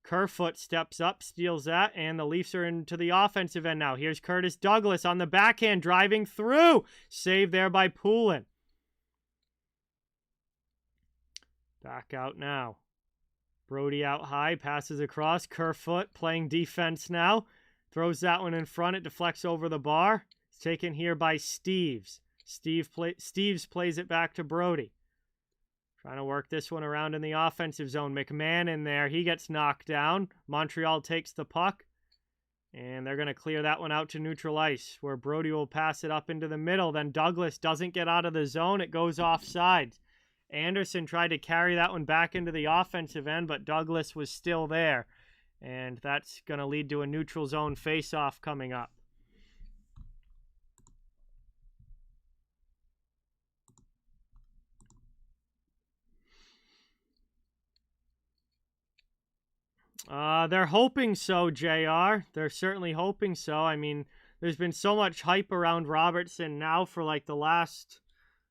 Kerfoot steps up, steals that, and the Leafs are into the offensive end now. Here's Curtis Douglas on the backhand, driving through. Saved there by Poulin. Back out now. Brody out high, passes across. Kerfoot playing defense now. Throws that one in front. It deflects over the bar. It's taken here by Steves. Steves plays it back to Brody. Trying to work this one around in the offensive zone. McMahon in there. He gets knocked down. Montreal takes the puck. And they're going to clear that one out to neutral ice, where Brody will pass it up into the middle. Then Douglas doesn't get out of the zone. It goes offside. Anderson tried to carry that one back into the offensive end, but Douglas was still there. And that's going to lead to a neutral zone face-off coming up. They're hoping so, JR. They're certainly hoping so. I mean, there's been so much hype around Robertson now for like the last...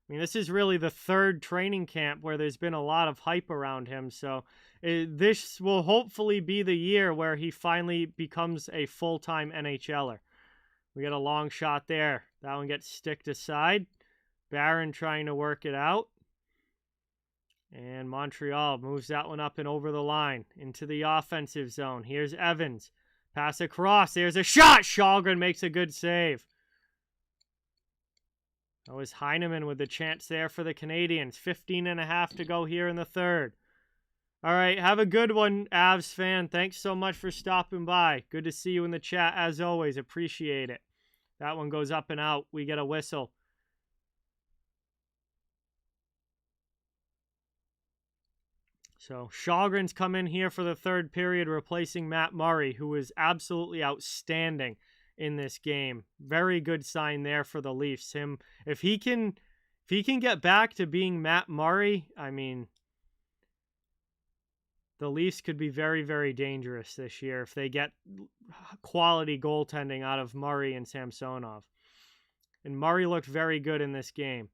I mean, this is really the third training camp where there's been a lot of hype around him. So this will hopefully be the year where he finally becomes a full-time NHLer. We get a long shot there. That one gets sticked aside. Barron trying to work it out. And Montreal moves that one up and over the line into the offensive zone. Here's Evans. Pass across. There's a shot. Shalgren makes a good save. That was Heineman with the chance there for the Canadiens. 15.5 to go here in the third. All right, have a good one, Avs fan. Thanks so much for stopping by. Good to see you in the chat as always. Appreciate it. That one goes up and out. We get a whistle. So Shalgren's come in here for the third period, replacing Matt Murray, who was absolutely outstanding in this game. Very good sign there for the Leafs. If he can get back to being Matt Murray, I mean, the Leafs could be very, very dangerous this year if they get quality goaltending out of Murray and Samsonov. And Murray looked very good in this game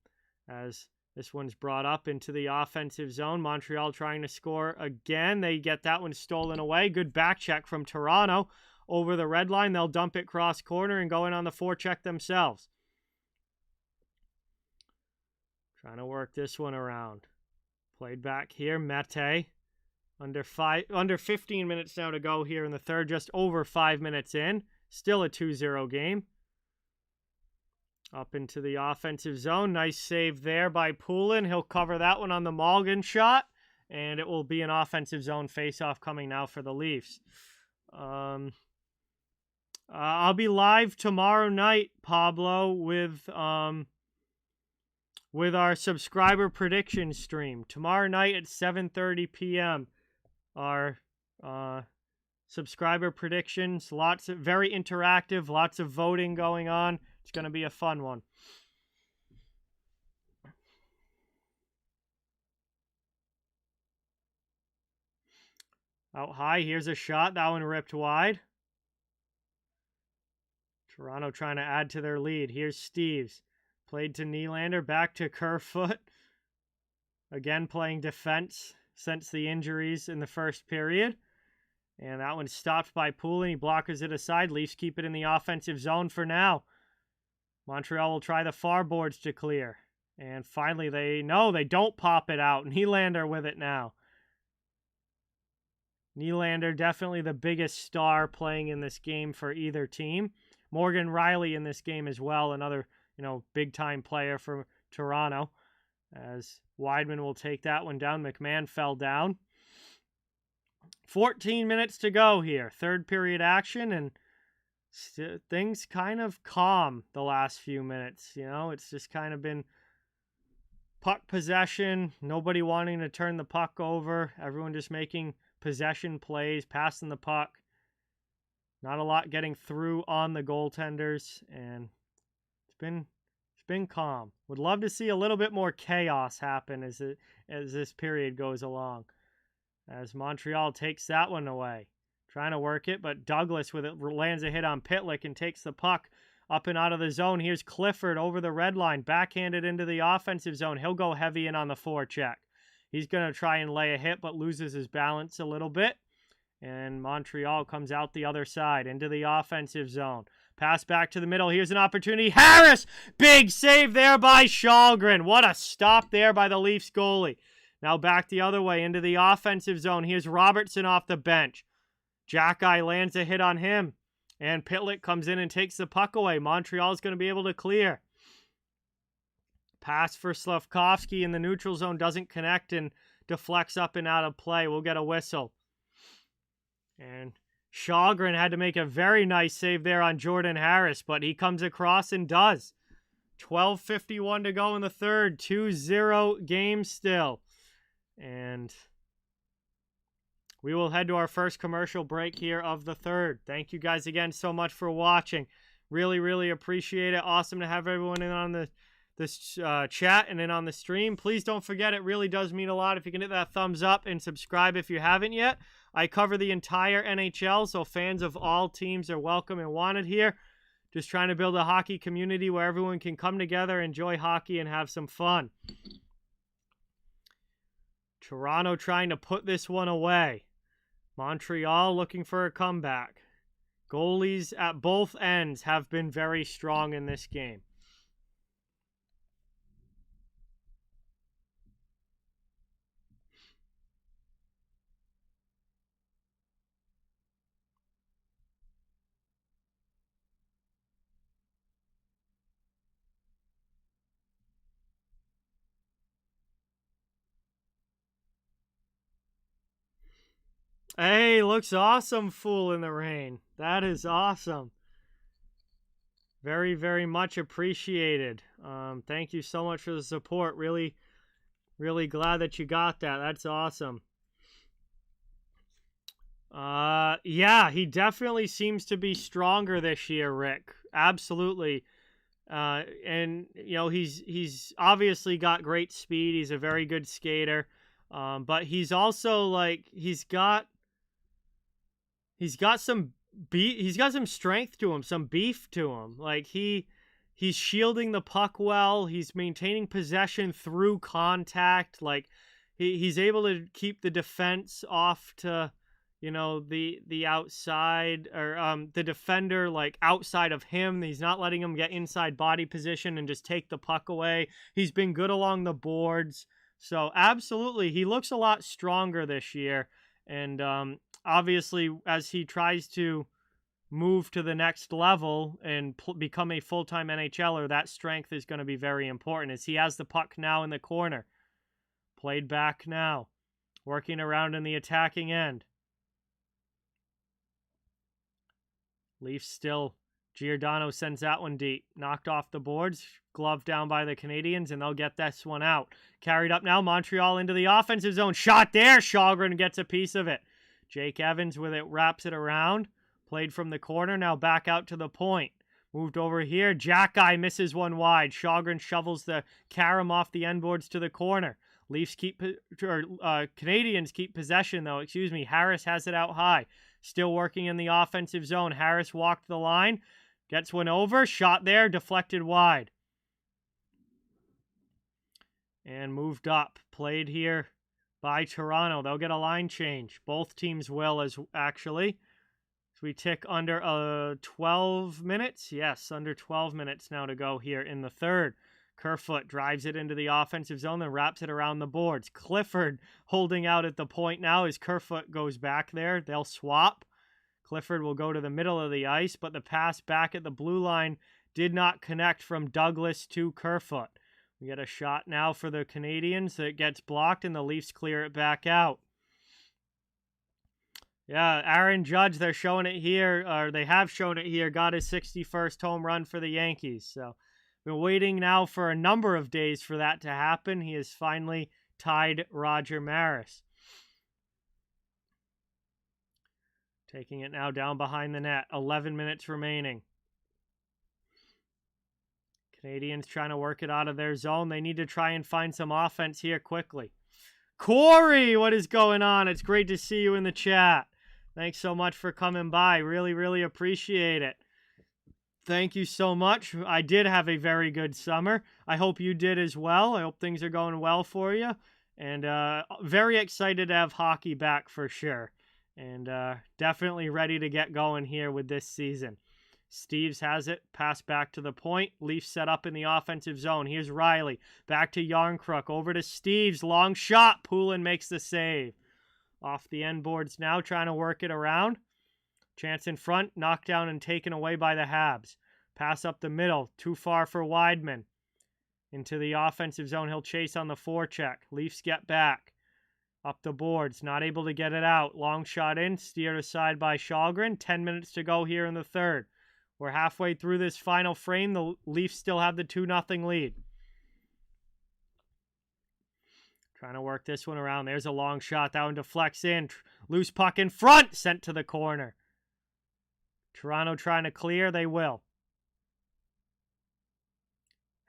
as this one's brought up into the offensive zone. Montreal trying to score again. They get that one stolen away. Good back check from Toronto. Over the red line, they'll dump it cross corner and go in on the forecheck themselves. Trying to work this one around. Played back here. Mete. Under 15 minutes now to go here in the third. Just over 5 minutes in. Still a 2-0 game. Up into the offensive zone. Nice save there by Poulin. He'll cover that one on the Malgin shot. And it will be an offensive zone face-off coming now for the Leafs. I'll be live tomorrow night, Pablo, with our subscriber prediction stream. Tomorrow night at 7:30 p.m. Our subscriber predictions. Very interactive. Lots of voting going on. It's going to be a fun one. Out high, here's a shot. That one ripped wide. Toronto trying to add to their lead. Here's Steves. Played to Nylander. Back to Kerfoot. Again playing defense since the injuries in the first period. And that one's stopped by Poulin. He blockers it aside. Leafs keep it in the offensive zone for now. Montreal will try the far boards to clear. And finally, they don't pop it out. Nylander with it now. Nylander, definitely the biggest star playing in this game for either team. Morgan Rielly in this game as well, another, big-time player for Toronto. As Weidman will take that one down. McMahon fell down. 14 minutes to go here. Third period action, and things kind of calm the last few minutes. You know, it's just kind of been puck possession, nobody wanting to turn the puck over, everyone just making possession plays, passing the puck. Not a lot getting through on the goaltenders, and it's been calm. Would love to see a little bit more chaos happen as this period goes along. As Montreal takes that one away. Trying to work it, but Douglas with it lands a hit on Pitlick and takes the puck up and out of the zone. Here's Clifford over the red line, backhanded into the offensive zone. He'll go heavy in on the forecheck. He's going to try and lay a hit, but loses his balance a little bit. And Montreal comes out the other side into the offensive zone. Pass back to the middle. Here's an opportunity. Harris! Big save there by Shalgren. What a stop there by the Leafs goalie. Now back the other way into the offensive zone. Here's Robertson off the bench. Jackeye lands a hit on him. And Pitlick comes in and takes the puck away. Montreal's going to be able to clear. Pass for Slavkovsky in the neutral zone doesn't connect and deflects up and out of play. We'll get a whistle. And Shalgren had to make a very nice save there on Jordan Harris, but he comes across and does. 12:51 to go in the third. 2-0 game still. And we will head to our first commercial break here of the third. Thank you guys again so much for watching. Really, really appreciate it. Awesome to have everyone in on this chat and in on the stream. Please don't forget, it really does mean a lot if you can hit that thumbs up and subscribe if you haven't yet. I cover the entire NHL, so fans of all teams are welcome and wanted here. Just trying to build a hockey community where everyone can come together, enjoy hockey, and have some fun. Toronto trying to put this one away. Montreal looking for a comeback. Goalies at both ends have been very strong in this game. Hey, looks awesome, Fool in the Rain. That is awesome. Very, very much appreciated. Thank you so much for the support. Really, really glad that you got that. That's awesome. Yeah, he definitely seems to be stronger this year, Rick. Absolutely. And, you know, he's obviously got great speed. He's a very good skater. But he's also, like, he's got some strength to him, some beef to him. Like he's shielding the puck well. He's maintaining possession through contact. Like he's able to keep the defense off to, you know, the outside or the defender like outside of him. He's not letting him get inside body position and just take the puck away. He's been good along the boards. So absolutely, he looks a lot stronger this year. And obviously, as he tries to move to the next level and become a full-time NHLer, that strength is going to be very important as he has the puck now in the corner. Played back now. Working around in the attacking end. Leafs still. Giordano sends that one deep. Knocked off the boards. Glove down by the Canadiens, and they'll get this one out. Carried up now. Montreal into the offensive zone. Shot there. Shalgren gets a piece of it. Jake Evans with it wraps it around. Played from the corner. Now back out to the point. Moved over here. Jackeye misses one wide. Shalgren shovels the carom off the end boards to the corner. Leafs Canadiens keep possession, though. Excuse me. Harris has it out high. Still working in the offensive zone. Harris walked the line. Gets one over. Shot there. Deflected wide. And moved up. Played here by Toronto. They'll get a line change. Both teams will, actually. So we tick under 12 minutes. Yes, under 12 minutes now to go here in the third. Kerfoot drives it into the offensive zone, then wraps it around the boards. Clifford holding out at the point now as Kerfoot goes back there. They'll swap. Clifford will go to the middle of the ice, but the pass back at the blue line did not connect from Douglas to Kerfoot. We get a shot now for the Canadiens that gets blocked, and the Leafs clear it back out. Yeah, Aaron Judge, they're showing it here, or they have shown it here, got his 61st home run for the Yankees. So, been waiting now for a number of days for that to happen. He has finally tied Roger Maris. Taking it now down behind the net. 11 minutes remaining. Canadiens trying to work it out of their zone. They need to try and find some offense here quickly. Corey, what is going on? It's great to see you in the chat. Thanks so much for coming by. Really, really appreciate it. Thank you so much. I did have a very good summer. I hope you did as well. I hope things are going well for you. And very excited to have hockey back for sure. And definitely ready to get going here with this season. Steves has it. Pass back to the point. Leafs set up in the offensive zone. Here's Riley. Back to Yarncrook. Over to Steves. Long shot. Poulin makes the save. Off the end boards now, trying to work it around. Chance in front. Knocked down and taken away by the Habs. Pass up the middle. Too far for Weidman. Into the offensive zone. He'll chase on the forecheck. Leafs get back. Up the boards. Not able to get it out. Long shot in. Steered aside by Shalgren. 10 minutes to go here in the third. We're halfway through this final frame. The Leafs still have the 2-0 lead. Trying to work this one around. There's a long shot. That one deflects in. Loose puck in front. Sent to the corner. Toronto trying to clear. They will.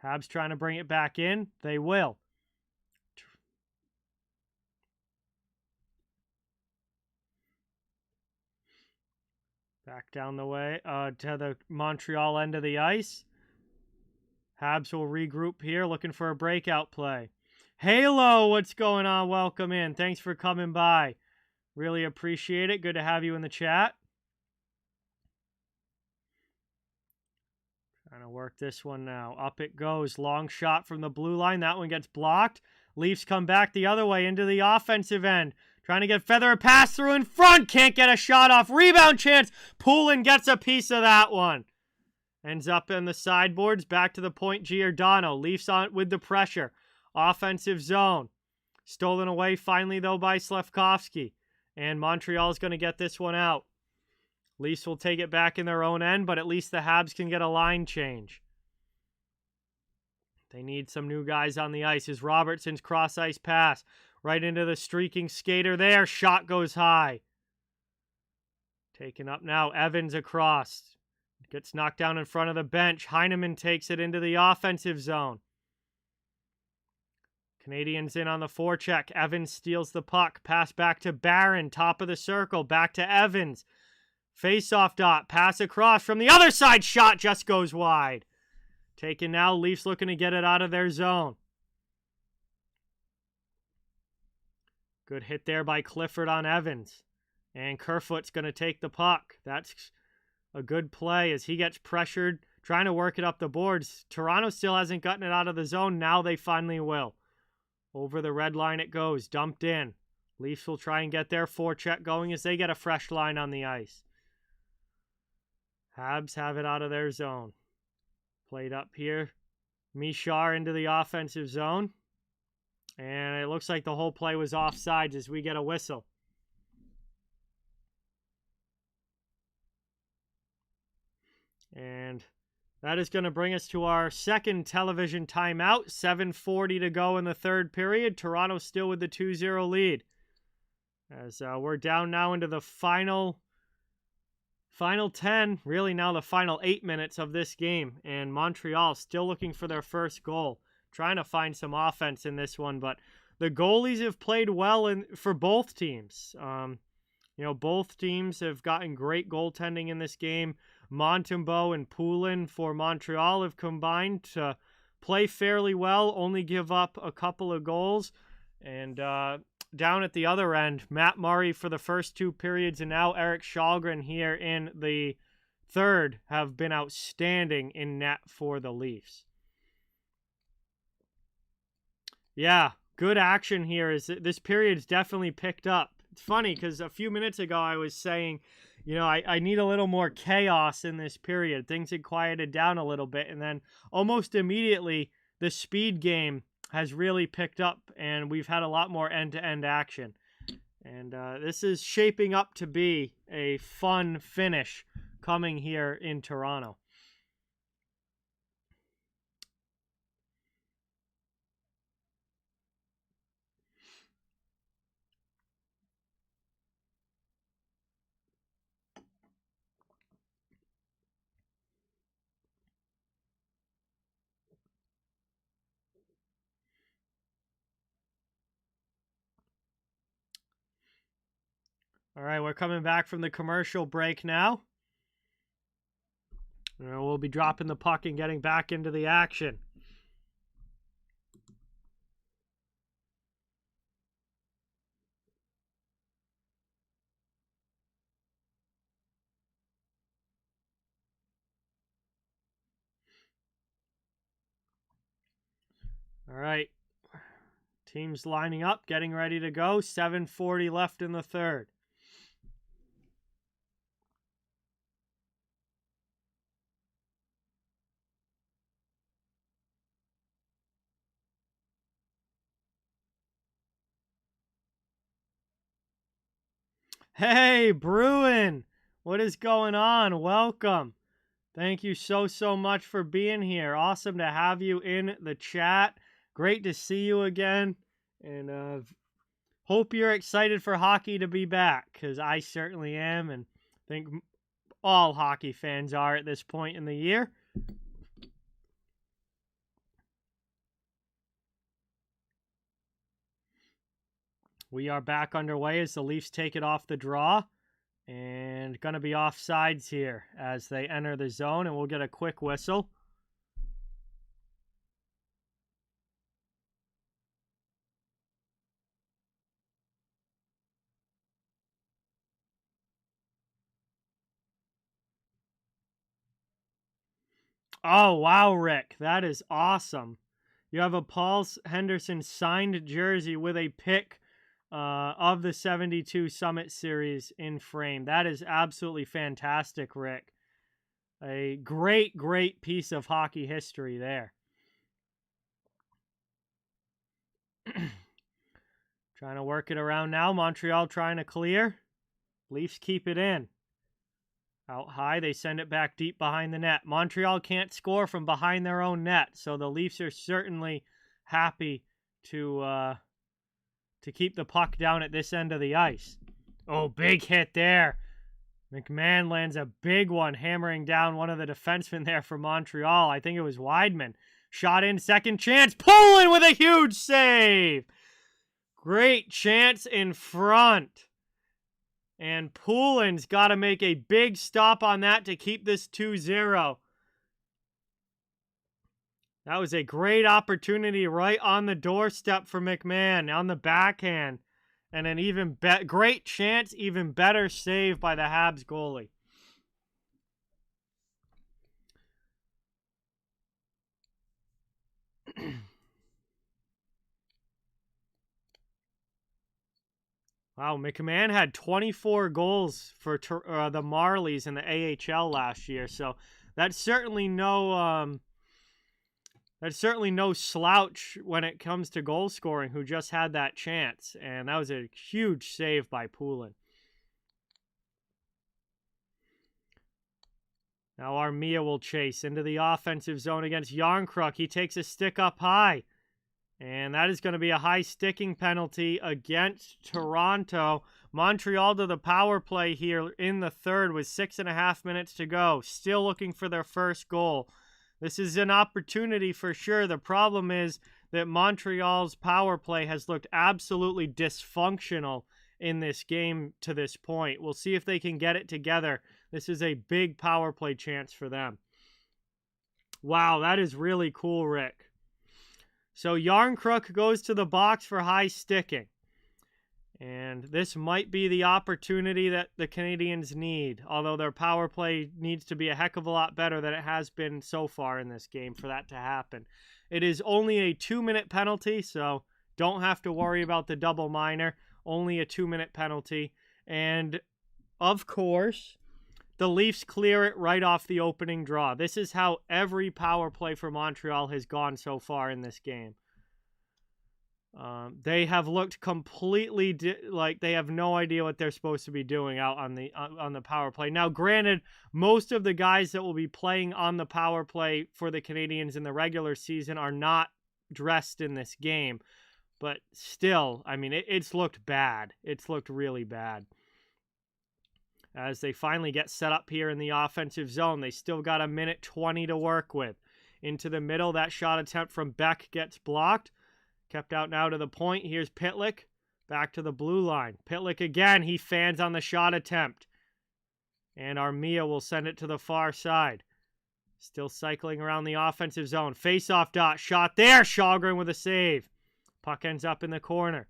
Habs trying to bring it back in. They will. Back down the way to the Montreal end of the ice. Habs will regroup here, looking for a breakout play. Halo, what's going on? Welcome in. Thanks for coming by. Really appreciate it. Good to have you in the chat. Trying to work this one now. Up it goes. Long shot from the blue line. That one gets blocked. Leafs come back the other way into the offensive end. Trying to get Feather a pass through in front. Can't get a shot off. Rebound chance. Poulin gets a piece of that one. Ends up in the sideboards. Back to the point. Giordano. Leafs on with the pressure. Offensive zone. Stolen away finally, though, by Slafkovsky. And Montreal's going to get this one out. Leafs will take it back in their own end, but at least the Habs can get a line change. They need some new guys on the ice. Is Robertson's cross-ice pass. Right into the streaking skater there. Shot goes high. Taken up now. Evans across. Gets knocked down in front of the bench. Heineman takes it into the offensive zone. Canadiens in on the forecheck. Evans steals the puck. Pass back to Barron. Top of the circle. Back to Evans. Face-off dot. Pass across from the other side. Shot just goes wide. Taken now. Leafs looking to get it out of their zone. Good hit there by Clifford on Evans. And Kerfoot's going to take the puck. That's a good play as he gets pressured, trying to work it up the boards. Toronto still hasn't gotten it out of the zone. Now they finally will. Over the red line it goes. Dumped in. Leafs will try and get their forecheck going as they get a fresh line on the ice. Habs have it out of their zone. Played up here. Mishar into the offensive zone. And it looks like the whole play was offsides as we get a whistle. And that is going to bring us to our second television timeout. 7:40 to go in the third period. Toronto still with the 2-0 lead. As we're down now into the final 10, really now the final 8 minutes of this game. And Montreal still looking for their first goal. Trying to find some offense in this one, but the goalies have played well for both teams. Both teams have gotten great goaltending in this game. Montembeault and Poulin for Montreal have combined to play fairly well, only give up a couple of goals. And down at the other end, Matt Murray for the first two periods and now Eric Shalgren here in the third have been outstanding in net for the Leafs. Yeah, good action here. This period's definitely picked up. It's funny because a few minutes ago I was saying, I need a little more chaos in this period. Things had quieted down a little bit, and then almost immediately the speed game has really picked up, and we've had a lot more end-to-end action. And this is shaping up to be a fun finish coming here in Toronto. All right, we're coming back from the commercial break now. We'll be dropping the puck and getting back into the action. All right. Teams lining up, getting ready to go. 7:40 left in the third. Hey, Bruin! What is going on? Welcome. Thank you so much for being here. Awesome to have you in the chat. Great to see you again. And hope you're excited for hockey to be back, because I certainly am, and think all hockey fans are at this point in the year. We are back underway as the Leafs take it off the draw. And going to be offsides here as they enter the zone, and we'll get a quick whistle. Oh, wow, Rick. That is awesome. You have a Paul Henderson signed jersey with a pick of the 72 Summit Series in frame. That is absolutely fantastic, Rick. A great piece of hockey history there. Trying to work it around now. Montreal trying to clear. Leafs keep it in. Out high, they send it back deep behind the net. Montreal can't score from behind their own net, so the Leafs are certainly happy to keep the puck down at this end of the ice. Oh, big hit there. McMahon lands a big one, hammering down one of the defensemen there for Montreal. I think it was Weidman. Shot in, second chance. Poulin with a huge save. Great chance in front. And Poulin's got to make a big stop on that to keep this 2-0. That was a great opportunity right on the doorstep for McMahon on the backhand. And an even great chance, even better save by the Habs goalie. Wow, McMahon had 24 goals for the Marlies in the AHL last year, so that's certainly no slouch when it comes to goal scoring. Who just had that chance, and that was a huge save by Poulin. Now Armia will chase into the offensive zone against Yarncrook. He takes a stick up high. And that is going to be a high sticking penalty against Toronto. Montreal to the power play here in the third with 6.5 minutes to go. Still looking for their first goal. This is an opportunity for sure. The problem is that Montreal's power play has looked absolutely dysfunctional in this game to this point. We'll see if they can get it together. This is a big power play chance for them. Wow, that is really cool, Rick. So Yarncrook goes to the box for high sticking. And this might be the opportunity that the Canadiens need, although their power play needs to be a heck of a lot better than it has been so far in this game for that to happen. It is only a 2-minute penalty, so don't have to worry about the double minor. Only a 2-minute penalty. And, of course, the Leafs clear it right off the opening draw. This is how every power play for Montreal has gone so far in this game. They have looked completely like they have no idea what they're supposed to be doing out on the power play. Now, granted, most of the guys that will be playing on the power play for the Canadiens in the regular season are not dressed in this game. But still, I mean, it's looked bad. It's looked really bad. As they finally get set up here in the offensive zone, they still got a minute 20 to work with. Into the middle, that shot attempt from Beck gets blocked. Kept out now to the point. Here's Pitlick. Back to the blue line. Pitlick again. He fans on the shot attempt. And Armia will send it to the far side. Still cycling around the offensive zone. Face-off dot. Shot there. Shalgren with a save. Puck ends up in the corner.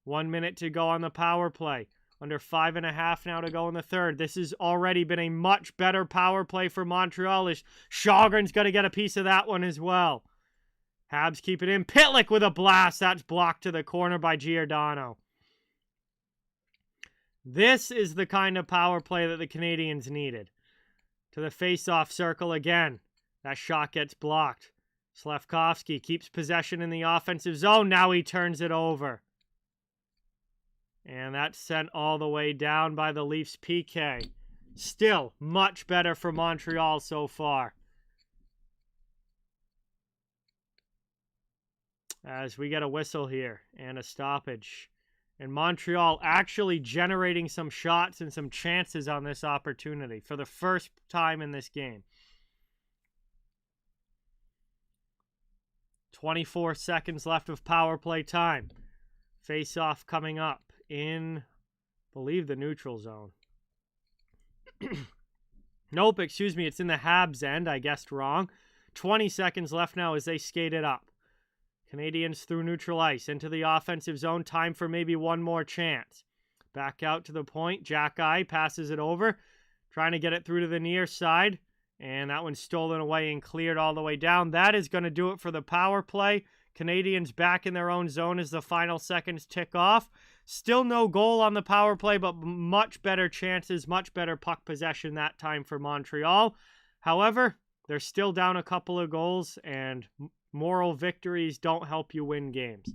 1 minute to go on the power play. Under 5.5 now to go in the third. This has already been a much better power play for Montreal. Shalgren's going to get a piece of that one as well. Habs keep it in. Pitlick with a blast. That's blocked to the corner by Giordano. This is the kind of power play that the Canadiens needed. To the face-off circle again. That shot gets blocked. Slafkovsky keeps possession in the offensive zone. Now he turns it over. And that's sent all the way down by the Leafs PK. Still much better for Montreal so far. As we get a whistle here and a stoppage. And Montreal actually generating some shots and some chances on this opportunity for the first time in this game. 24 seconds left of power play time. Face-off coming up in, I believe, the neutral zone. Nope, excuse me, it's in the Habs end. I guessed wrong. 20 seconds left now as they skate it up. Canadiens through neutral ice into the offensive zone. Time for maybe one more chance. Back out to the point. Jack-Eye passes it over. Trying to get it through to the near side. And that one's stolen away and cleared all the way down. That is going to do it for the power play. Canadiens back in their own zone as the final seconds tick off. Still no goal on the power play, but much better chances, much better puck possession that time for Montreal. However, they're still down a couple of goals, and moral victories don't help you win games.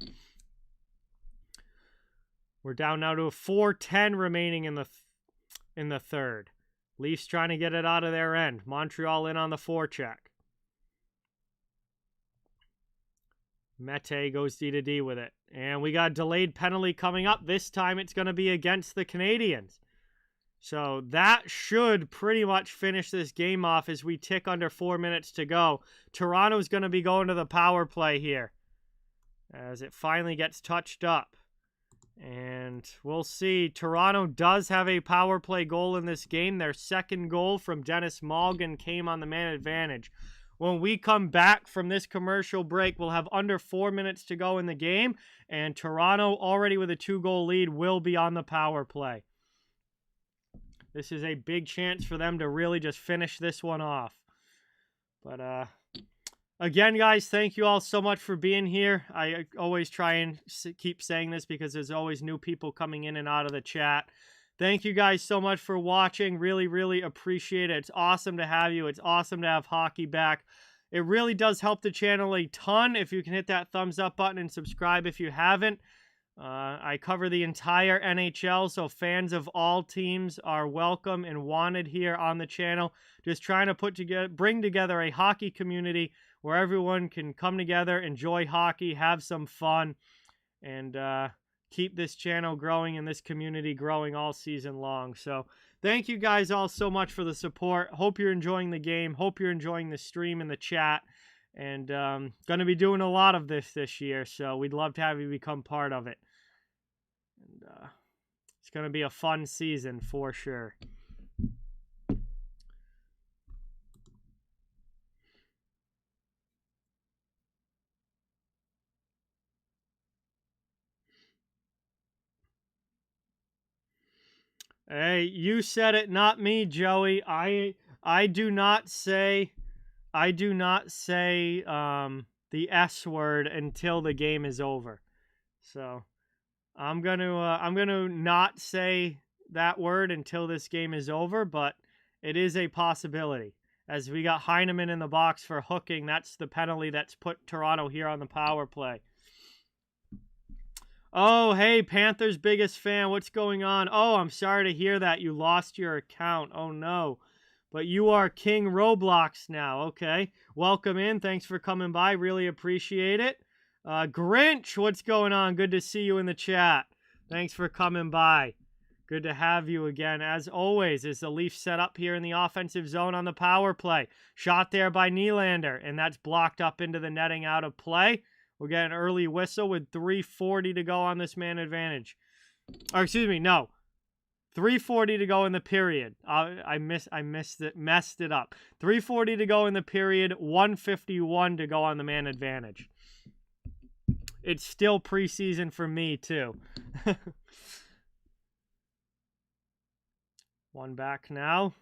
We're down now to a 4:10 remaining in the third. Leafs trying to get it out of their end. Montreal in on the forecheck. Mete goes D-to-D with it. And we got a delayed penalty coming up. This time it's going to be against the Canadiens. So that should pretty much finish this game off as we tick under 4 minutes to go. Toronto's going to be going to the power play here as it finally gets touched up. And we'll see. Toronto does have a power play goal in this game. Their second goal from Dennis Malgin came on the man advantage. When we come back from this commercial break, we'll have under 4 minutes to go in the game. And Toronto, already with a 2-goal lead, will be on the power play. This is a big chance for them to really just finish this one off. But again, guys, thank you all so much for being here. I always try and keep saying this because there's always new people coming in and out of the chat. Thank you guys so much for watching. Really, really appreciate it. It's awesome to have you. It's awesome to have hockey back. It really does help the channel a ton if you can hit that thumbs up button and subscribe if you haven't. I cover the entire NHL, so fans of all teams are welcome and wanted here on the channel. Just trying to bring together a hockey community where everyone can come together, enjoy hockey, have some fun, and keep this channel growing and this community growing all season long. So thank you guys all so much for the support. Hope you're enjoying the game. Hope you're enjoying the stream and the chat. And going to be doing a lot of this year, so we'd love to have you become part of it. And it's going to be a fun season for sure. Hey, you said it, not me, Joey. I do not say the S word until the game is over. So I'm gonna not say that word until this game is over, but it is a possibility. As we got Heineman in the box for hooking, that's the penalty that's put Toronto here on the power play. Oh, hey, Panthers' biggest fan. What's going on? Oh, I'm sorry to hear that. You lost your account. Oh, no. But you are King Roblox now. Okay. Welcome in. Thanks for coming by. Really appreciate it. Grinch, what's going on? Good to see you in the chat. Thanks for coming by. Good to have you again. As always, is the Leafs set up here in the offensive zone on the power play. Shot there by Nylander, and that's blocked up into the netting out of play. We'll get an early whistle with 3:40 to go on this man advantage. Or excuse me, no. 3:40 to go in the period. Messed it up. 3:40 to go in the period. 1:51 to go on the man advantage. It's still preseason for me too. One back now.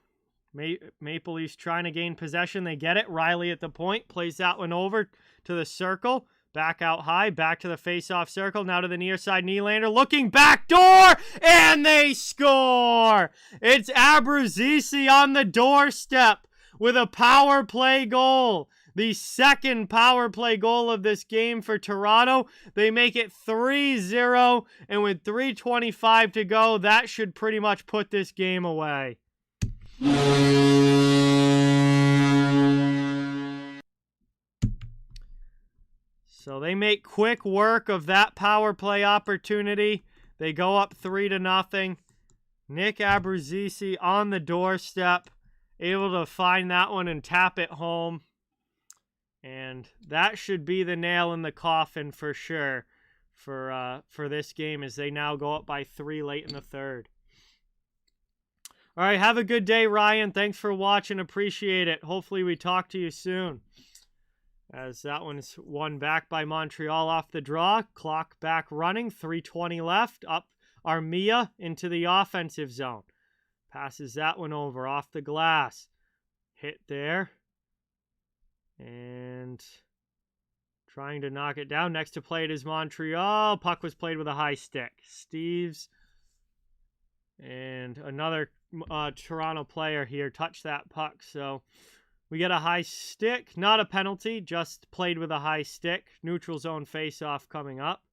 Maple Leafs trying to gain possession. They get it. Riley at the point. Plays that one over to the circle. Back out high. Back to the face-off circle. Now to the near side. Nylander looking back door. And they score. It's Abruzzese on the doorstep with a power play goal. The second power play goal of this game for Toronto. They make it 3-0. And with 3:25 to go, that should pretty much put this game away. So they make quick work of that power play opportunity. They go up 3-0. Nick Abruzzese on the doorstep, able to find that one and tap it home. And that should be the nail in the coffin for sure for this game, as they now go up by 3 late in the third. All right, have a good day, Ryan. Thanks for watching. Appreciate it. Hopefully we talk to you soon. As that one's won back by Montreal off the draw. Clock back running. 3:20 left. Up Armia into the offensive zone. Passes that one over off the glass. Hit there. And trying to knock it down. Next to play it is Montreal. Puck was played with a high stick. Steves and another Toronto player here touched that puck. So we get a high stick. Not a penalty, just played with a high stick. Neutral zone face-off coming up.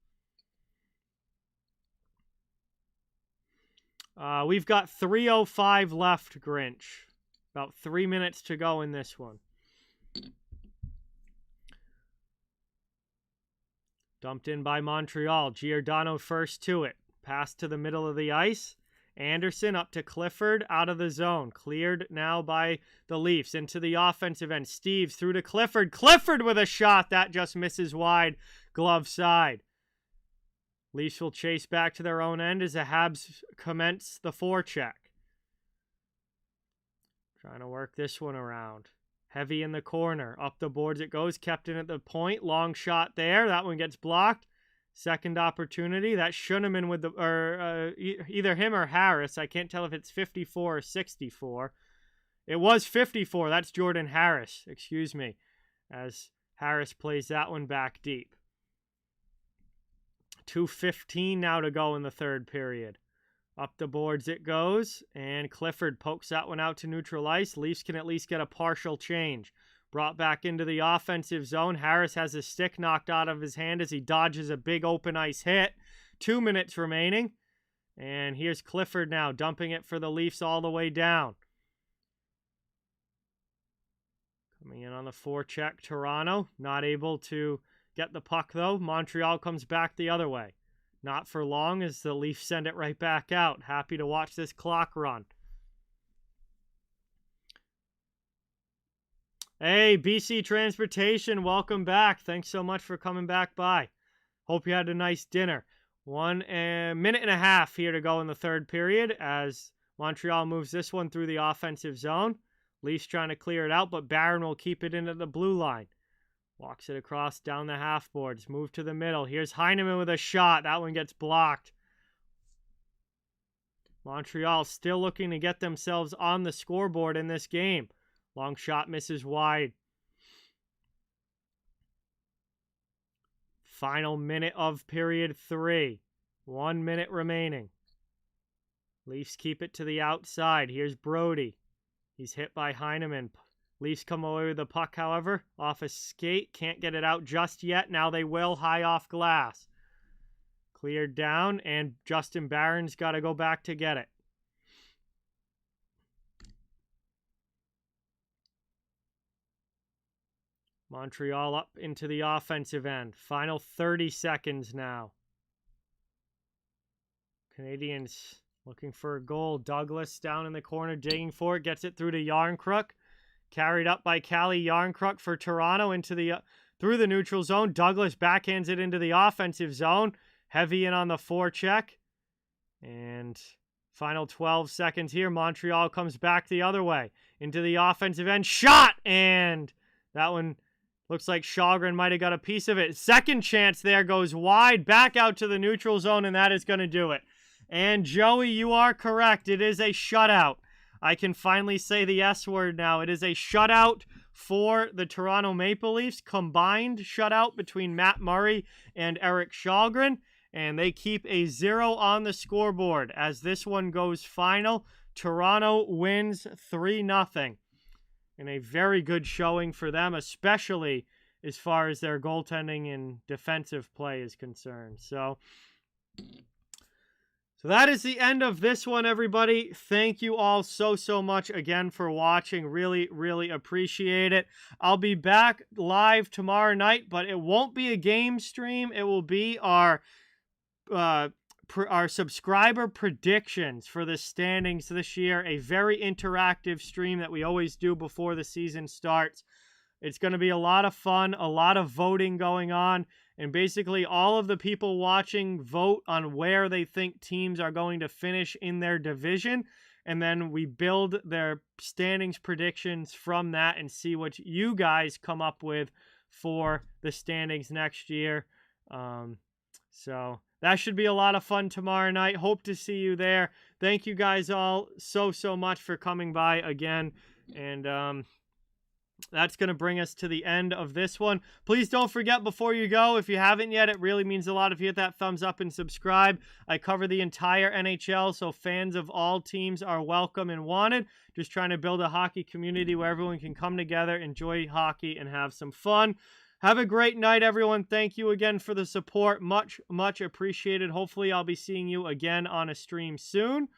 We've got 3:05 left, Grinch. About 3 minutes to go in this one. Dumped in by Montreal. Giordano first to it. Pass to the middle of the ice. Anderson up to Clifford, out of the zone. Cleared now by the Leafs. Into the offensive end. Steves through to Clifford. Clifford with a shot. That just misses wide. Glove side. Leafs will chase back to their own end as the Habs commence the forecheck. Trying to work this one around. Heavy in the corner. Up the boards it goes. Kept in at the point. Long shot there. That one gets blocked. Second opportunity. That's Schoenemann with the, either him or Harris. I can't tell if it's 54 or 64. It was 54. That's Jordan Harris. Excuse me. As Harris plays that one back deep. 2:15 now to go in the third period. Up the boards it goes. And Clifford pokes that one out to neutral ice. Leafs can at least get a partial change. Brought back into the offensive zone. Harris has his stick knocked out of his hand as he dodges a big open ice hit. 2 minutes remaining. And here's Clifford now dumping it for the Leafs all the way down. Coming in on the forecheck, Toronto. Not able to get the puck though. Montreal comes back the other way. Not for long as the Leafs send it right back out. Happy to watch this clock run. Hey, BC Transportation, welcome back. Thanks so much for coming back by. Hope you had a nice dinner. 1 minute and a half here to go in the third period as Montreal moves this one through the offensive zone. Leafs trying to clear it out, but Barron will keep it into the blue line. Walks it across down the half boards. Move to the middle. Here's Heineman with a shot. That one gets blocked. Montreal still looking to get themselves on the scoreboard in this game. Long shot misses wide. Final minute of period 3. 1 minute remaining. Leafs keep it to the outside. Here's Brody. He's hit by Heineman. Leafs come away with the puck, however. Off a skate. Can't get it out just yet. Now they will. High off glass. Cleared down, and Justin Barron's got to go back to get it. Montreal up into the offensive end. Final 30 seconds now. Canadiens looking for a goal. Douglas down in the corner, digging for it. Gets it through to Yarncrook. Carried up by Callie Yarncrook for Toronto into the through the neutral zone. Douglas backhands it into the offensive zone. Heavy in on the forecheck. And final 12 seconds here. Montreal comes back the other way into the offensive end. Shot! And that one looks like Shalgren might have got a piece of it. Second chance there goes wide. Back out to the neutral zone, and that is going to do it. And Joey, you are correct. It is a shutout. I can finally say the S word now. It is a shutout for the Toronto Maple Leafs. Combined shutout between Matt Murray and Eric Shalgren. And they keep a 0 on the scoreboard as this one goes final. Toronto wins 3-0. And a very good showing for them, especially as far as their goaltending and defensive play is concerned. So that is the end of this one, everybody. Thank you all so much again for watching. Really, really appreciate it. I'll be back live tomorrow night, but it won't be a game stream. It will be our subscriber predictions for the standings this year. A very interactive stream that we always do before the season starts. It's going to be a lot of fun, a lot of voting going on, and basically all of the people watching vote on where they think teams are going to finish in their division, and then we build their standings predictions from that and see what you guys come up with for the standings next year. So that should be a lot of fun tomorrow night. Hope to see you there. Thank you guys all so much for coming by again. And that's going to bring us to the end of this one. Please don't forget before you go, if you haven't yet, it really means a lot if you hit that thumbs up and subscribe. I cover the entire NHL, so fans of all teams are welcome and wanted. Just trying to build a hockey community where everyone can come together, enjoy hockey, and have some fun. Have a great night, everyone. Thank you again for the support. Much appreciated. Hopefully, I'll be seeing you again on a stream soon.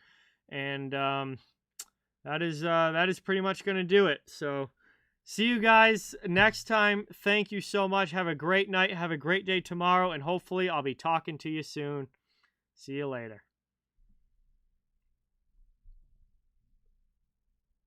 And that is pretty much going to do it. So see you guys next time. Thank you so much. Have a great night. Have a great day tomorrow. And hopefully, I'll be talking to you soon. See you later.